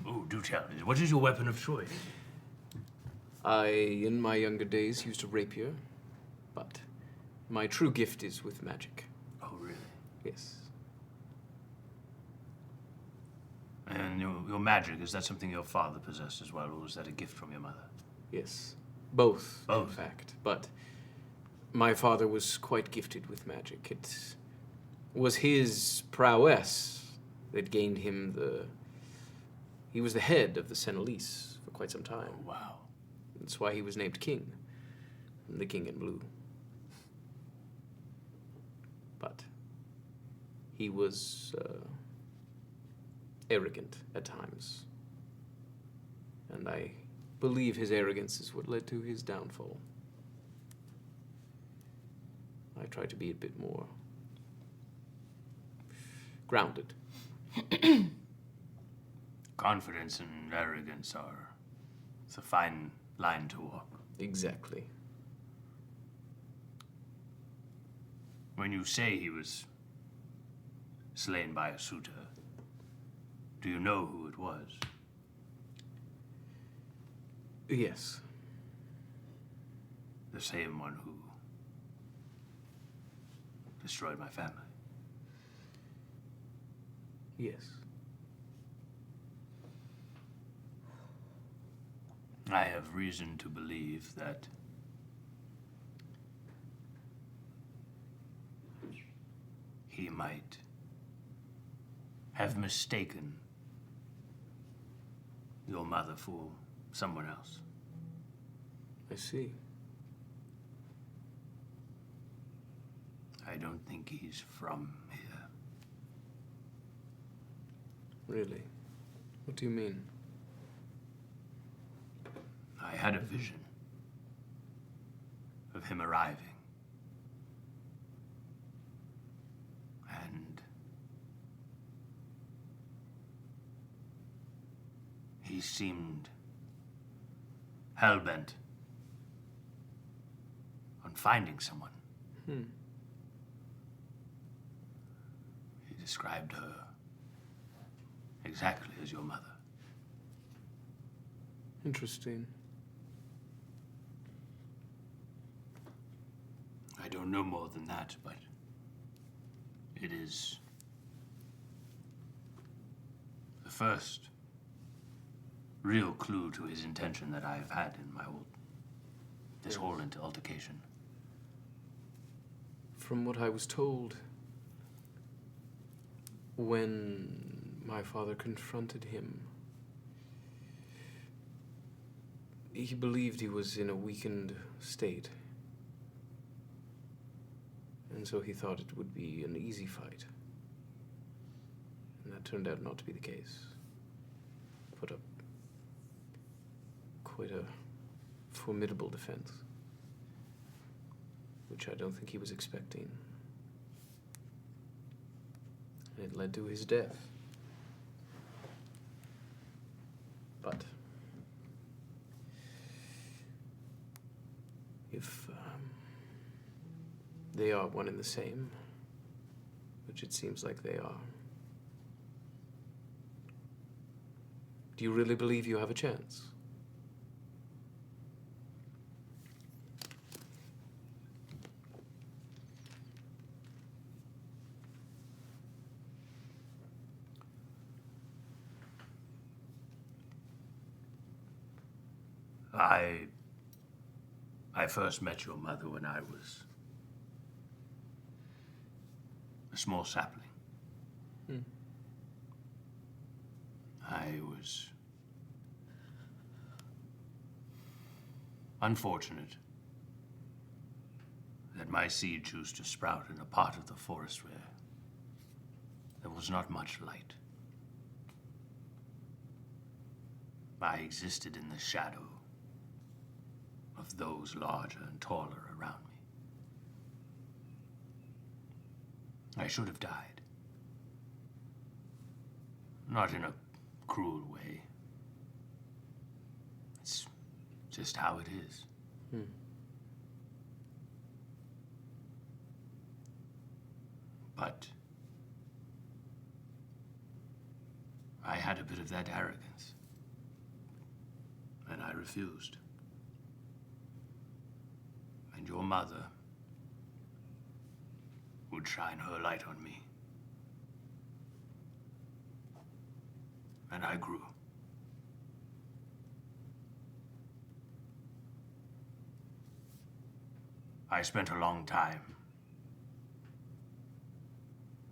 Oh, do tell me. What is your weapon of choice? I, in my younger days, used a rapier, but my true gift is with magic. Oh, really? Yes. And your magic, is that something your father possessed as well, or was that a gift from your mother? Yes. Both, Both. in fact. But my father was quite gifted with magic. It was his prowess that gained him he was the head of the Senelise for quite some time. Oh, wow. That's why he was named King. The King in Blue. But he was arrogant at times. And I believe his arrogance is what led to his downfall. I try to be a bit more grounded. Confidence and arrogance it's a fine line to walk. Exactly. When you say he was slain by a suitor, do you know who it was? Yes. The same one who destroyed my family. Yes. I have reason to believe that he might have mistaken your mother for someone else. I see. I don't think he's from here. Really? What do you mean? I had a vision of him arriving. And he seemed hell-bent on finding someone. He described her exactly as your mother. Interesting. I don't know more than that, but it is the first real clue to his intention that I have had in this whole altercation. From what I was told, when my father confronted him, he believed he was in a weakened state. And so he thought it would be an easy fight. And that turned out not to be the case. Put up quite a formidable defense, which I don't think he was expecting. And it led to his death. But if they are one and the same, which it seems like they are, do you really believe you have a chance? I first met your mother when I was a small sapling. I was unfortunate that my seed chose to sprout in a part of the forest where there was not much light. I existed in the shadow of those larger and taller around me. I should have died. Not in a cruel way. It's just how it is. But I had a bit of that arrogance, and I refused. And your mother would shine her light on me. And I grew. I spent a long time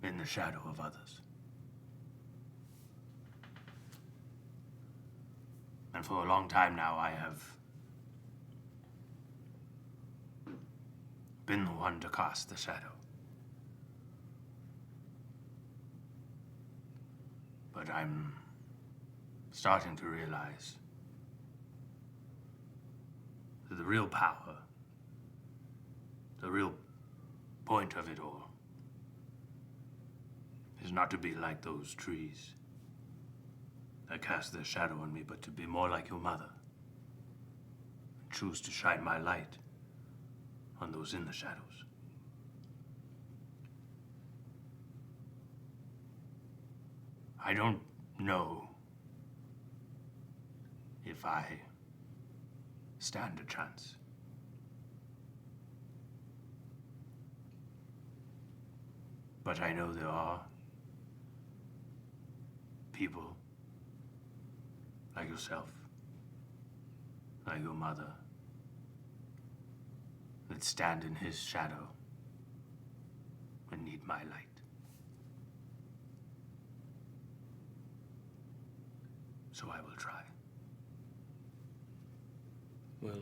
in the shadow of others. And for a long time now, I have been the one to cast the shadow. But I'm starting to realize that the real power, the real point of it all, is not to be like those trees that cast their shadow on me, but to be more like your mother and choose to shine my light on those in the shadows. I don't know if I stand a chance. But I know there are people like yourself, like your mother, that stand in his shadow and need my light. So I will try. Well,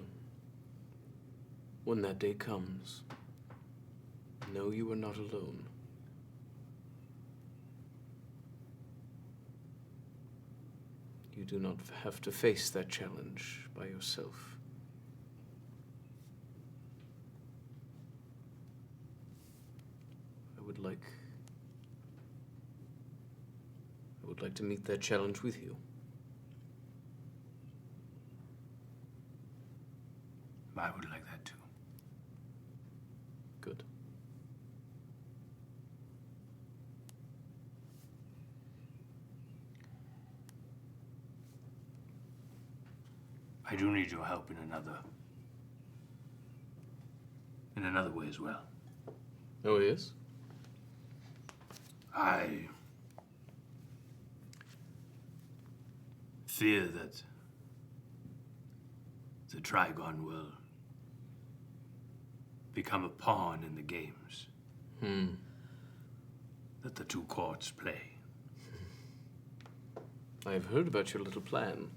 when that day comes, No, you are not alone. You do not have to face that challenge by yourself. I would like to meet that challenge with you. I would like that too. Good. I do need your help in another way as well. Oh, yes? I fear that the Trigon will become a pawn in the games that the two courts play. I have heard about your little plan.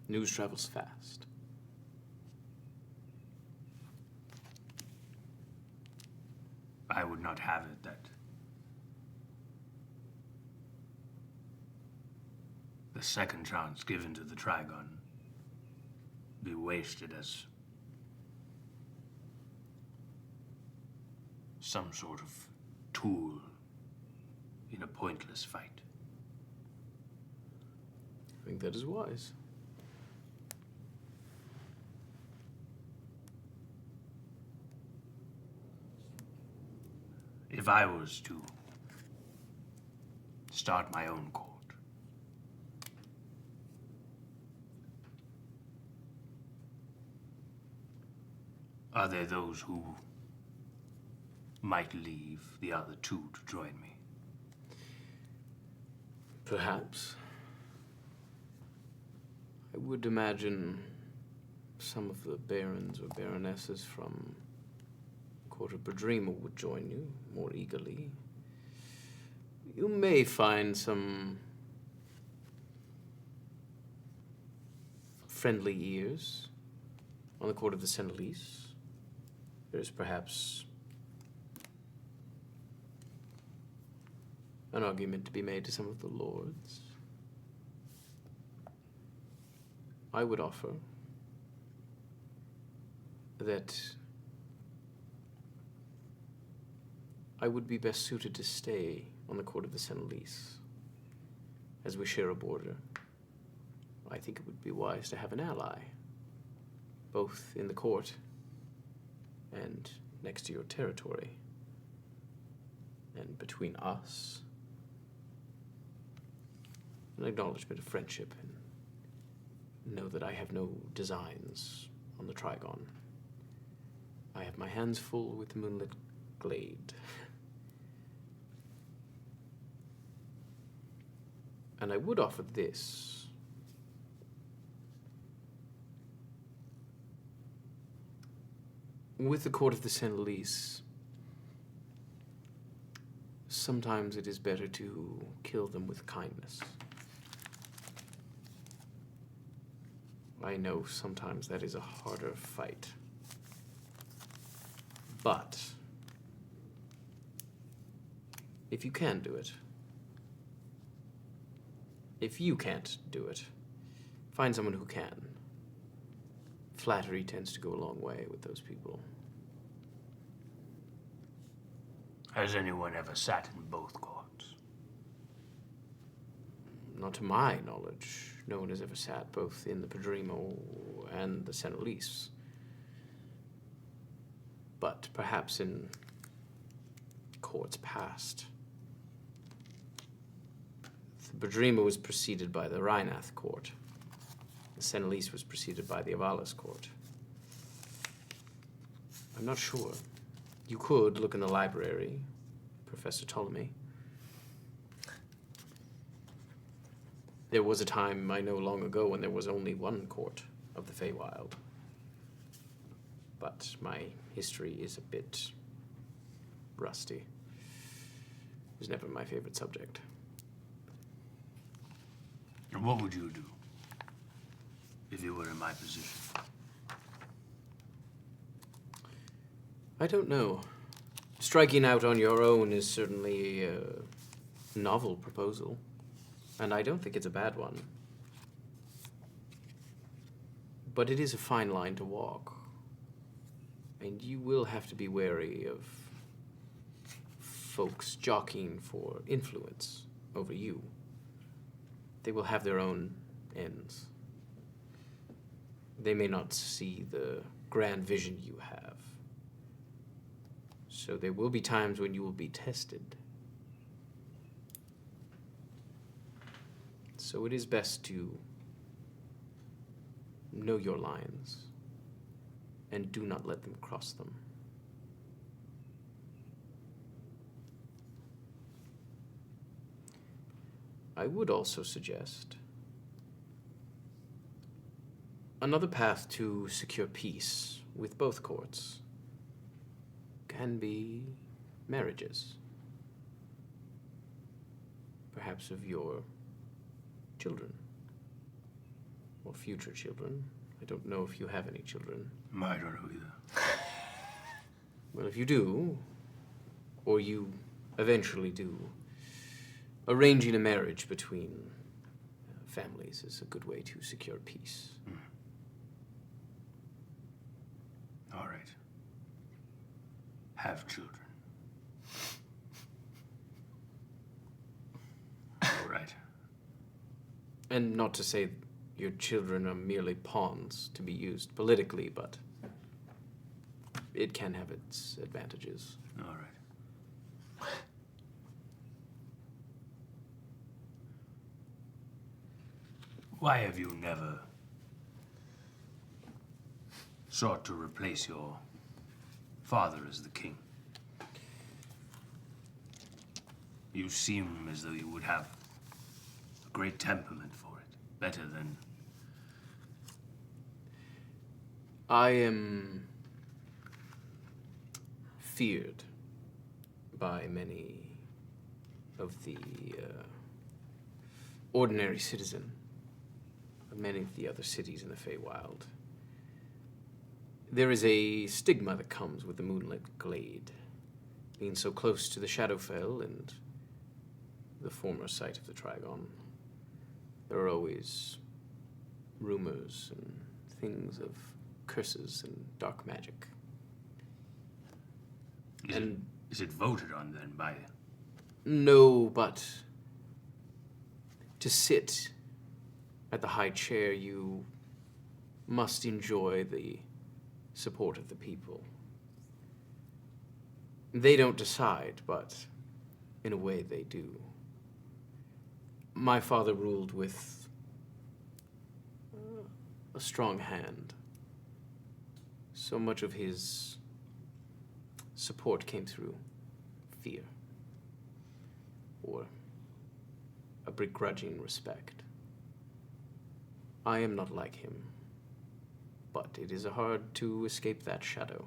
News travels fast. I would not have it that the second chance given to the Trigon be wasted as some sort of tool in a pointless fight. I think that is wise. If I was to start my own court, are there those who might leave the other two to join me? Perhaps. I would imagine some of the barons or baronesses from Court of Bedreamer would join you more eagerly. You may find some friendly ears on the Court of the Senelise. There's perhaps an argument to be made to some of the lords. I would offer that I would be best suited to stay on the Court of the Senelise, as we share a border. I think it would be wise to have an ally, both in the court and next to your territory, and between us, an acknowledgement of friendship, and know that I have no designs on the Trigon. I have my hands full with the moonlit glade. And I would offer this. With the Court of the Senelise, sometimes it is better to kill them with kindness. I know sometimes that is a harder fight. But if you can do it, if you can't do it, find someone who can. Flattery tends to go a long way with those people. Has anyone ever sat in both courts? Not to my knowledge. No one has ever sat both in the Pedrimo and the Senelise. But perhaps in courts past. The Bedreamer was preceded by the Rhinath court. The Senelise was preceded by the Avalis court. I'm not sure. You could look in the library, Professor Ptolemy. There was a time, I know long ago, when there was only one court of the Feywild. But my history is a bit rusty. It was never my favorite subject. And what would you do if you were in my position? I don't know. Striking out on your own is certainly a novel proposal, and I don't think it's a bad one. But it is a fine line to walk, and you will have to be wary of folks jockeying for influence over you. They will have their own ends. They may not see the grand vision you have. So there will be times when you will be tested. So it is best to know your lines and do not let them cross them. I would also suggest another path to secure peace with both courts can be marriages. Perhaps of your children or future children. I don't know if you have any children. I don't know either. Well, if you do, or you eventually do, arranging a marriage between families is a good way to secure peace. All right. Have children. All right. And not to say your children are merely pawns to be used politically, but it can have its advantages. All right. Why have you never sought to replace your father as the king? You seem as though you would have a great temperament for it, better than... I am feared by many of the ordinary citizen of many of the other cities in the Feywild. There is a stigma that comes with the moonlit glade, being so close to the Shadowfell and the former site of the Trigon. There are always rumors and things of curses and dark magic. Is it voted on then by... No, but to sit at the high chair, you must enjoy the support of the people. They don't decide, but in a way they do. My father ruled with a strong hand. So much of his support came through fear or a begrudging respect. I am not like him, but it is hard to escape that shadow.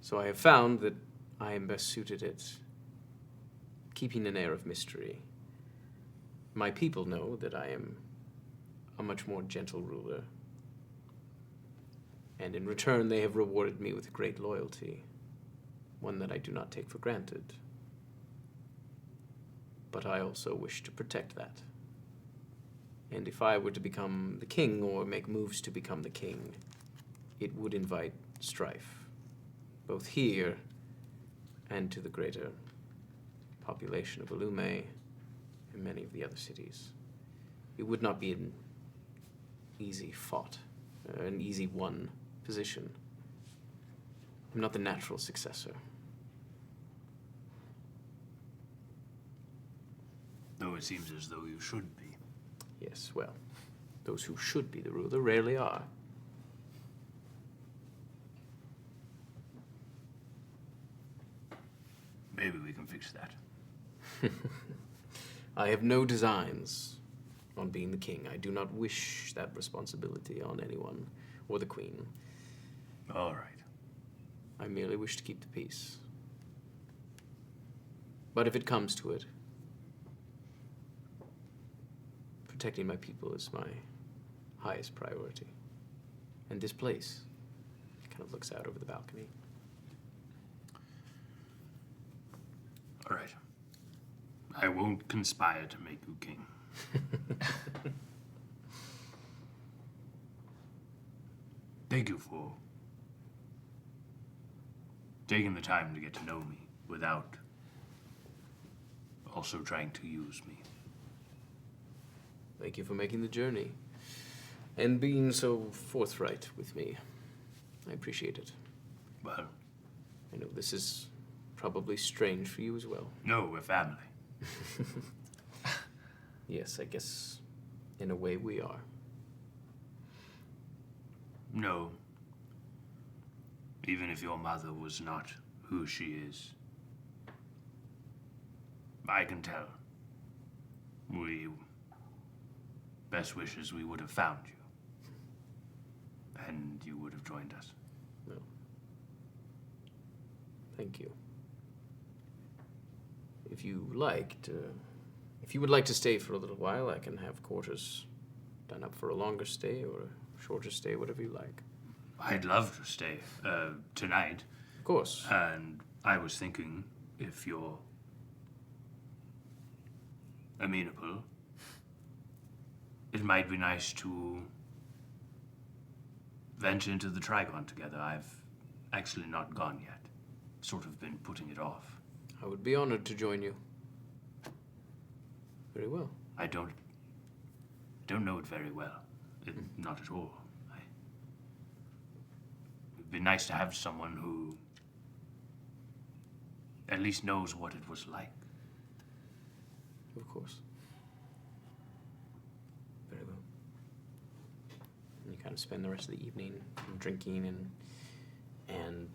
So I have found that I am best suited at keeping an air of mystery. My people know that I am a much more gentle ruler, and in return they have rewarded me with great loyalty, one that I do not take for granted. But I also wish to protect that. And if I were to become the king or make moves to become the king, it would invite strife, both here and to the greater population of Illume and many of the other cities. It would not be an easy fought, an easy won position. I'm not the natural successor. Though it seems as though you should be. Yes, well, those who should be the ruler rarely are. Maybe we can fix that. I have no designs on being the king. I do not wish that responsibility on anyone or the queen. All right. I merely wish to keep the peace. But if it comes to it, protecting my people is my highest priority. And this place Kind of looks out over the balcony. All right. I won't conspire to make you king. Thank you for taking the time to get to know me without also trying to use me. Thank you for making the journey and being so forthright with me. I appreciate it. Well, I know this is probably strange for you as well. no, we're family. Yes, I guess in a way we are. No. Even if your mother was not who she is, I can tell. Best wishes we would have found you. And you would have joined us. No. Thank you. If you would like to stay for a little while, I can have quarters done up for a longer stay or a shorter stay, whatever you like. I'd love to stay tonight. Of course. And I was thinking, if you're amenable, it might be nice to venture into the Trigon together. I've actually not gone yet. Sort of been putting it off. I would be honored to join you. Very well. I don't know it very well. Not at all. It'd be nice to have someone who at least knows what it was like. Of course. Very well. And you kind of spend the rest of the evening drinking and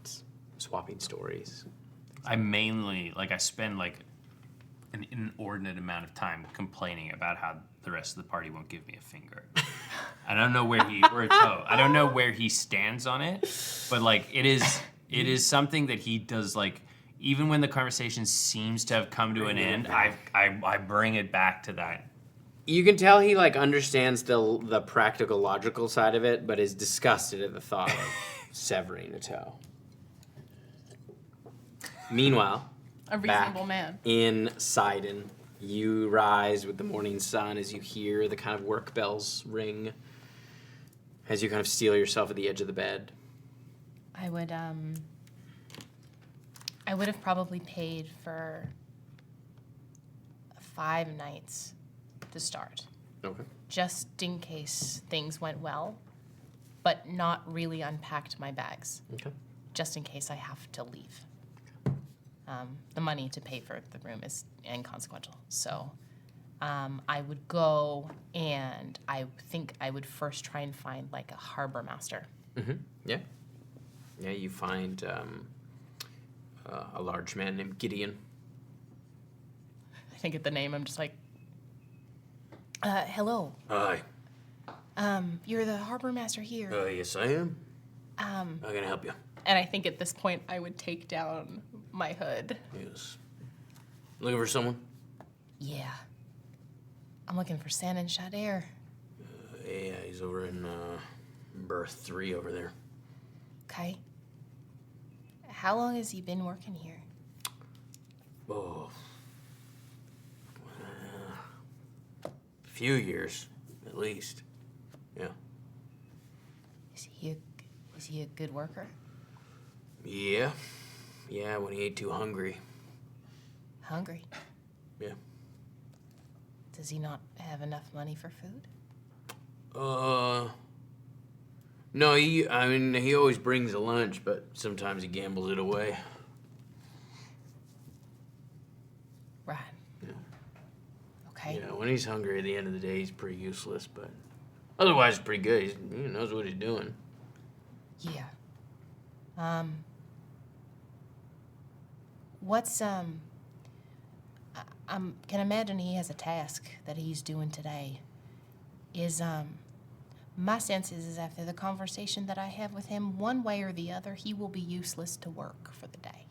swapping stories. I mainly, I spend, an inordinate amount of time complaining about how the rest of the party won't give me a finger. I don't know where or a toe. I don't know where he stands on it, but, it is something that he does, even when the conversation seems to have come to an end, I bring it back to that. You can tell he understands the practical, logical side of it, but is disgusted at the thought of severing a toe. Meanwhile, A reasonable man. in Sidon, you rise with the morning sun as you hear the kind of work bells ring, as you kind of steel yourself at the edge of the bed. I would have probably paid for 5 nights to start. Okay. Just in case things went well, but not really unpacked my bags. Okay. Just in case I have to leave. The money to pay for the room is inconsequential. So I would go, and I think I would first try and find a harbor master. Mm-hmm. Yeah. Yeah, you find a large man named Gideon. I think at the name, I'm just hello. Hi. You're the harbor master here. Yes, I am. How can I help you? And I think at this point, I would take down my hood. Yes. Looking for someone? Yeah. I'm looking for San and Shydare. Yeah, he's over in berth 3 over there. Okay. How long has he been working here? Oh. A few years, at least. Yeah. Is he a good worker? Yeah. Yeah, when he ain't too hungry. Hungry? Yeah. Does he not have enough money for food? No, he always brings a lunch, but sometimes he gambles it away. Right. Yeah. Okay. Yeah, when he's hungry at the end of the day, he's pretty useless, but otherwise he's pretty good. He knows what he's doing. Yeah. What's I can imagine he has a task that he's doing today. My sense is after the conversation that I have with him, one way or the other, he will be useless to work for the day.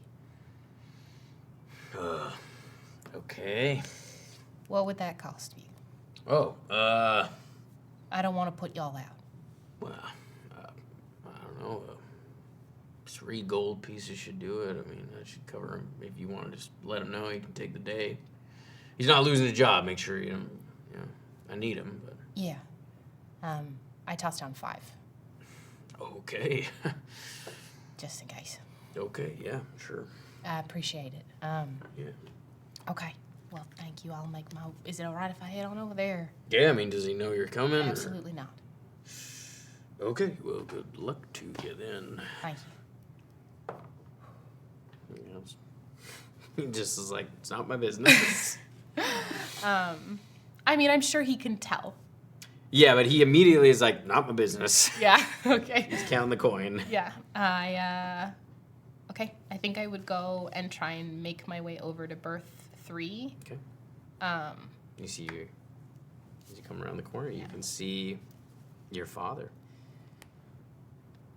Okay. What would that cost you? Oh, I don't want to put y'all out. well, I don't know, 3 gold pieces should do it. I mean, that should cover him. If you want to just let him know, he can take the day. He's not losing his job. Make sure, I need him. But Yeah. I tossed down 5. Okay. Just in case. Okay, yeah, sure. I appreciate it. Yeah. Okay. Well, thank you. I'll make my... Is it all right if I head on over there? Yeah, I mean, does he know you're coming? Absolutely not. Okay, well, good luck to you then. Thank you. Anything else? He just is like, it's not my business. I mean, I'm sure he can tell. Yeah, but he immediately is like, not my business. Yeah, okay. He's counting the coin. Yeah, okay, I think I would go and try and make my way over to berth 3. Okay. You see, as you come around the corner, you can see your father.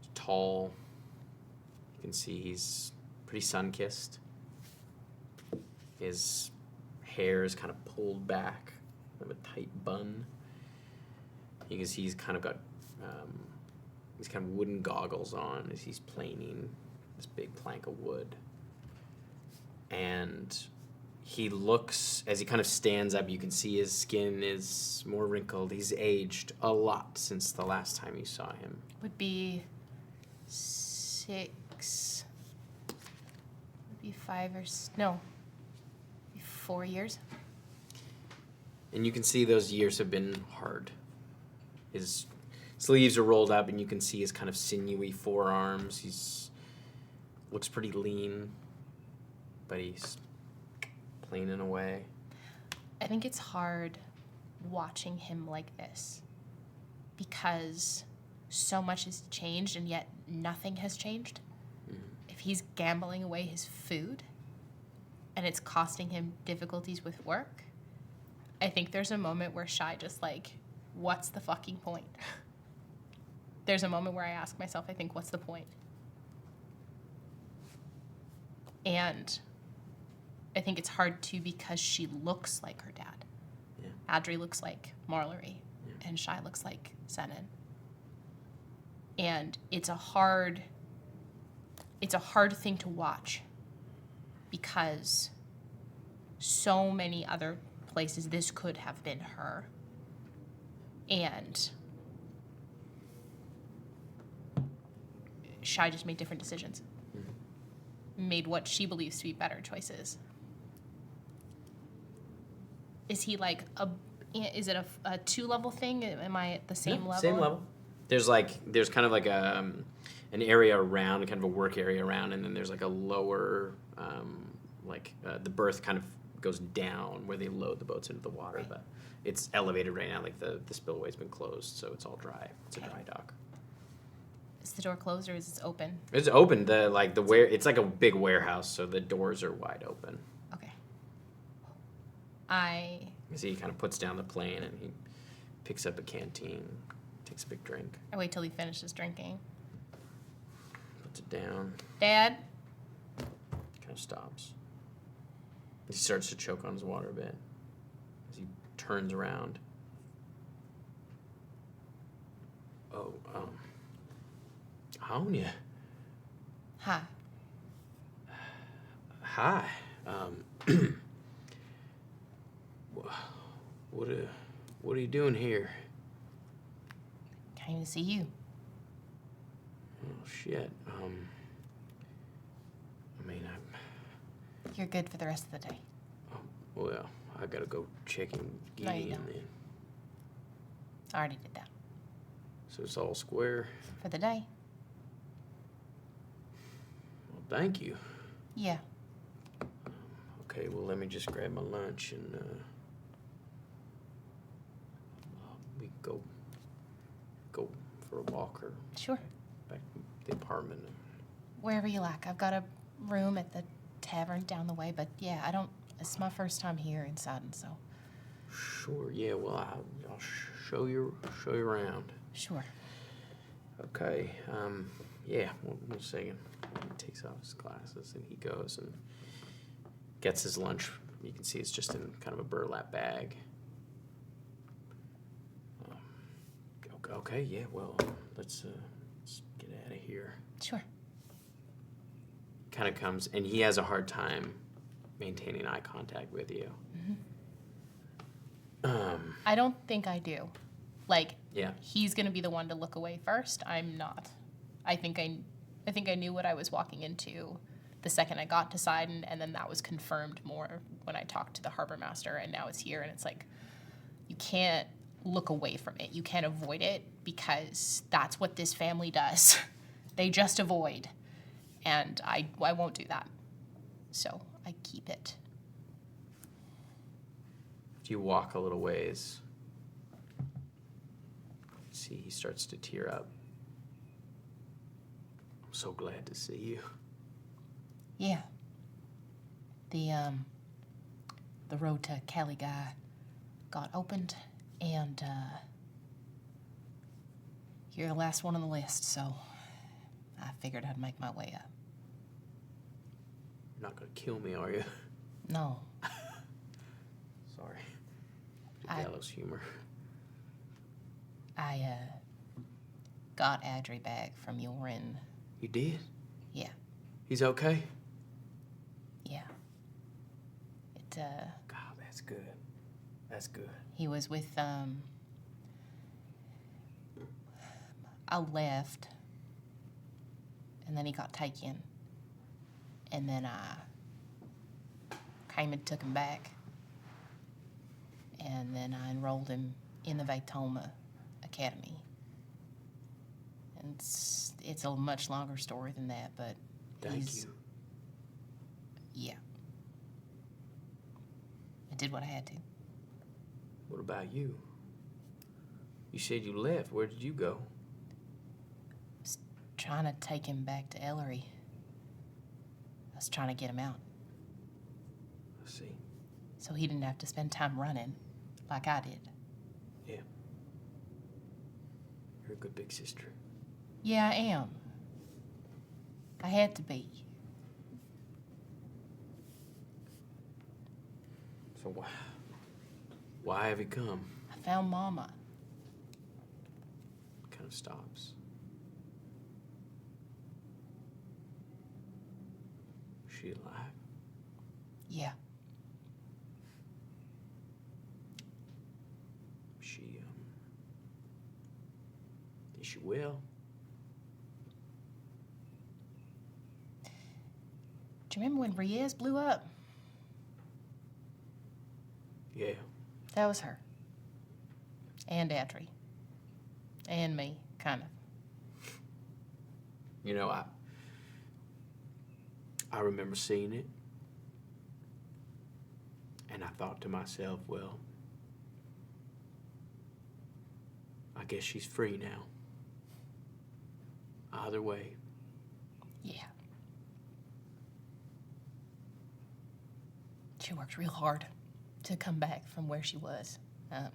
He's tall. You can see he's pretty sun-kissed. His hair is kind of pulled back, kind of a tight bun. You can see he's kind of got these kind of wooden goggles on as he's planing this big plank of wood. And he looks, as he kind of stands up, you can see his skin is more wrinkled. He's aged a lot since the last time you saw him. Would be 6... Would be 5 or... No. 4 years. And you can see those years have been hard. His sleeves are rolled up, and you can see his kind of sinewy forearms. He's looks pretty lean, but he's planing away. I think it's hard watching him like this because so much has changed and yet nothing has changed. If he's gambling away his food and it's costing him difficulties with work, I think there's a moment where Shy just like, what's the fucking point? There's a moment where I ask myself, I think, what's the point? And I think it's hard too because she looks like her dad. Yeah. Adri looks like Marlery, and Shy looks like Senan. And it's a hard thing to watch because so many other places this could have been her. And Shy just made different decisions. Made what she believes to be better choices. Is he like is it a 2-level thing? Am I at the same level? Same level. There's kind of like an area around, kind of a work area around, and then there's like a lower, the berth kind of goes down where they load the boats into the water, right. But it's elevated right now. Like the spillway's been closed, so it's all dry. It's a dry dock. Is the door closed or is it open? It's open. It's like a big warehouse, so the doors are wide open. Okay. You see, he kind of puts down the plane and he picks up a canteen, takes a big drink. I wait till he finishes drinking. Puts it down. Dad? Kind of stops. He starts to choke on his water a bit as he turns around. Oh, Honiah. Hi. Hi. What are you doing here? Came to see you. Oh shit. You're good for the rest of the day. Well, I gotta go check in No, you don't. then. I already did that. So it's all square. For the day. Well, thank you. Yeah. Okay, well, let me just grab my lunch and we go for a walk or Sure. back to the apartment. Wherever you like. I've got a room at the tavern down the way, but yeah, it's my first time here in Sudden, so. Sure, yeah, well, I'll show you around. Sure. Okay, yeah, one second. He takes off his glasses and he goes and gets his lunch. You can see it's just in kind of a burlap bag. Okay, yeah, well, let's get out of here. Sure. kind of comes, and he has a hard time maintaining eye contact with you. I don't think I do. Like, Yeah. he's gonna be the one to look away first. I'm not. I think I knew what I was walking into the second I got to Sidon, and then that was confirmed more when I talked to the harbor master, and now it's here, and it's like, you can't look away from it. You can't avoid it, because that's what this family does. They just avoid. And I won't do that. So I keep it. You walk a little ways. See, he starts to tear up. I'm so glad to see you. Yeah. The road to Kelli guy got opened, and you're the last one on the list, so I figured I'd make my way up. You're not gonna kill me, are you? No. Sorry. I- Gallows humor. I got Adri back from your inn. You did? Yeah. He's okay? Yeah. It God, that's good. That's good. he was with I left, and then he got taken, and then I came and took him back, and then I enrolled him in the Vaitoma Academy. And it's a much longer story than that, but Thank you. Yeah. I did what I had to. What about you? You said you left. Where did you go? Trying to take him back to Ellery. I was trying to get him out, I see. so he didn't have to spend time running like I did. Yeah. You're a good big sister. Yeah, I am. I had to be. So why have you come? I found Mama. Kind of stops. Is she alive? Yeah. Is she well? Do you remember when Riez blew up? Yeah. That was her. And Adri. And me, kind of. You know, I remember seeing it, and I thought to myself, well, I guess she's free now. Either way. Yeah. She worked real hard to come back from where she was. I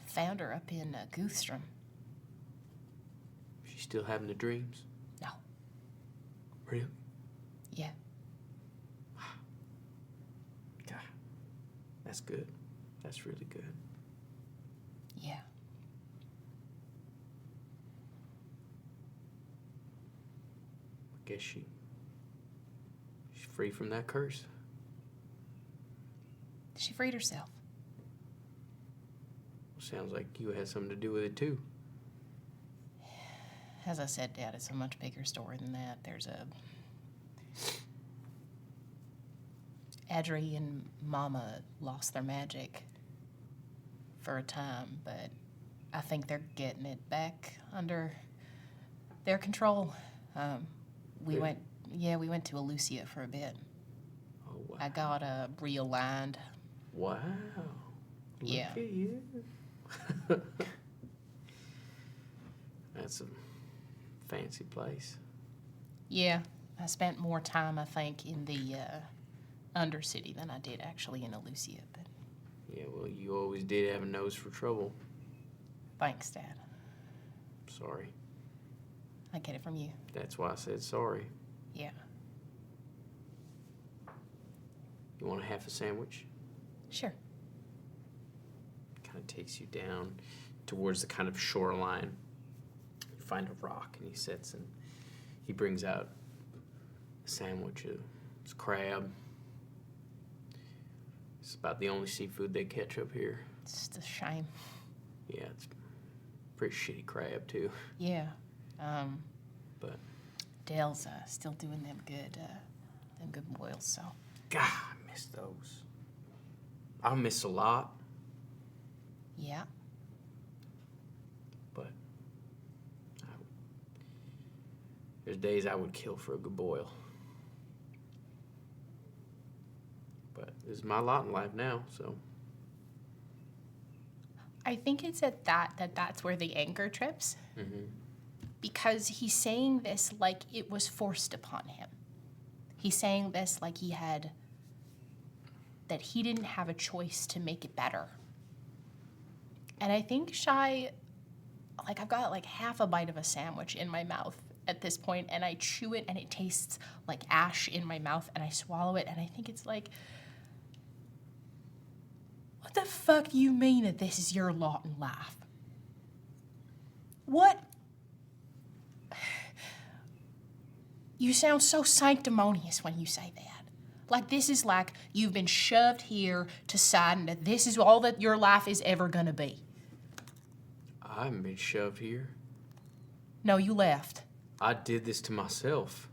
found her up in Goothstrom. She's still having the dreams? No. Really? Yeah. God, that's good. That's really good. Yeah. I guess she's free from that curse. She freed herself. Sounds like you had something to do with it too. As I said, Dad, it's a much bigger story than that. There's Adri and Mama lost their magic for a time, but I think they're getting it back under their control. We went to Illusia for a bit. Oh, wow. I got realigned. Wow. Yeah. Look at you. That's a fancy place. Yeah, I spent more time, I think, in the Undercity than I did actually in Illusia. But Yeah, well, you always did have a nose for trouble. thanks, Dad. Sorry. I get it from you. That's why I said sorry. Yeah. You want a half a sandwich? Sure. Kind of takes you down towards the kind of shoreline. You find a rock and he sits and he brings out sandwich. It's crab. It's about the only seafood they catch up here. It's just a shame. Yeah, it's pretty shitty crab too. Yeah. But Dale's still doing them good boils, so. God, I miss those. I miss a lot, Yeah. but there's days I would kill for a good boil. But this is my lot in life now, so. I think it's at that's where the anger trips. Mm-hmm. Because he's saying this like it was forced upon him. He's saying this like that he didn't have a choice to make it better. And I think Shy, like I've got like half a bite of a sandwich in my mouth at this point, and I chew it and it tastes like ash in my mouth, and I swallow it and I think it's like, what the fuck do you mean that this is your lot in life? What? You sound so sanctimonious when you say that. Like this is like you've been shoved here to decide that this is all that your life is ever gonna be. I haven't been shoved here. No, you left. I did this to myself.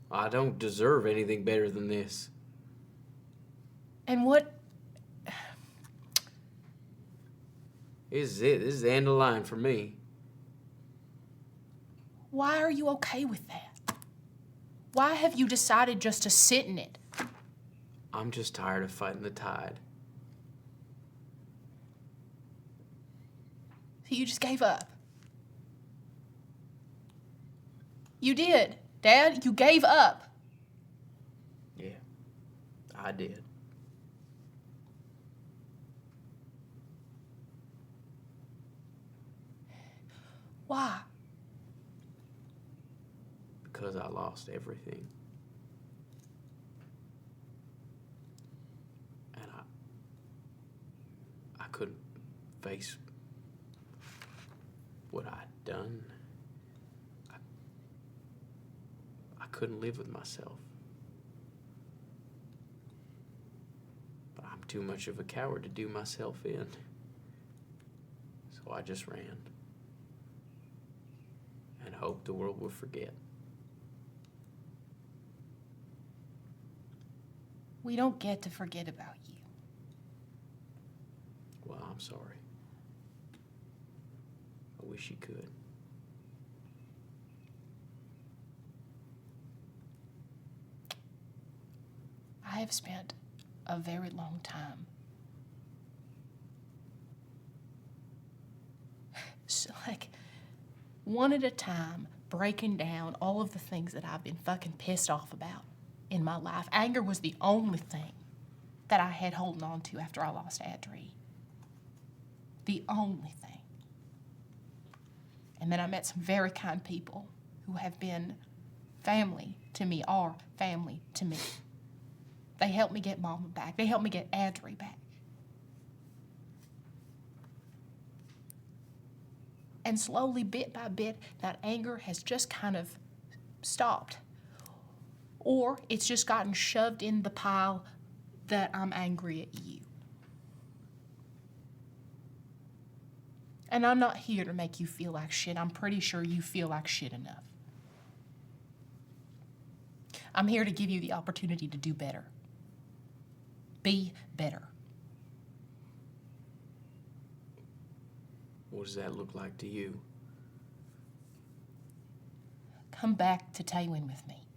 I don't deserve anything better than this. And what? This is it. This is the end of the line for me. Why are you okay with that? Why have you decided just to sit in it? I'm just tired of fighting the tide. So you just gave up? You did. Dad, you gave up. Yeah, I did. Why? Because I lost everything. And I couldn't face what I'd done. I couldn't live with myself. But I'm too much of a coward to do myself in. So I just ran. And hoped the world would forget. We don't get to forget about you. Well, I'm sorry. I wish you could. I have spent a very long time so like one at a time breaking down all of the things that I've been fucking pissed off about in my life. Anger was the only thing that I had holding on to after I lost Adri. The only thing. And then I met some very kind people who have been family to me, are family to me. They helped me get Mama back. They helped me get Adri back. And slowly, bit by bit, that anger has just kind of stopped. Or it's just gotten shoved in the pile that I'm angry at you. And I'm not here to make you feel like shit. I'm pretty sure you feel like shit enough. I'm here to give you the opportunity to do better. Be better. What does that look like to you? Come back to Tywin with me.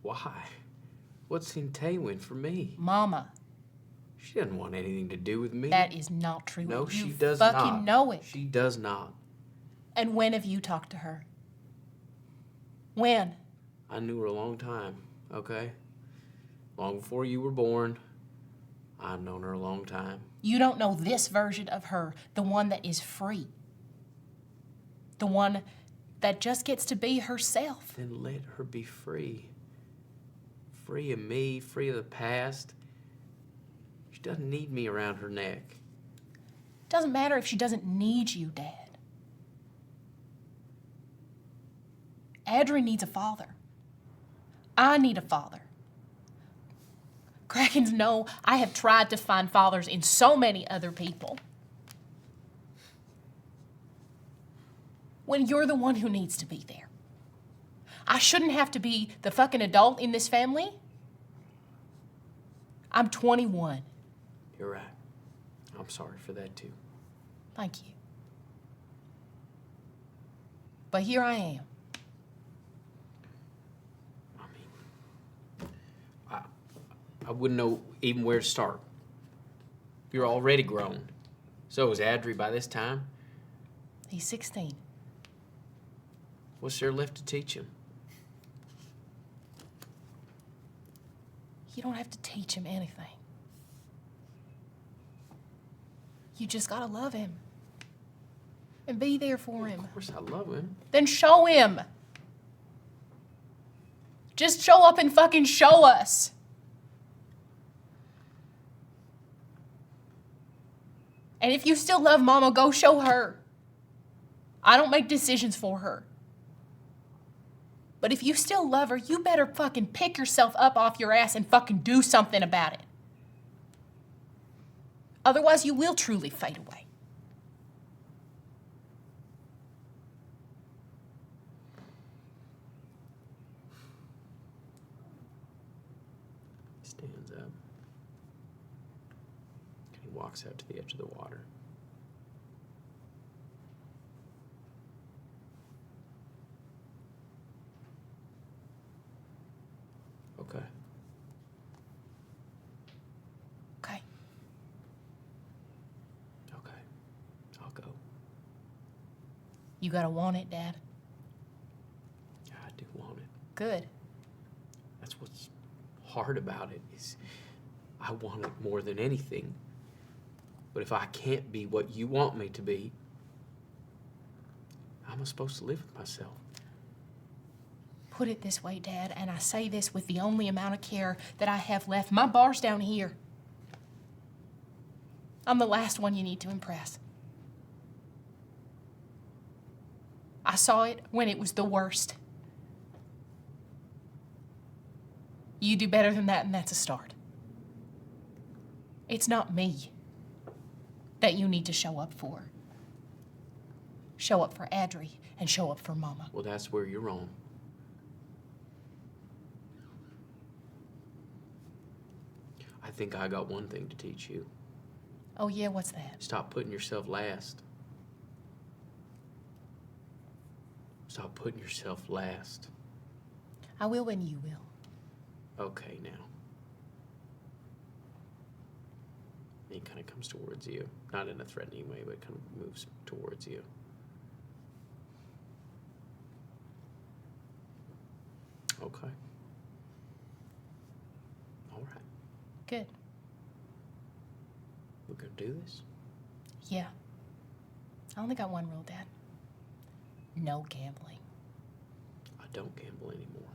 Why? What's in Tywin for me? Mama. She doesn't want anything to do with me. That is not true. No, You she does not. fucking know it. She does not. And when have you talked to her? When? I knew her a long time, okay? Long before you were born. I've known her a long time. You don't know this version of her, the one that is free. The one that just gets to be herself. Then let her be free. Free of me, free of the past. She doesn't need me around her neck. Doesn't matter if she doesn't need you, Dad. Adri needs a father. I need a father. Krakens know I have tried to find fathers in so many other people. When you're the one who needs to be there. I shouldn't have to be the fucking adult in this family. I'm 21. You're right. I'm sorry for that too. Thank you. But here I am. I wouldn't know even where to start. You're already grown. So is Adri by this time. He's 16. What's there left to teach him? You don't have to teach him anything. You just gotta love him. And be there for him. Of course I love him. Then show him. Just show up and fucking show us. And if you still love Mama, go show her. I don't make decisions for her. But if you still love her, you better fucking pick yourself up off your ass and fucking do something about it. Otherwise, you will truly fade away. Stands up. And he walks out to the edge of the water. Okay. Okay. Okay. I'll go. You gotta want it, Dad. Yeah, I do want it. Good. That's what's hard about it is I want it more than anything. But if I can't be what you want me to be, how am I supposed to live with myself? Put it this way, Dad, and I say this with the only amount of care that I have left. My bar's down here. I'm the last one you need to impress. I saw it when it was the worst. You do better than that, and that's a start. It's not me that you need to show up for. Show up for Adri and show up for Mama. Well, that's where you're wrong. I think I got one thing to teach you. Oh, yeah, what's that? Stop putting yourself last. Stop putting yourself last. I will when you will. Okay, now. He kind of comes towards you. Not in a threatening way, but kind of moves towards you. Okay. All right. Good. We're gonna do this? Yeah. I only got one rule, Dad. No gambling. I don't gamble anymore.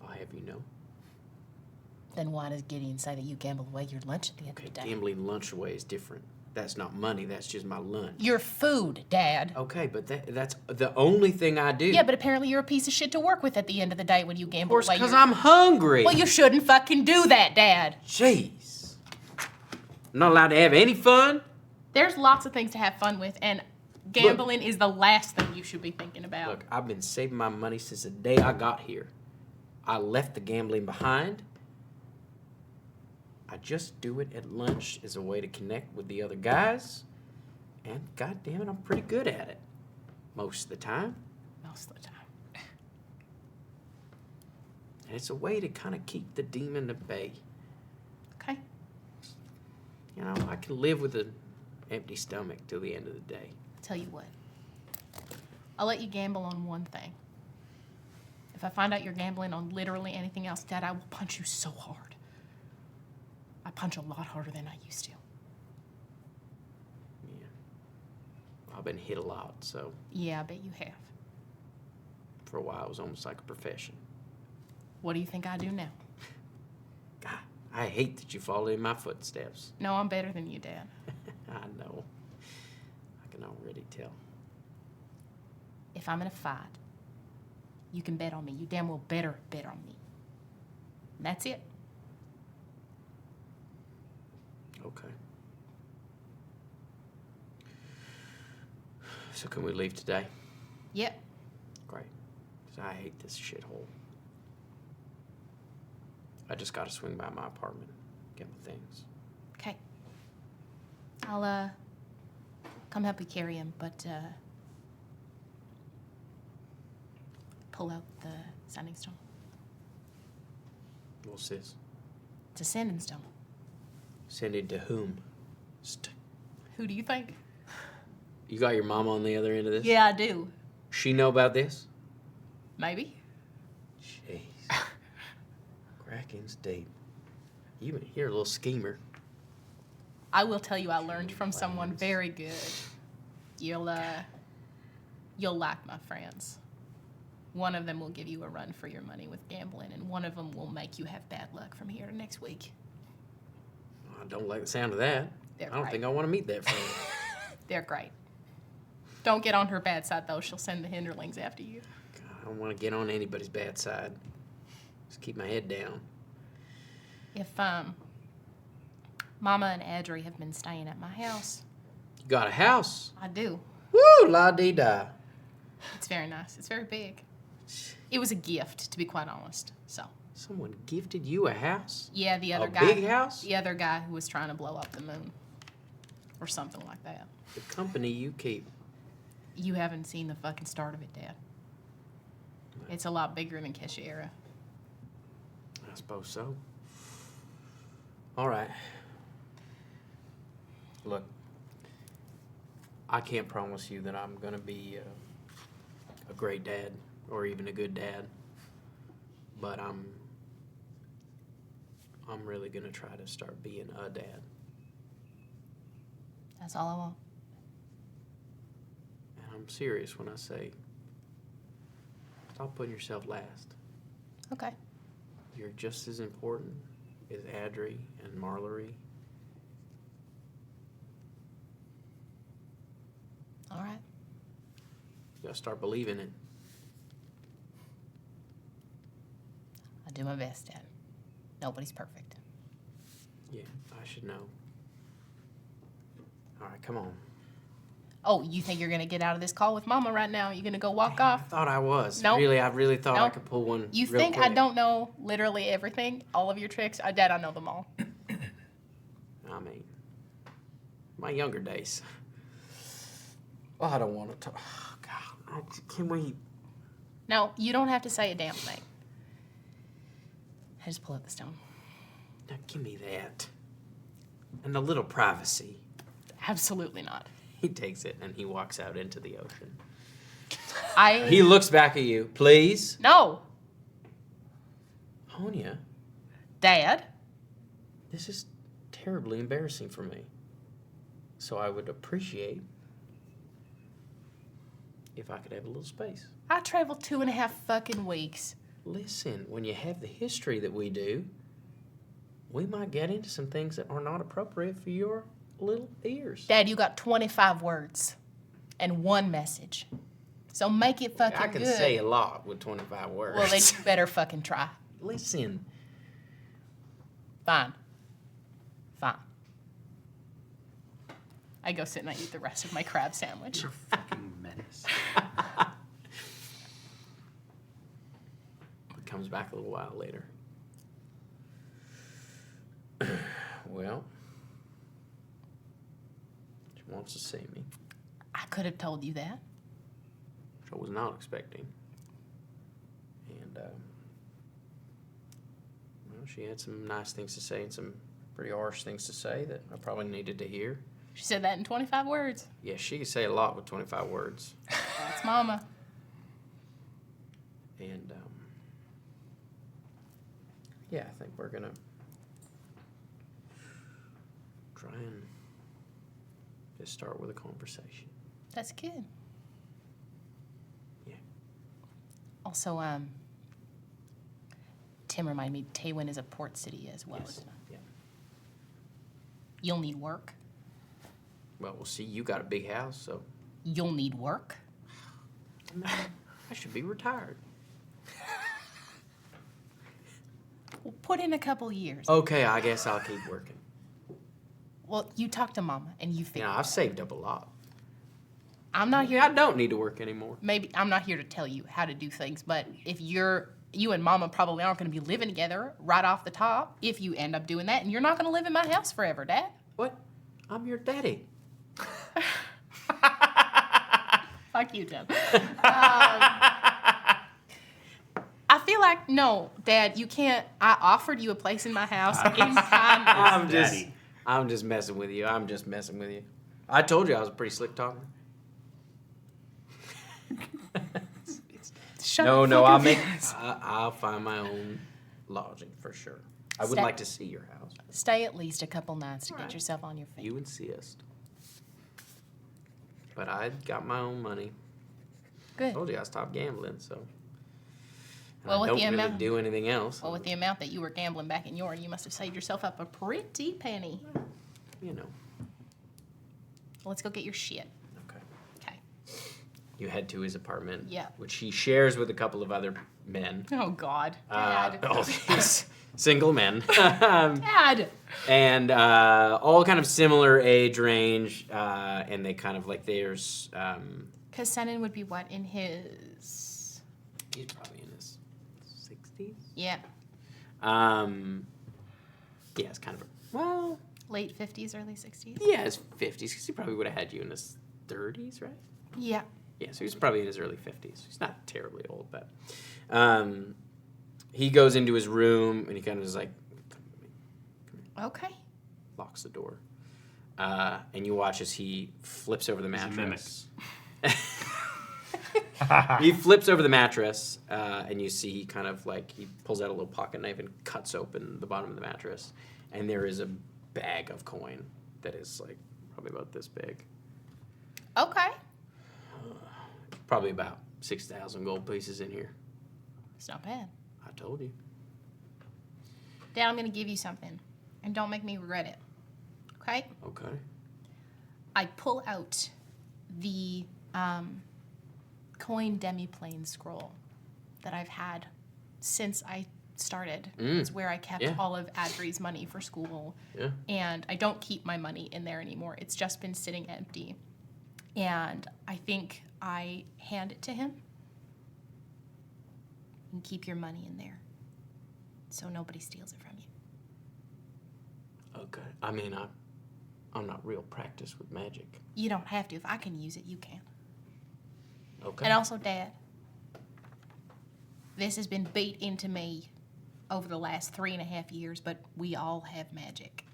I'll have you know. Then why does Gideon say that you gambled away your lunch at the end of the day? Gambling lunch away is different. That's not money, that's just my lunch. Your food, Dad. Okay, but that's the only thing I do. Yeah, but apparently you're a piece of shit to work with at the end of the day when you gamble away. Of course, because I'm hungry. Well, you shouldn't fucking do that, Dad. Jeez. I'm not allowed to have any fun? There's lots of things to have fun with, and gambling is the last thing you should be thinking about. Look, I've been saving my money since the day I got here. I left the gambling behind. I just do it at lunch as a way to connect with the other guys. And God damn it, I'm pretty good at it. Most of the time. Most of the time. And it's a way to kind of keep the demon at bay. Okay. You know, I can live with an empty stomach till the end of the day. I'll tell you what. I'll let you gamble on one thing. If I find out you're gambling on literally anything else, Dad, I will punch you so hard. I punch a lot harder than I used to. Yeah. I've been hit a lot, so Yeah, I bet you have. for a while it was almost like a profession. What do you think I do now? God, I hate that you follow in my footsteps. No, I'm better than you, Dad. I know. I can already tell. If I'm in a fight, you can bet on me. You damn well better bet on me. And that's it. Okay. So can we leave today? Yep. Great. 'Cause I hate this shithole. I just gotta swing by my apartment, get my things. Okay. I'll, come help you carry him, but, pull out the sending stone. What's this? It's a sending stone. Send it to whom? Who do you think? You got your mom on the other end of this? Yeah, I do. She know about this? Maybe. Jeez. Kraken's deep. You're a little schemer. I will tell you I learned from someone very good. You'll like my friends. One of them will give you a run for your money with gambling, and one of them will make you have bad luck from here to next week. I don't like the sound of that. They're I don't great. think I want to meet that friend. They're great. Don't get on her bad side, though. She'll send the hinderlings after you. God, I don't want to get on anybody's bad side. Just keep my head down. If, Mama and Adri have been staying at my house. You got a house? I do. Woo, la-dee-da. It's very nice. It's very big. It was a gift, to be quite honest, so. Someone gifted you a house? Yeah, the other A guy. big house? The other guy who was trying to blow up the moon. Or something like that. The company you keep. You haven't seen the fucking start of it, Dad. It's a lot bigger than Keshiera. I suppose so. All right. Look, I can't promise you that I'm going to be a great dad or even a good dad, but I'm really going to try to start being a dad. That's all I want. And I'm serious when I say stop putting yourself last. Okay. You're just as important as Adri and Marlery. All right. You gotta start believing it. I do my best, Dad. Nobody's perfect. Yeah, I should know. All right, come on. Oh, you think you're gonna get out of this call with Mama right now? You gonna go walk off? I thought I was. Nope. Really, I really thought I Nope. could pull one. You real think I quick. don't know literally everything, all of your tricks? Dad, I know them all. I mean, my younger days. Oh, I don't want to talk. Oh, God, can we? No, you don't have to say a damn thing. I just pull up the stone. Now, give me that. And a little privacy. Absolutely not. He takes it and he walks out into the ocean. I. He looks back at you. Please? No, Honiah, Dad. this is terribly embarrassing for me. So I would appreciate if I could have a little space. I traveled 2.5 fucking weeks. Listen, when you have the history that we do, we might get into some things that are not appropriate for your little ears. Dad, you got 25 words and one message. So make it fucking I can good. say a lot with 25 words. Well, then you better fucking try. Listen. Fine. Fine. I go sit and I eat the rest of my crab sandwich. You're a fucking menace. It comes back a little while later. Well, she wants to see me, I could have told you that. which I was not expecting. And, well, she had some nice things to say and some pretty harsh things to say that I probably needed to hear. She said that in 25 words. Yeah, she could say a lot with 25 words. That's Mama. And, yeah, I think we're gonna try and just start with a conversation. That's good. Yeah. Also, Tim reminded me Taywin is a port city as well. Yes. Isn't it? Yeah. You'll need work. Well, we'll see. You got a big house, so You'll need work. I should be retired. Put in a couple years. Okay, I guess I'll keep working. Well, you talk to Mama and you You figure. know, I've saved up a lot. I'm not here. I don't need to work anymore. Maybe I'm not here to tell you how to do things, but if you and Mama probably aren't going to be living together right off the top if you end up doing that, and you're not going to live in my house forever, Dad. What? I'm your daddy. Fuck you, Tim. I feel like, no, Dad, you can't. I offered you a place in my house in kindness. I'm just messing with you. I'm just messing with you. I told you I was a pretty slick talker. Shut No, the no, fucking I'll find my own lodging for sure. I would Stay- like to see your house. Stay at least a couple nights to get yourself on your feet. You insist. But I got my own money. Good. I told you I stopped gambling, so. And Well, I with don't the really amount- do anything else. Well, with the amount that you were gambling back in Yorn, you must have saved yourself up a pretty penny. You know. Let's go get your shit. Okay. Okay. You head to his apartment. Yeah. Which he shares with a couple of other men. Oh, God. Dad. All these single men. Dad! And all kind of similar age range. And they kind of like there's. Because Senan would be what in his. He's probably in his 60s. Yeah. Yeah, it's kind of. Well. Late 50s, early 60s? Yeah, his 50s, because he probably would have had you in his 30s, right? Yeah. Yeah, so he's probably in his early 50s. He's not terribly old, but he goes into his room and he kind of is like, Okay. locks the door. And you watch as he flips over the mattress. He flips over the mattress, and you see he kind of like, he pulls out a little pocket knife and cuts open the bottom of the mattress. And there is a bag of coin that is like probably about this big. Okay. Probably about 6,000 gold pieces in here. It's not bad. I told you. Dad, I'm going to give you something. And don't make me regret it. Okay? Okay. I pull out the coin demiplane scroll that I've had since I started. It's where I kept all of Adri's money for school. Yeah. And I don't keep my money in there anymore. It's just been sitting empty. And I think I hand it to him. And keep your money in there. So nobody steals it from you. Okay. I mean, I'm not real practiced with magic. You don't have to. If I can use it, you can. Okay. And also, Dad, this has been beat into me over the last 3.5 years, but we all have magic.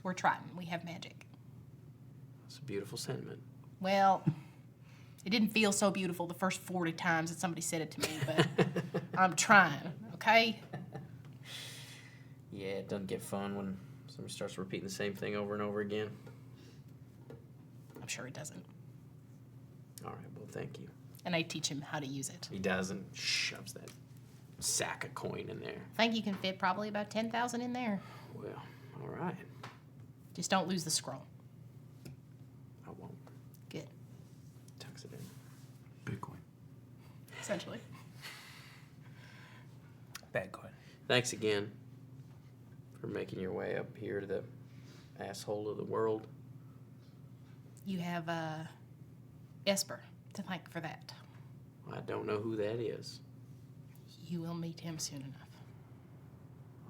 We're Triton. We have magic. It's a beautiful sentiment. Well, it didn't feel so beautiful the first 40 times that somebody said it to me, but I'm trying, okay? Yeah, it doesn't get fun when somebody starts repeating the same thing over and over again. I'm sure it doesn't. All right, well, thank you. And I teach him how to use it. He does and shoves that sack of coin in there. I think you can fit probably about 10,000 in there. Well, all right. Just don't lose the scroll. I won't. Good. Tucks it in. Bitcoin. Essentially. Bad coin. Thanks again for making your way up here to the asshole of the world. You have Esper to thank for that. I don't know who that is. You will meet him soon enough.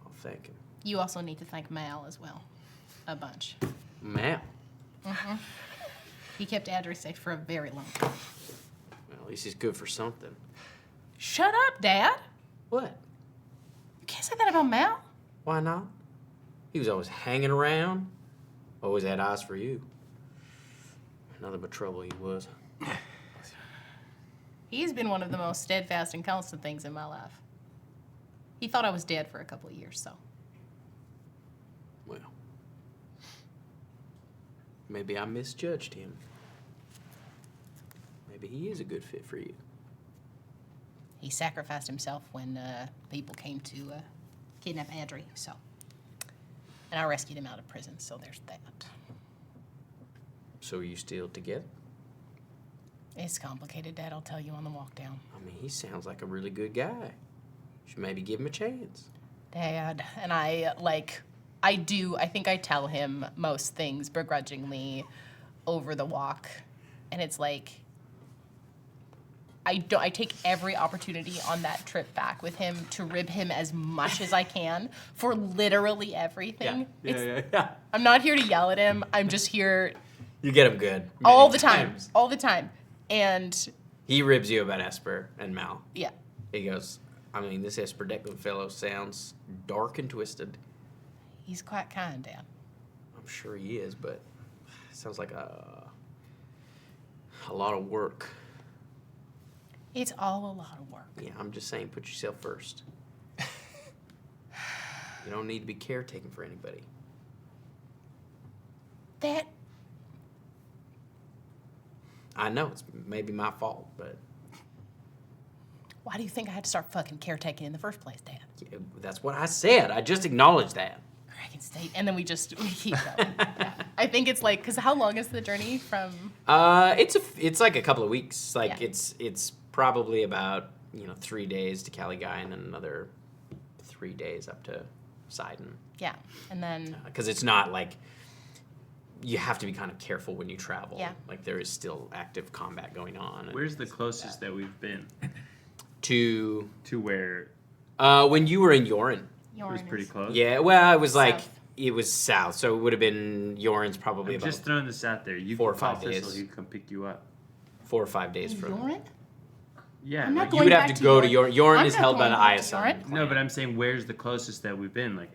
I'll thank him. You also need to thank Mal as well. A bunch. Mal. Mm-hmm. He kept Adri safe for a very long time. Well, at least he's good for something. Shut up, Dad. What? You can't say that about Mal. Why not? He was always hanging around. Always had eyes for you. Nothing but trouble he was. He's been one of the most steadfast and constant things in my life. He thought I was dead for a couple of years, so. Well, maybe I misjudged him. Maybe he is a good fit for you. He sacrificed himself when people came to kidnap Adri, so. And I rescued him out of prison, so there's that. So are you still together? It's complicated, Dad. I'll tell you on the walk down. I mean, he sounds like a really good guy. Should maybe give him a chance. Dad. And I think I tell him most things begrudgingly over the walk. And it's like, I take every opportunity on that trip back with him to rib him as much as I can for literally everything. Yeah. I'm not here to yell at him. I'm just here You get him good. all many the time. times. All the time. And He ribs you about Esper and Mal. yeah. He goes, I mean, this Esper Declan fellow sounds dark and twisted. He's quite kind, Dad. I'm sure he is, but it sounds like a lot of work. It's all a lot of work. Yeah, I'm just saying, put yourself first. You don't need to be caretaking for anybody. That I know it's maybe my fault, but why do you think I had to start fucking caretaking in the first place, Dad? yeah, that's what I said. I just acknowledged that. Kraken State, and then we keep going. Yeah. I think it's like, because how long is the journey from? It's like a couple of weeks. Like Yeah. it's probably about 3 days to Caligai and then another 3 days up to Sidon. Yeah, and then Because it's not like you have to be kind of careful when you travel. Yeah. Like there is still active combat going on. and Where's the closest that we've been to where when you were in Yorin? it was pretty close? Yeah, well, it was like South. it was south, so it would have been Yorin's probably I'm about just throwing this out there. You 4 or can call 5 days. Thistle, he can come pick you up. 4 or 5 days from. Yorin? Yeah. I'm not like- going You would back have to go to Yorin. Yorin. Yorin I'm is not held by going the back to ISM. Yorin. No, but I'm saying where's the closest that we've been? Like,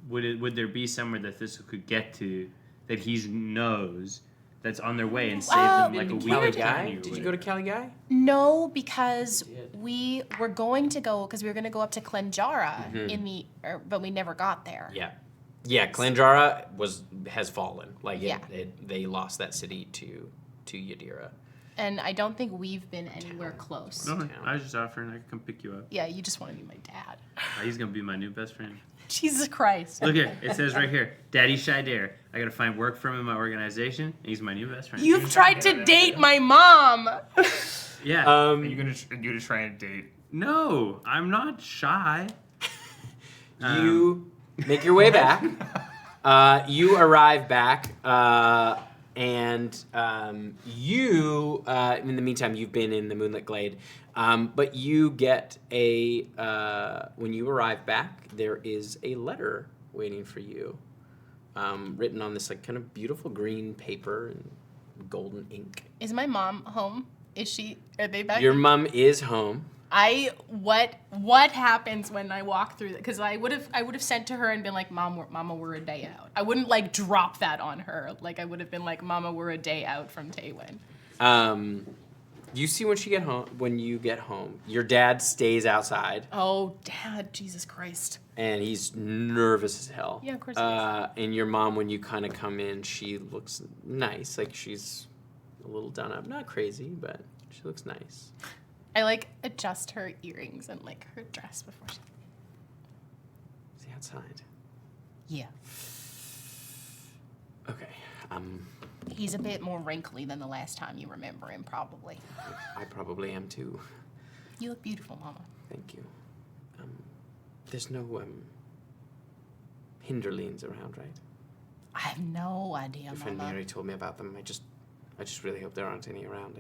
would there be somewhere that Thistle could get to that he knows that's on their way and save them like a week or Caligai? Did you go to Caligai? No, because we were going to go, because we were going to go up to Klenjara but we never got there. Yeah. Yeah, Klenjara has fallen. Like Yeah. they lost that city to Yadira. And I don't think we've been anywhere close. No, I was just offering I could come pick you up. Yeah, you just want to be my dad. He's gonna be my new best friend. Jesus Christ. Look here, it says right here, Daddy Shydare. I gotta find work for him in my organization, and he's my new best friend. You've tried to date my mom. Yeah. Are you gonna try and date? No, I'm not shy. You make your way back. You arrive back, and you, in the meantime, you've been in the Moonlit Glade. But you get when you arrive back, there is a letter waiting for you, written on this like kind of beautiful green paper and golden ink. Is my mom home? Are they back? Your mom is home. What happens when I walk through that? Because I would have sent to her and been like, Mama, we're a day out. I wouldn't like drop that on her. Like I would have been like, Mama, we're a day out from Taywin. You see when you get home, your dad stays outside. Oh, Dad, Jesus Christ. And he's nervous as hell. Yeah, of course he is. And your mom, when you kind of come in, she looks nice. Like she's a little done up. Not crazy, but she looks nice. I like adjust her earrings and like her dress before she. Is he outside? Yeah. Okay. He's a bit more wrinkly than the last time you remember him, probably. I probably am too. You look beautiful, Mama. Thank you. There's no Hinderlings around, right? I have no idea, Your friend Mama. Mary told me about them. I just really hope there aren't any around.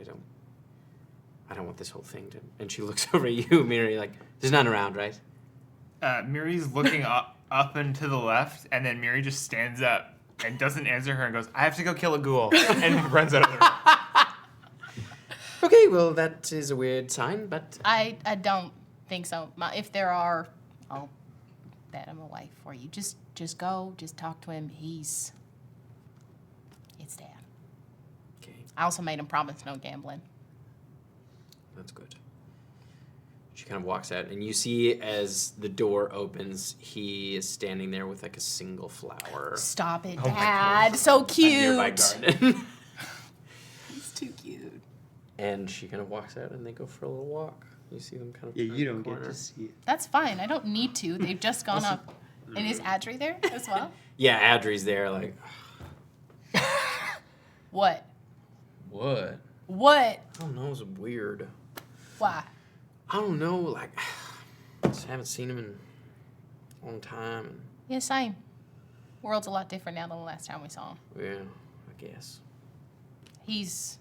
I don't want this whole thing to. And she looks over at you, Mary, like there's none around, right? Miri's looking up and to the left, and then Miri just stands up and doesn't answer her and goes, I have to go kill a ghoul, and runs out of the room. Okay, well that is a weird sign, but I don't think so. If there are, I'll bet him a wife for you. Just go, just talk to him. It's Dad. okay, I also made him promise no gambling. that's good. She kind of walks out, and you see as the door opens, he is standing there with like a single flower. Stop it, Dad. So cute. Nearby garden. He's too cute. And she kind of walks out, and they go for a little walk. You see them kind of. Yeah, turn you the don't get corner. to see it. That's fine. I don't need to. They've just gone up. And is Adri there as well? Yeah, Adri's there. Like, What? what? What? I don't know. It's weird. Why? I don't know. Like, I just haven't seen him in Long time. Yeah, same. World's a lot different now than the last time we saw him. Yeah, I guess. He's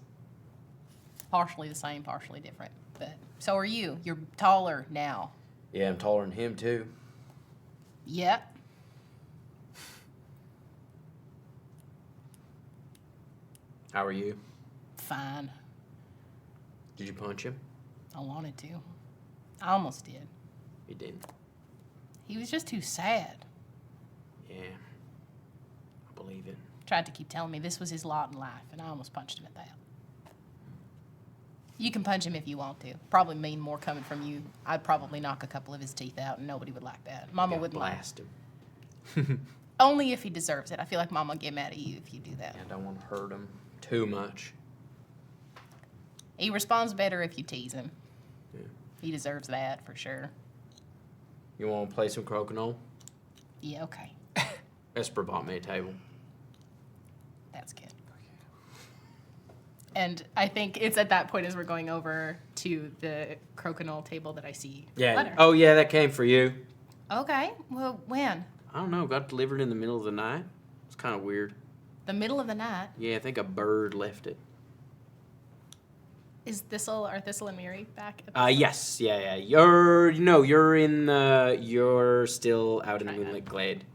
partially the same, partially different. But so are you. You're taller now. Yeah, I'm taller than him, too. Yep. How are you? Fine. Did you punch him? I wanted to. I almost did. You didn't. He was just too sad. Yeah. I believe it. Tried to keep telling me this was his lot in life, and I almost punched him at that. You can punch him if you want to. Probably mean more coming from you. I'd probably knock a couple of his teeth out, and nobody would like that. Mama wouldn't blast him. Only if he deserves it. I feel like Mama would get mad at you if you do that. I don't want to hurt him too much. He responds better if you tease him. Yeah. He deserves that for sure. You want to play some crokinole? Yeah, okay. Esper bought me a table. That's good. And I think it's at that point as we're going over to the crokinole table that I see. Yeah. Letter. Oh, yeah, that came for you. Okay. Well, when? I don't know. Got delivered in the middle of the night. It's kind of weird. The middle of the night. Yeah, I think a bird left it. Is Thistle and Miri back? Yes. Yeah. You're still out in the moonlit glade.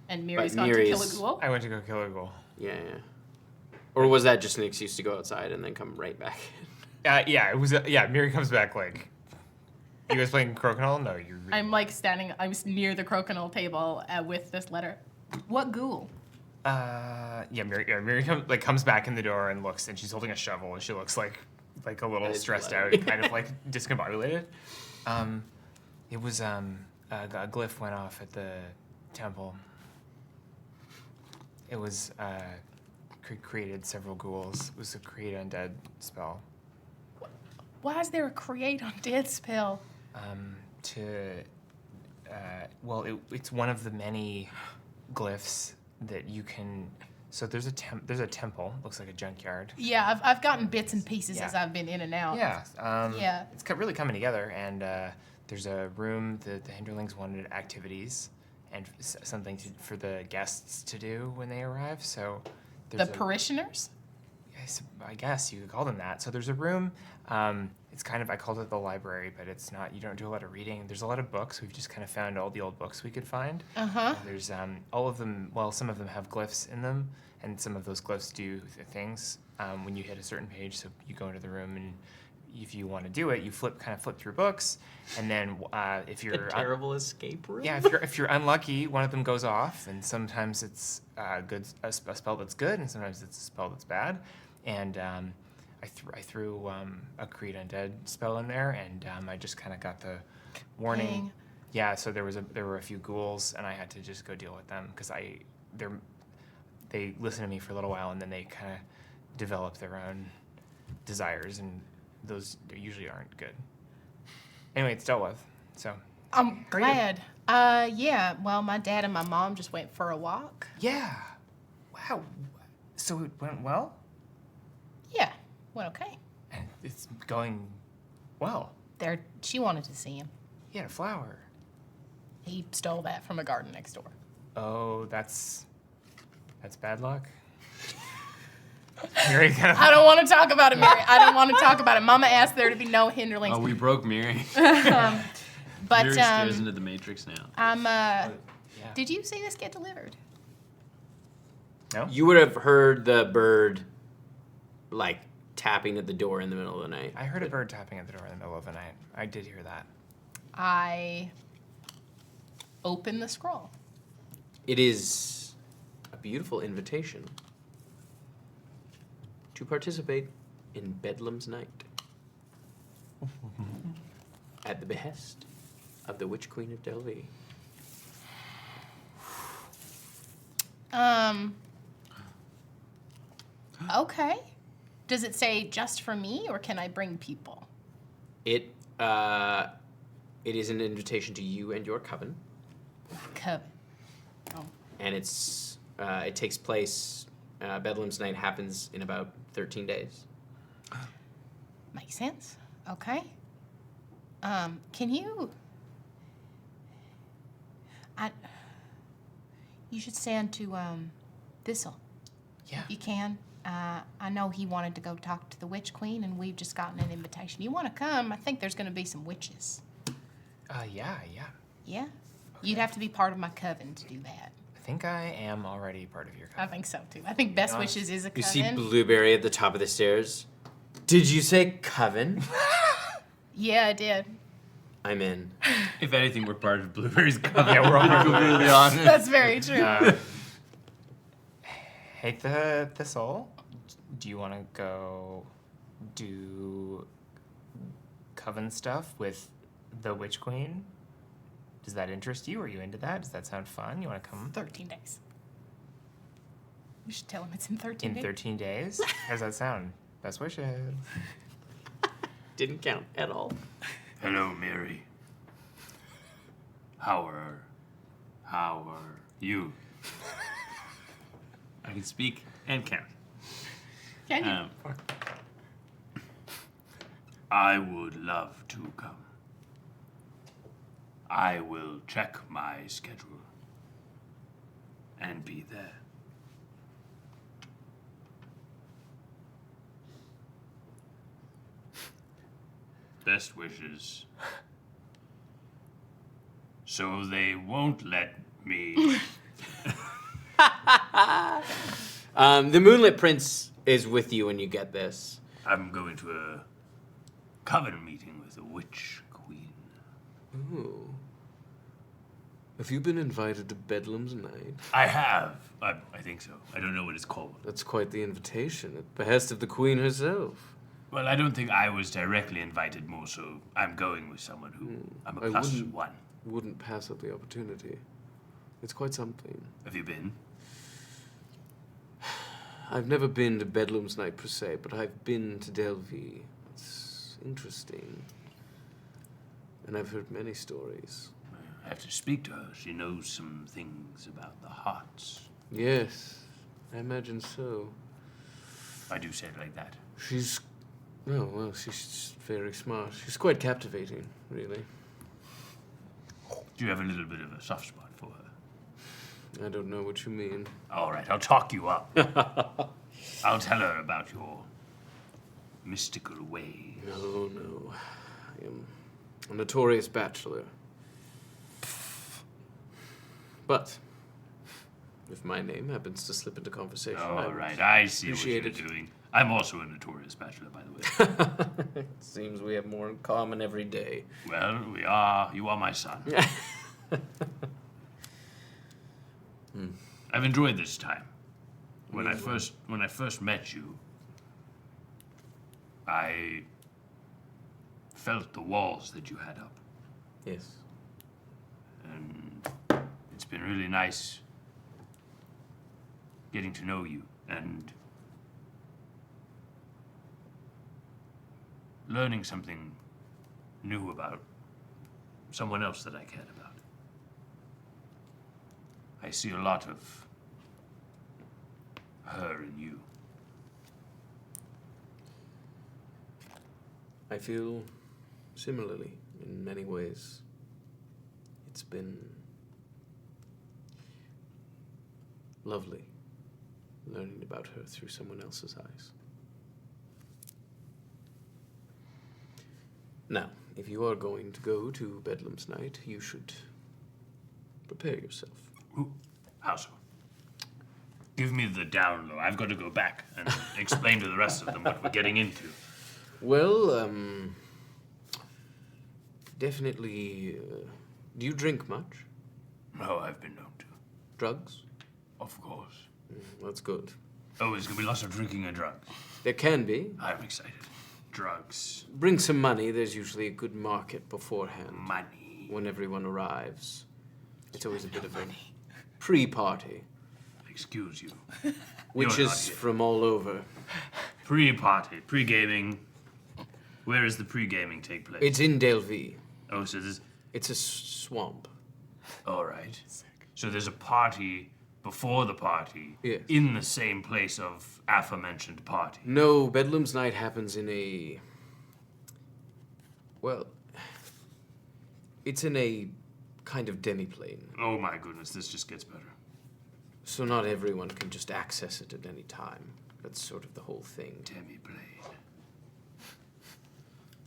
And Miri's gone to kill a ghoul? I went to go kill a ghoul. Yeah. Or was that just an excuse to go outside and then come right back? Yeah, it was. Miri comes back like, you guys playing crokinole? No, you're. I'm like standing. I was near the crokinole table with this letter. What ghoul? Miri comes back in the door and looks, and she's holding a shovel, and she looks like a little stressed out, and kind of like discombobulated. It was a glyph went off at the temple. It was created several ghouls. It was a create undead spell. Why is there a create undead spell? It's one of the many glyphs that you can. So there's a temple. Looks like a junkyard. Yeah, I've gotten bits and pieces as I've been in and out. Yeah. It's really coming together, and there's a room that the Hinderlings wanted activities and something for the guests to do when they arrive. So the parishioners? Yes, I guess you could call them that. So there's a room. It's kind of, I called it the library, but it's not. You don't do a lot of reading. There's a lot of books. We've just kind of found all the old books we could find. There's all of them. Well, some of them have glyphs in them, and some of those glyphs do things when you hit a certain page. So you go into the room, and if you want to do it, you flip through books, and then if you're a terrible escape room. Yeah, if you're unlucky, one of them goes off, and sometimes it's a spell that's good, and sometimes it's a spell that's bad, and I threw a create undead spell in there, and I just kind of got the warning. Dang. Yeah, so there were a few ghouls, and I had to just go deal with them because they listened to me for a little while, and then they kind of develop their own desires, and those usually aren't good. Anyway, it's dealt with. So I'm glad. Yeah. Well, my dad and my mom just went for a walk. Yeah. Wow. So it went well? Yeah. Went okay. And it's going well. She wanted to see him. He had a flower. He stole that from a garden next door. Oh, that's bad luck. Miri kind of. I don't want to talk about it, Miri. I don't want to talk about it. Mama asked there to be no hinderlings. Oh, we broke Miri. But Miri stares into the Matrix now. Did you see this get delivered? No. You would have heard the bird, like, tapping at the door in the middle of the night. I heard a bird tapping at the door in the middle of the night. I did hear that. I opened the scroll. It is a beautiful invitation to participate in Bedlam's Night at the behest of the Witch Queen of Delvey. Okay. Does it say just for me, or can I bring people? It is an invitation to you and your coven. Coven. Oh. And it takes place. Bedlam's Night happens in about 13 days. Makes sense. Okay. Can you? You should stand to Thistle. Yeah. If you can. I know he wanted to go talk to the Witch Queen, and we've just gotten an invitation. You want to come? I think there's going to be some witches. Yeah. Yeah? You'd have to be part of my coven to do that. I think I am already part of your I coven. think so, too. I think Best Wishes is a You coven. see Blueberry at the top of the stairs. Did you say coven? Yeah, I did. I'm in. If anything, we're part of Blueberry's coven. Yeah, we're all part of completely honest. That's very true. Hey, Thistle, do you want to go do coven stuff with the Witch Queen? Does that interest you? Are you into that? Does that sound fun? You want to come? 13 days. You should tell him it's in 13 In days. 13 days? How does that sound? Best wishes. Didn't count at all. Hello, Mary. How are you? I can speak and count. Can you? I would love to come. I will check my schedule and be there. Best wishes. So they won't let me. The Moonlit Prince is with you when you get this. I'm going to a coven meeting with the Witch Queen. Oh. Have you been invited to Bedlam's Night? I have. I think so. I don't know what it's called. That's quite the invitation, at behest of the Queen herself. Well, I don't think I was directly invited, more so I'm going with someone who I'm a plus one. Wouldn't pass up the opportunity. It's quite something. Have you been? I've never been to Bedlam's Night per se, but I've been to Delvey. It's interesting. And I've heard many stories. I have to speak to her. She knows some things about the hearts. Yes, I imagine so. I do say it like that. She's she's very smart. She's quite captivating, really. Do you have a little bit of a soft spot for her? I don't know what you mean. All right, I'll talk you up. I'll tell her about your mystical ways. No. I am a notorious bachelor. But if my name happens to slip into conversation, All right, I see what you're appreciate it. doing. I'm also a notorious bachelor, by the way. It seems we have more in common every day. Well, we are. You are my son. I've enjoyed this time. When I first met you, I felt the walls that you had up, Yes. and it's been really nice getting to know you and learning something new about someone else that I cared about. I see a lot of her in you. I feel similarly in many ways. It's been lovely learning about her through someone else's eyes. Now, if you are going to go to Bedlam's Night, you should prepare yourself. Ooh, how so? Give me the down low. I've got to go back and explain to the rest of them what we're getting into. Well, definitely. Do you drink much? Oh, I've been known to. Drugs? Of course. That's good. Oh, there's going to be lots of drinking and drugs. There can be. I'm excited. Drugs. Bring some money. There's usually a good market beforehand. Money. When everyone arrives. It's always a bit of a pre-party. Excuse you. Witches You're not here. from all over. Pre-party. Pre-gaming. Where does the pre-gaming take place? It's in Delvey. Oh, so there's... It's a swamp. All right. So there's a party before the party Yes. in the same place of aforementioned party. No, Bedlam's Night happens in a... Well, it's in a kind of demiplane. Oh my goodness, this just gets better. So not everyone can just access it at any time. That's sort of the whole thing. Demiplane.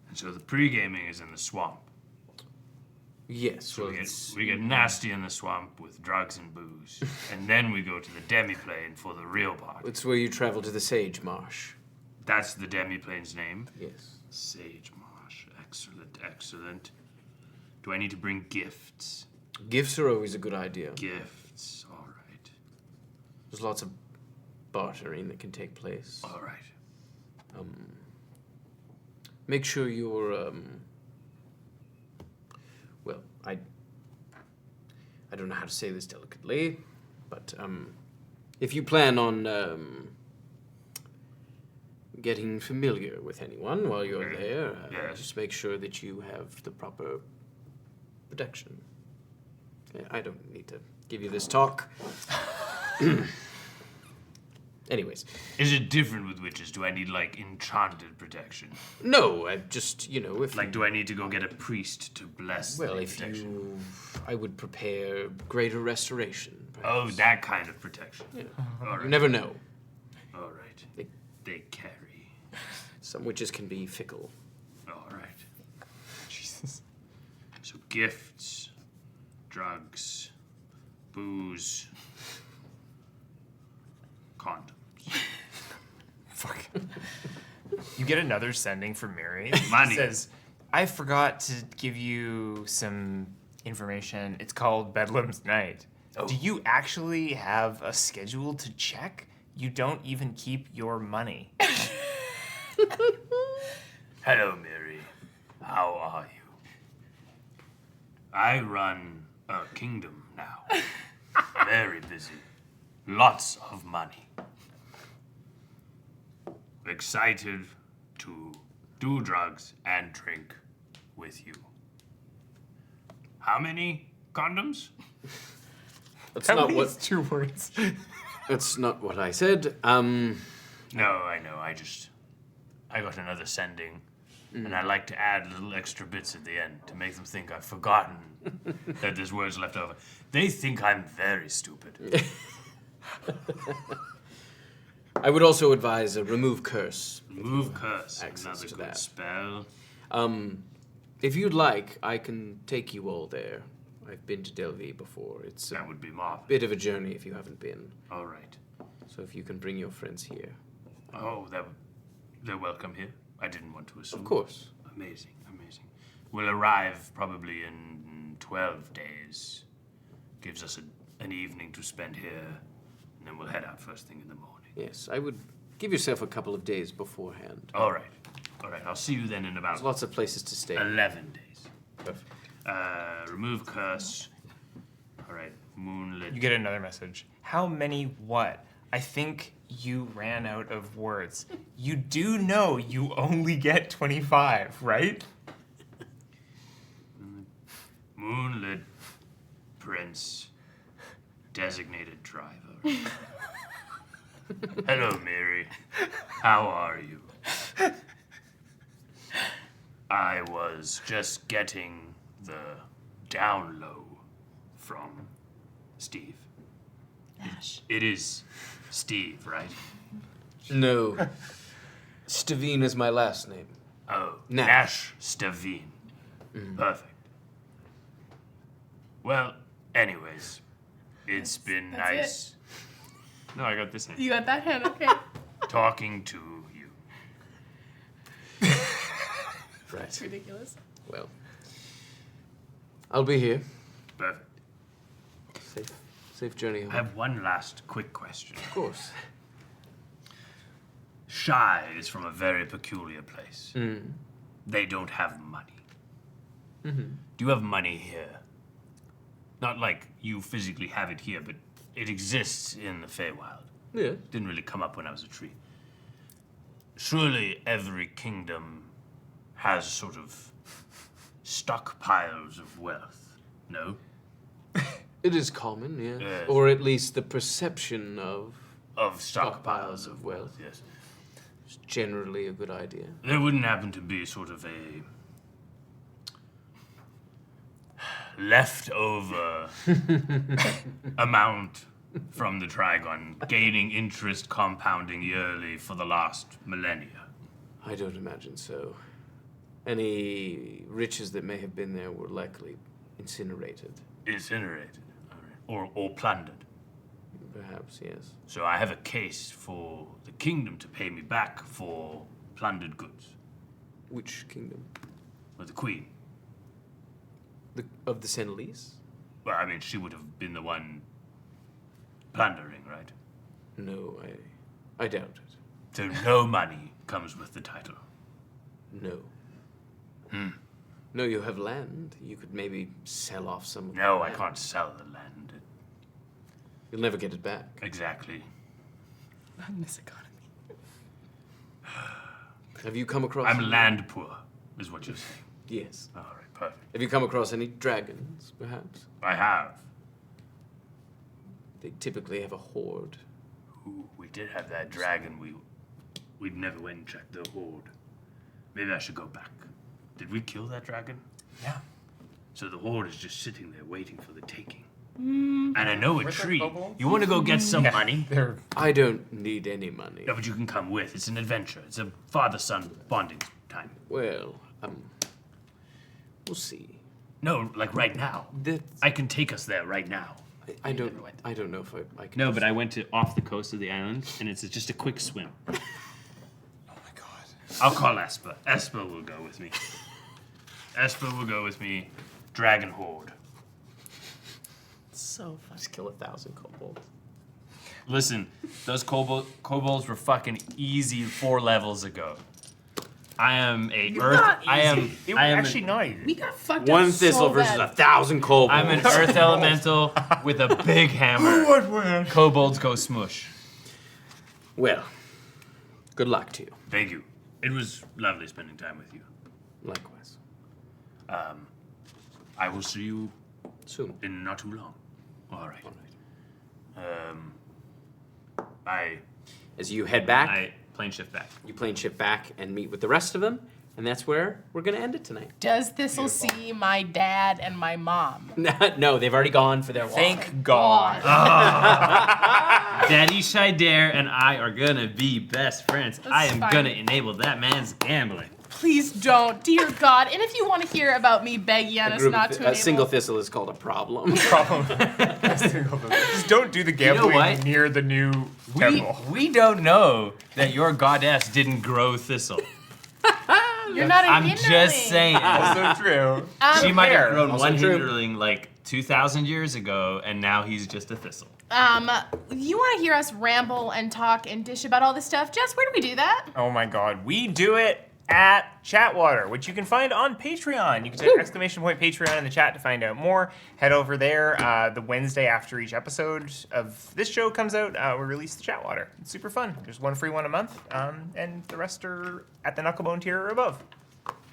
And so the pre-gaming is in the swamp. Yes. So Well, we get nasty in the swamp with drugs and booze. And then we go to the demiplane for the real part. it's where you travel to the Sage Marsh. That's the demiplane's name? Yes. Sage Marsh. Excellent, excellent. Do I need to bring gifts? Gifts are always a good idea. Gifts, all right. There's lots of bartering that can take place. All right. Make sure you're, well, I don't know how to say this delicately, but, if you plan on, getting familiar with anyone while you're there, Yes. just make sure that you have the proper protection. I don't need to give you this talk. Anyways. Is it different with witches? Do I need, like, enchanted protection? No, I just, if... Like, do I need to go get a priest to bless Well, the if protection? I would prepare greater restoration. Oh, perhaps. that kind of protection. Yeah. All right. You never know. All right. They carry. Some witches can be fickle. All right. Jesus. So gifts, drugs, booze, condoms. Fuck. You get another sending from Mary. Money. It says, I forgot to give you some information. It's called Bedlam's Night. Oh. Do you actually have a schedule to check? You don't even keep your money. Hello, Mary. How are you? I run a kingdom now. Very busy. Lots of money. Excited to do drugs and drink with you. How many condoms? That's That not was what. 2 words. That's not what I said. No, I know. I got another sending, and I like to add little extra bits at the end to make them think I've forgotten that there's words left over. They think I'm very stupid. I would also advise a remove curse. Remove curse. Access Another to good that. spell. If you'd like, I can take you all there. I've been to Delvey before. It's a That would be marvelous. bit of a journey if you haven't been. All right. So if you can bring your friends here. Oh, they're welcome here. I didn't want to assume. Of course. Amazing, amazing. We'll arrive probably in 12 days. Gives us an evening to spend here, and then we'll head out first thing in the morning. Yes, I would give yourself a couple of days beforehand. All right. All right, I'll see you then in about There's lots of places to stay. 11 days. Perfect. Remove curse. All right, moonlit. You get another message. How many what? I think you ran out of words. You do know you only get 25, right? Moonlit prince. Designated driver. Hello, Mary. How are you? I was just getting the down low from Steve. It is Steve, right? No. Stavine is my last name. Oh, Nash. Nash Stavine. Perfect. Well, anyways, it's been That's nice. No, I got this hand. You got that hand, okay. Talking to you. Right. It's ridiculous. Well, I'll be here. Perfect. Safe journey I home. have one last quick question. Of course. Shy is from a very peculiar place. They don't have money. Do you have money here? Not like you physically have it here, but it exists in the Feywild. Yeah. Didn't really come up when I was a tree. Surely every kingdom has sort of stockpiles of wealth, no? It is common, yes. Yes. Or at least the perception of Of stockpiles stockpiles of of wealth. yes. is generally a good idea. There wouldn't happen to be sort of leftover amount from the Trigon, gaining interest, compounding yearly for the last millennia. I don't imagine so. Any riches that may have been there were likely incinerated. Incinerated, all right. Or plundered. Perhaps, yes. So I have a case for the kingdom to pay me back for plundered goods. Which kingdom? Well, the queen. Of the Senelise? Well, I mean, she would have been the one plundering, right? No, I doubt it. So no money comes with the title. No. No, you have land. You could maybe sell off some of No, the I land. can't sell the land. You'll never get it back. Exactly. Not in this economy. Have you come across... I'm land poor, is what you're saying. Yes. All right, perfect. Have you come across any dragons, perhaps? I have. They typically have a horde. Ooh, we did have that dragon. We never went and checked the horde. Maybe I should go back. Did we kill that dragon? Yeah. So the horde is just sitting there waiting for the taking. And I know a Where's that tree. kobold? You want to go get some money? I don't need any money. No, but you can come with. It's an adventure. It's a father-son bonding time. Well, we'll see. No, like right now. I can take us there right now. I don't know if I can. No, but I went to off the coast of the island, and it's just a quick swim. Oh my god. I'll call Esper. Esper will go with me. Esper will go with me. Dragon horde. So fun. Just kill 1,000 kobolds. Listen, those kobolds were fucking easy 4 levels ago. I am a earth. I am. They were I am actually not easy. We got fucked One up thistle so versus bad. 1,000 kobolds. I'm an earth elemental with a big hammer. Kobolds go smush. Well, good luck to you. Thank you. It was lovely spending time with you. Likewise. I will see you Soon. in not too long. All right. I As you head back, Plane shift back. you plane shift back and meet with the rest of them, and that's where we're going to end it tonight. Does Thistle see my dad and my mom? No, they've already gone for their walk. Thank God. Daddy Shydare and I are gonna be best friends. I am fine. gonna enable that man's gambling. Please don't, dear God. And if you want to hear about me begging on us not to A enable... single thistle is called a problem. Just don't do the gambling what? near the new temple. We don't know that your goddess didn't grow Thistle. You're not an I'm Hinderling. just saying. Also true. She might have fair. grown Also one true. Hinderling like 2,000 years ago, and now he's just a Thistle. You want to hear us ramble and talk and dish about all this stuff? Jess, where do we do that? Oh my god. We do it at Chatwater, which you can find on Patreon. You can type !Patreon in the chat to find out more. Head over there. The Wednesday after each episode of this show comes out, we release the Chatwater. It's super fun. There's one free one a month, and the rest are at the Knucklebone tier or above.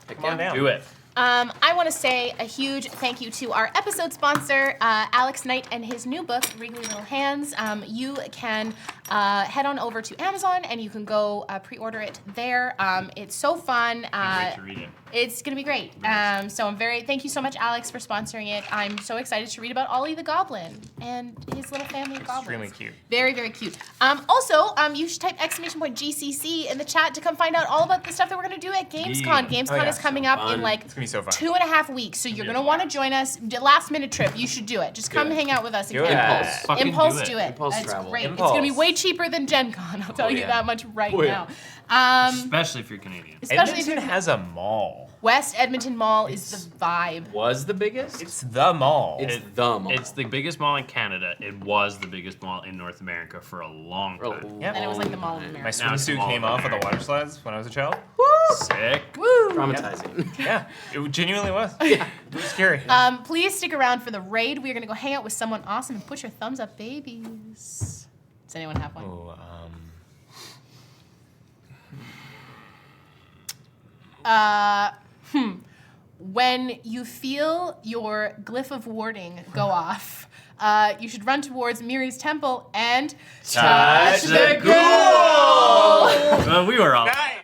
Come on down. Do it. I want to say a huge thank you to our episode sponsor, Alex Knight, and his new book, Wriggly Little Hands. You can head on over to Amazon and you can go pre-order it there. It's so fun. Can't wait to read it. It's gonna be great. So thank you so much, Alex, for sponsoring it. I'm so excited to read about Ollie the Goblin and his little family of goblins. Extremely cute. Very, very cute. Also, you should type !GCC in the chat to come find out all about the stuff that we're gonna do at Gamescom. Gamescom is coming up in like It's gonna be so fun. 2.5 weeks, so you're gonna want to join us. Last minute trip, you should do it. Just come hang out with us. Do it. Impulse. Fucking Impulse, do do it. it. Impulse It's travel. great. Impulse. It's gonna be way cheaper than Gen Con. I'll tell you yeah. that much right Oh, yeah. now. Especially if you're Canadian. Especially if Edmonton you're has a mall. West Edmonton Mall is the vibe. Was the biggest? It's the mall. It's the mall. It's the biggest mall in Canada. It was the biggest mall in North America for a long Oh, time. Yep. And it was like the Mall of My America. Now it's swimsuit Mall came of off of the America. water slides when I was a child. Sick. Woo! traumatizing. Yeah, it genuinely was. It was scary. Please stick around for the raid. We're gonna go hang out with someone awesome and put your thumbs up, babies. Does anyone have one? Oh, When you feel your glyph of warding go off, you should run towards Miri's temple and Touch the ghoul! Well, we were all. Nice.